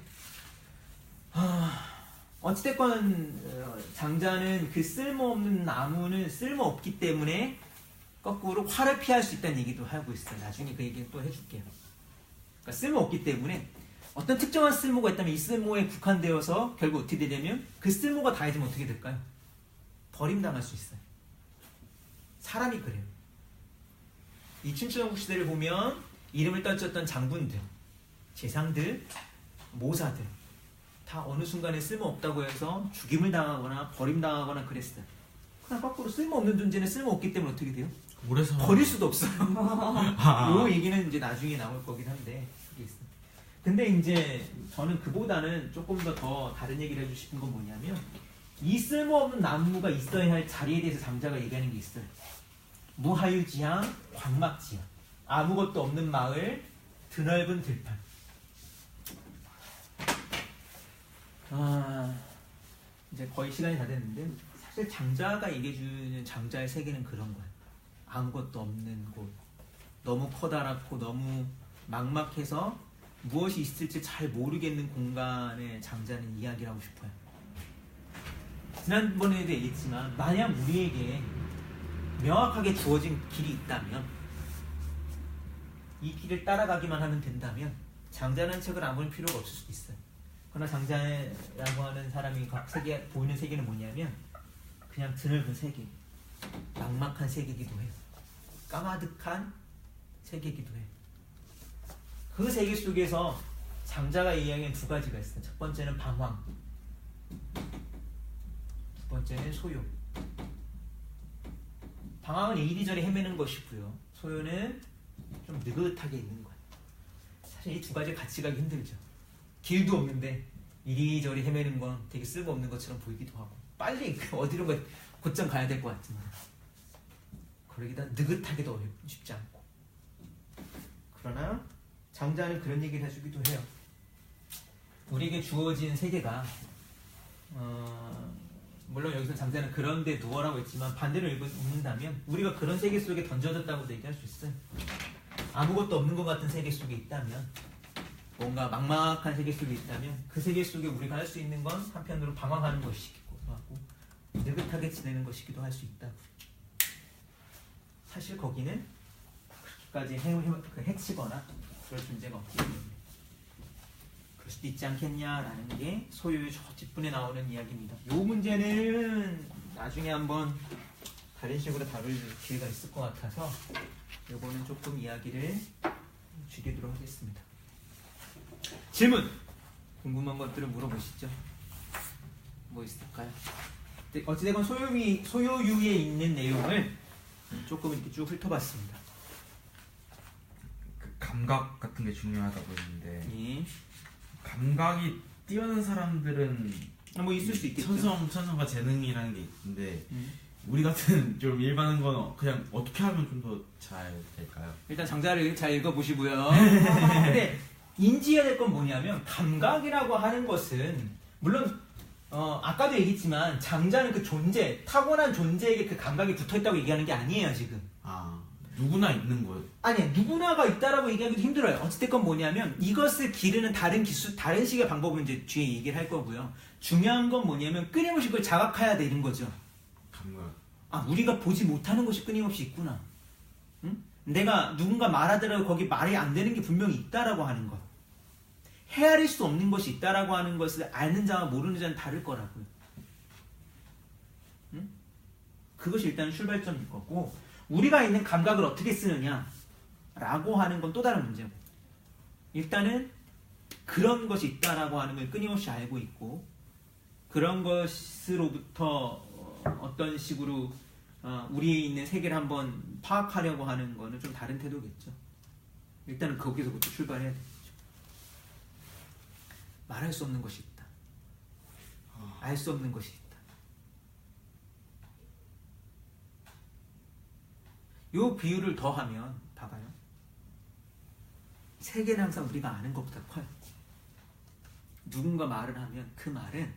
어찌됐건 장자는 그 쓸모없는 나무는 쓸모없기 때문에 거꾸로 화를 피할 수 있다는 얘기도 하고 있어요. 나중에 그 얘기는 또 해줄게요. 그러니까 쓸모없기 때문에 어떤 특정한 쓸모가 있다면 이 쓸모에 국한되어서 결국 어떻게 되냐면 그 쓸모가 다해지면 어떻게 될까요? 버림당할 수 있어요. 사람이 그래요. 이 춘추전국 시대를 보면 이름을 떨쳤던 장군들, 재상들, 모사들 다 어느 순간에 쓸모없다고 해서 죽임을 당하거나 버림당하거나 그랬어요. 그러나 거꾸로 쓸모없는 존재는 쓸모없기 때문에 어떻게 돼요? 오래 살아. 버릴 수도 없어요. 이 얘기는 이제 나중에 나올 거긴 한데. 근데 이제 저는 그보다는 조금 더 다른 얘기를 해주고 싶은 건 뭐냐면 이 쓸모없는 나무가 있어야 할 자리에 대해서 장자가 얘기하는 게 있어요. 무하유지향, 광막지향. 아무것도 없는 마을, 드넓은 들판. 이제 거의 시간이 다 됐는데 사실 장자가 얘기해주는 장자의 세계는 그런 거예요. 아무것도 없는 곳, 너무 커다랗고 너무 막막해서 무엇이 있을지 잘 모르겠는 공간에 장자는 이야기를 하고 싶어요. 지난번에도 얘기했지만 만약 우리에게 명확하게 주어진 길이 있다면 이 길을 따라가기만 하면 된다면 장자라는 책을 아무리 필요가 없을 수도 있어요. 그러나 장자라고 하는 사람이 보이는 세계는 뭐냐면 그냥 드넓은 세계, 막막한 세계이기도 해요. 까마득한 세계이기도 해요. 그 세계 속에서 장자가 이야기한 두 가지가 있어요. 첫 번째는 방황, 두 번째는 소요. 방황은 이리저리 헤매는 것이고요. 소요는 좀 느긋하게 있는 거예요. 사실 이 두 가지 같이 가기 힘들죠. 길도 없는데 이리저리 헤매는 건 되게 쓸모없는 것처럼 보이기도 하고 빨리 어디론가 곧장 가야 될 것 같지만 그러기다 느긋하기도 쉽지 않고. 그러나 장자는 그런 얘기를 해주기도 해요. 우리에게 주어진 세계가 물론 여기서 장자는 그런데 누워라고 했지만 반대로 읽는다면 우리가 그런 세계 속에 던져졌다고도 얘기할 수 있어요. 아무것도 없는 것 같은 세계 속에 있다면, 뭔가 막막한 세계 속에 있다면 그 세계 속에 우리가 할 수 있는 건 한편으로 방황하는 것이기도 하고 느긋하게 지내는 것이기도 할 수 있다고. 사실 거기는 그렇게까지 해치거나 그럴 존재가 없기 때문에 그럴 수도 있지 않겠냐라는 게 소요의 저 뒷분에 나오는 이야기입니다. 이 문제는 나중에 한번 다른 식으로 다룰 기회가 있을 것 같아서 이거는 조금 이야기를 줄이도록 하겠습니다. 질문! 궁금한 것들을 물어보시죠. 뭐 있을까요? 어찌됐건 소요유에 있는 내용을 조금 이렇게 쭉 훑어봤습니다. 그 감각 같은 게 중요하다고 했는데 예. 감각이 뛰어난 사람들은 뭐 있을 수 있겠죠. 천성과 재능이라는 게 있는데 우리 같은 좀 일반인 건 그냥 어떻게 하면 좀 더 잘 될까요? 일단 장자를 잘 읽어보시고요. 근데 인지해야 될 건 뭐냐면 감각이라고 하는 것은 물론 아까도 얘기했지만 장자는 그 존재, 타고난 존재에게 그 감각이 붙어있다고 얘기하는 게 아니에요 지금. 아 누구나 있는 거예요. 아니 누구나가 있다라고 얘기하기도 힘들어요. 어찌됐건 뭐냐면 이것을 기르는 다른 기술, 다른 식의 방법은 이제 뒤에 얘기를 할 거고요. 중요한 건 뭐냐면 끊임없이 그걸 자각해야 되는 거죠. 감각. 아 우리가 보지 못하는 것이 끊임없이 있구나. 응? 내가 누군가 말하더라도 거기 말이 안 되는 게 분명히 있다라고 하는 것. 헤아릴 수 없는 것이 있다라고 하는 것을 아는 자와 모르는 자는 다를 거라고요. 응? 그것이 일단 출발점일 거고 우리가 있는 감각을 어떻게 쓰느냐라고 하는 건 또 다른 문제고 일단은 그런 것이 있다라고 하는 걸 끊임없이 알고 있고 그런 것으로부터 어떤 식으로 우리에 있는 세계를 한번 파악하려고 하는 거는 좀 다른 태도겠죠. 일단은 거기서부터 출발해야 되겠죠. 말할 수 없는 것이 있다. 알 수 없는 것이 있다. 요 비유를 더하면 봐봐요. 세계는 항상 우리가 아는 것보다 커요. 누군가 말을 하면 그 말은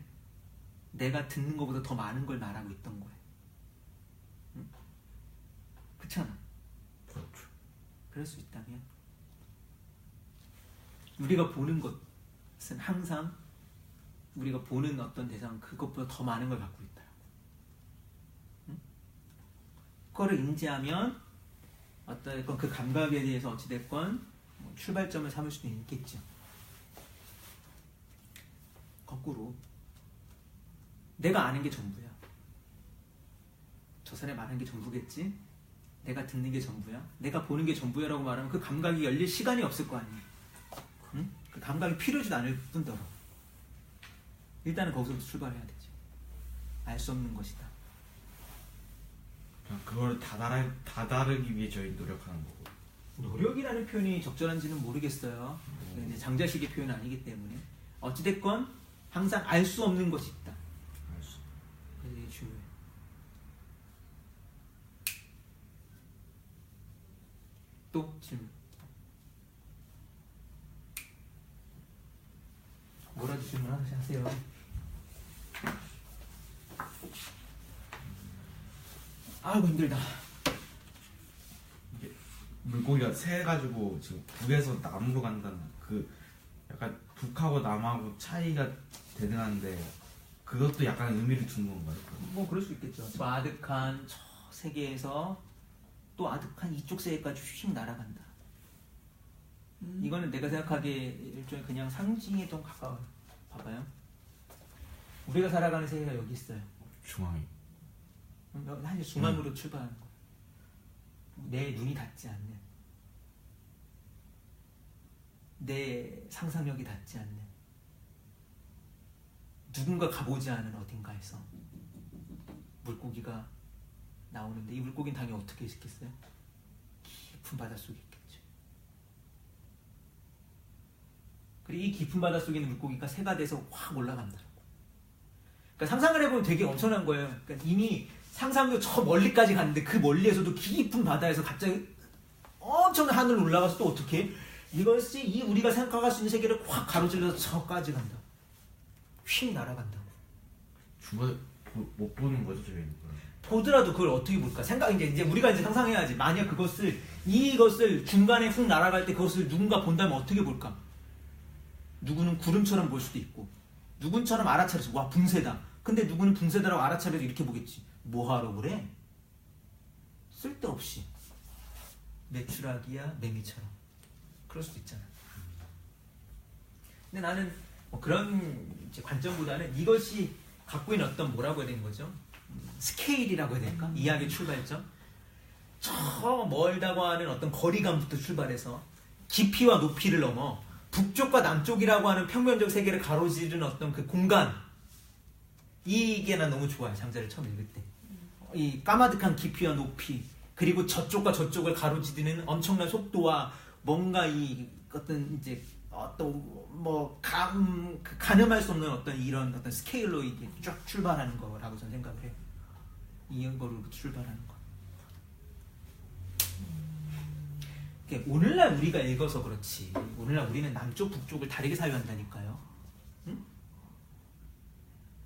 내가 듣는 것보다 더 많은 걸 말하고 있던 거예요. 응? 그렇잖아. 그렇죠. 그럴 수 있다면 우리가 보는 것은 항상 우리가 보는 어떤 대상 그것보다 더 많은 걸 갖고 있다. 응? 그거를 인지하면 어떤 그 감각에 대해서 어찌됐건 출발점을 삼을 수도 있겠죠. 거꾸로 내가 아는 게 전부야. 저 사람이 말하는 게 전부겠지? 내가 듣는 게 전부야? 내가 보는 게 전부야라고 말하면 그 감각이 열릴 시간이 없을 거 아니에요. 응? 그 감각이 필요하지도 않을 뿐더러 일단은 거기서부터 출발해야 되죠. 알 수 없는 것이다. 그냥 그걸 다다르기 위해 저희 노력하는 거고. 노력이라는 표현이 적절한지는 모르겠어요. 이제 장자식의 표현은 아니기 때문에 어찌됐건 항상 알 수 없는 것이 있다. 그게 되게 중요해. 또 질문. 뭐라도 질문하세요. 아이고 힘들다. 이게 물고기가 새가지고 지금 북에서 남으로 간다는 그 약간 북하고 남하고 차이가 대등한데 그것도 약간 의미를 준 건가요? 뭐 그럴 수 있겠죠. 저 아득한 저 세계에서 또 아득한 이쪽 세계까지 휙 날아간다. 이거는 내가 생각하기에 일종의 그냥 상징에 좀 가까워요. 봐봐요. 우리가 살아가는 세계가 여기 있어요. 중앙에. 사실 중앙으로 출발하는 거예요. 내 눈이 닿지 않는, 내 상상력이 닿지 않는, 누군가 가보지 않은 어딘가에서 물고기가 나오는데 이 물고기는 당연히 어떻게 있겠어요? 깊은 바닷속에 있겠죠. 그리고 이 깊은 바닷속에 있는 물고기가 새가 돼서 확 올라간다고. 그러니까 상상을 해보면 되게 엄청난 거예요. 그러니까 이미 상상도 저 멀리까지 갔는데 그 멀리에서도 깊은 바다에서 갑자기 엄청난 하늘로 올라가서 또 어떻게 이것이 이 우리가 생각할 수 있는 세계를 확 가로질러서 저까지 간다. 휙 날아간다고. 중간에 못 보는 거죠, 저희는. 보더라도 그걸 어떻게 볼까? 이제 우리가 이제 상상해야지. 만약 이것을 중간에 훅 날아갈 때 그것을 누군가 본다면 어떻게 볼까? 누구는 구름처럼 볼 수도 있고, 누군처럼 알아차려서 와 붕세다. 근데 누구는 붕세다라고 알아차려서 이렇게 보겠지. 뭐하러 그래? 쓸데없이 매출하기야 매미처럼. 그럴 수도 있잖아. 근데 나는 뭐 그런 이제 관점보다는 이것이 갖고 있는 어떤 뭐라고 해야 되는 거죠? 스케일이라고 해야 될까? 이야기의 출발점. 저 멀다고 하는 어떤 거리감부터 출발해서 깊이와 높이를 넘어 북쪽과 남쪽이라고 하는 평면적 세계를 가로지르는 어떤 그 공간, 이게 난 너무 좋아요. 장자를 처음 읽을 때. 이 까마득한 깊이와 높이, 그리고 저쪽과 저쪽을 가로지르는 엄청난 속도와 뭔가 이 어떤 이제 뭐 가늠할 수 없는 어떤 이런 어떤 스케일로 이게 쫙 출발하는 거라고 저는 생각을 해요. 이거로 출발하는 거. 오늘날 우리가 읽어서 그렇지. 오늘날 우리는 남쪽 북쪽을 다르게 사유한다니까요. 응?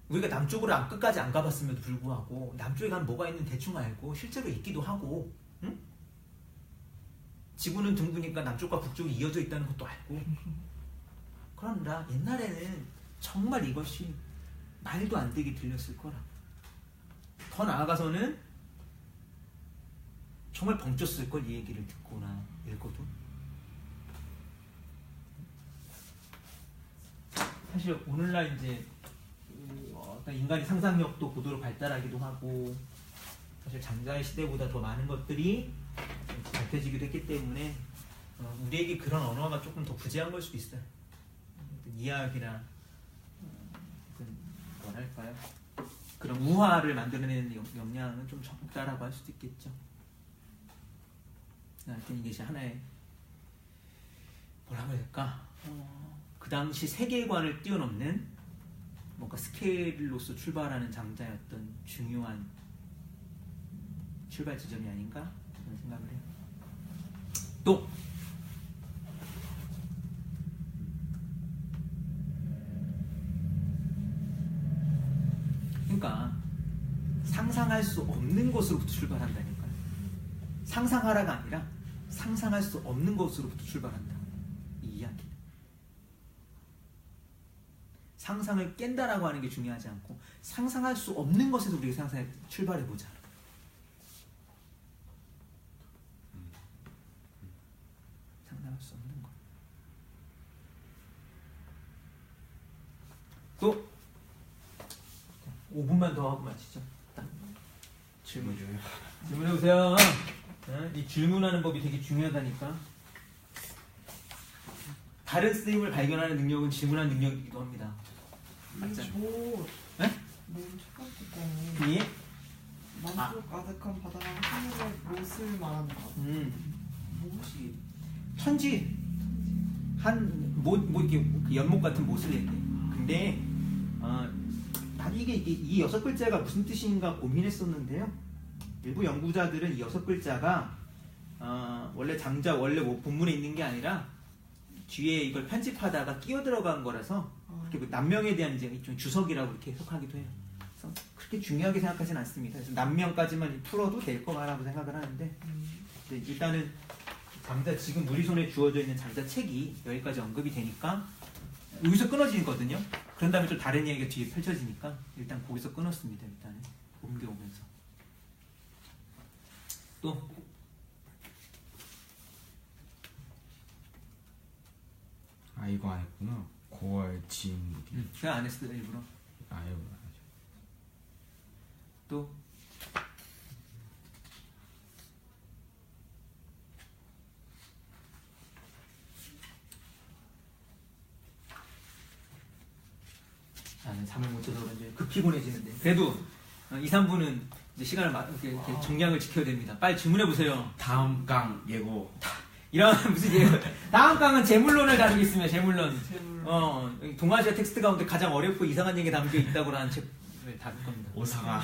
우리가 남쪽으로 끝까지 안 가봤음에도 불구하고 남쪽에 가면 뭐가 있는 대충 알고 실제로 있기도 하고, 응? 지구는 둥그니까 남쪽과 북쪽이 이어져 있다는 것도 알고. 그런다 옛날에는 정말 이것이 말도 안 되게 들렸을 거라. 더 나아가서는 정말 벙쪘을 걸, 이 얘기를 듣거나 읽어도. 사실 오늘날 이제 어떤 인간의 상상력도 고도로 발달하기도 하고, 사실 장자의 시대보다 더 많은 것들이 밝혀지기도 했기 때문에 우리에게 그런 언어가 조금 더 부재한 걸 수도 있어요. 이야기나 뭐랄까요, 그런 우화를 만들어내는 역량은 좀 적다라고 할 수도 있겠죠. 하여튼 이게 하나의 뭐라고 해야 될까, 그 당시 세계관을 뛰어넘는 뭔가 스케일로서 출발하는 장자의 어떤 중요한 출발 지점이 아닌가 그런 생각을 해요. 또 그러니까 상상할 수 없는 것으로부터 출발한다니까요. 상상하라가 아니라 상상할 수 없는 것으로부터 출발한다, 이 이야기. 상상을 깬다라고 하는 게 중요하지 않고 상상할 수 없는 것에서 우리가 출발해보자. 상상할 수 없는 것. 또 5분만 더 하고 마치죠. 질문 중에 질문해보세요. 이 질문하는 법이 되게 중요하다니까. 다른 쓰임을 발견하는 능력은 질문하는 능력이기도 합니다. 맞죠? 네? 첫 번째 거는 이 만족 가득한 바다랑 하늘의 못을 말한다. 못이 천지 뭐 이렇게 그 연못 같은 못을 얘기해. 근데 나도 이게 이 6글자가 무슨 뜻인가 고민했었는데요. 일부 연구자들은 이 6글자가 원래 장자 원래 뭐 본문에 있는 게 아니라 뒤에 이걸 편집하다가 끼어 들어간 거라서 그렇게 뭐 남명에 대한 이제 좀 주석이라고 이렇게 해석하기도 해요. 그래서 그렇게 중요하게 생각하지는 않습니다. 그래서 남명까지만 풀어도 될 거라고 생각을 하는데, 일단은 장자, 지금 우리 손에 주어져 있는 장자 책이 여기까지 언급이 되니까 여기서 끊어지거든요. 그런 다음에 좀 다른 이야기가 뒤에 펼쳐지니까 일단 거기서 끊었습니다. 일단은 옮겨오면서 또 이거 안 했구나. 9월 진. 제가 안 했어요 일부러. 이거 안 하죠. 또 나는 잠을 못 자서 그런지 급 피곤해지는데, 그래도 2, 3분은 이제 시간을 이렇게 정량을 지켜야 됩니다. 빨리 질문해 보세요. 다음 강 예고. 이런 무슨 예고? 다음 강은 재물론을 다루겠습니다. 재물론. 동아시아 텍스트 가운데 가장 어렵고 이상한 얘기 담겨 있다고 하는 책을 다룰 겁니다. 오상아.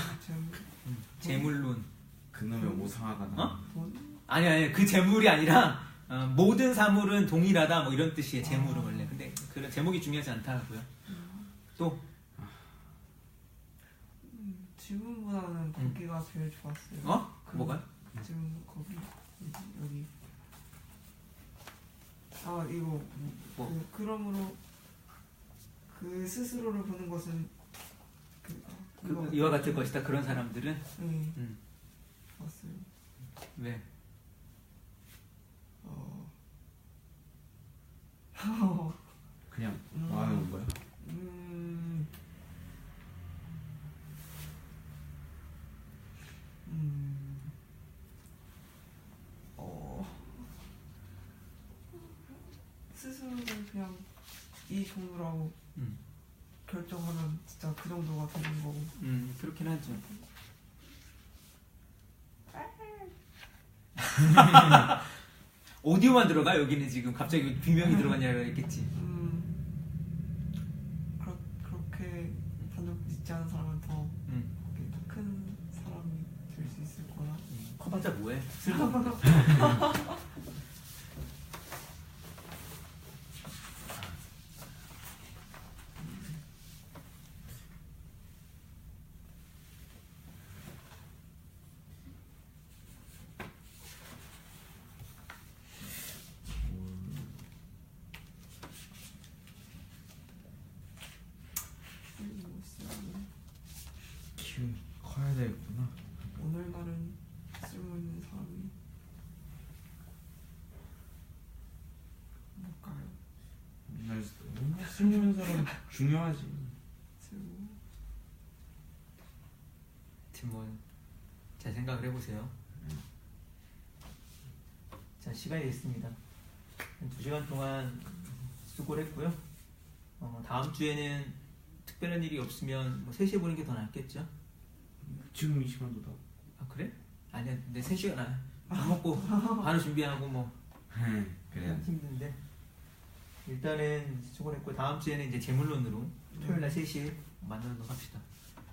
재물론. 그놈의 오상아가 나. 아니 그 재물이 아니라 모든 사물은 동일하다 뭐 이런 뜻이에요. 재물은 원래. 근데 그런 제목이 중요하지 않다고요. 또 질문보다는 거기가 제일 좋았어요. 뭐가? 질문 거기 여기. 이거 뭐? 그러므로 그 스스로를 보는 것은 이와 같을 것이다. 그런 사람들은 봤어요. 왜? 그냥 뭐 하는 거야? 스스로를 그냥 이 종류라고 음. 결정하면 진짜 그 정도가 되는 거고. 그렇긴 하죠. 오디오만 들어가? 여기는 지금 갑자기 비명이 들어갔냐고 했겠지. 그렇게 단독 짓지 않은 사람은 더 음. 큰 사람이 될 수 있을 거라. 커봤자 뭐해? 쓸모없는. 키우 커야 되겠구나. 오늘날은 쓸모 있는 사람이 뭘까요? 맨날 쓸모있는 사람 중요하지. 쓸모. 잘 생각을 해보세요. 자, 시간이 됐습니다. 한 2시간 동안 수고를 했고요. 다음 주에는 특별한 일이 없으면 뭐 3시에 보는 게 더 낫겠죠? 지금 이 시간도 다. 아, 그래? 아니야, 근데 3시간 밥 먹고 바로 준비하고 뭐 그래. 힘든데 일단은 수고를 했고 다음 주에는 이제 재물론으로 토요일날 3시에 만나도록 합시다.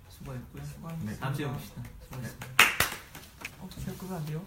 수고했고요. 수고하셨습니다. 다음 주에 봅시다. 수고하셨습니다. 제가 끄면 안 돼요?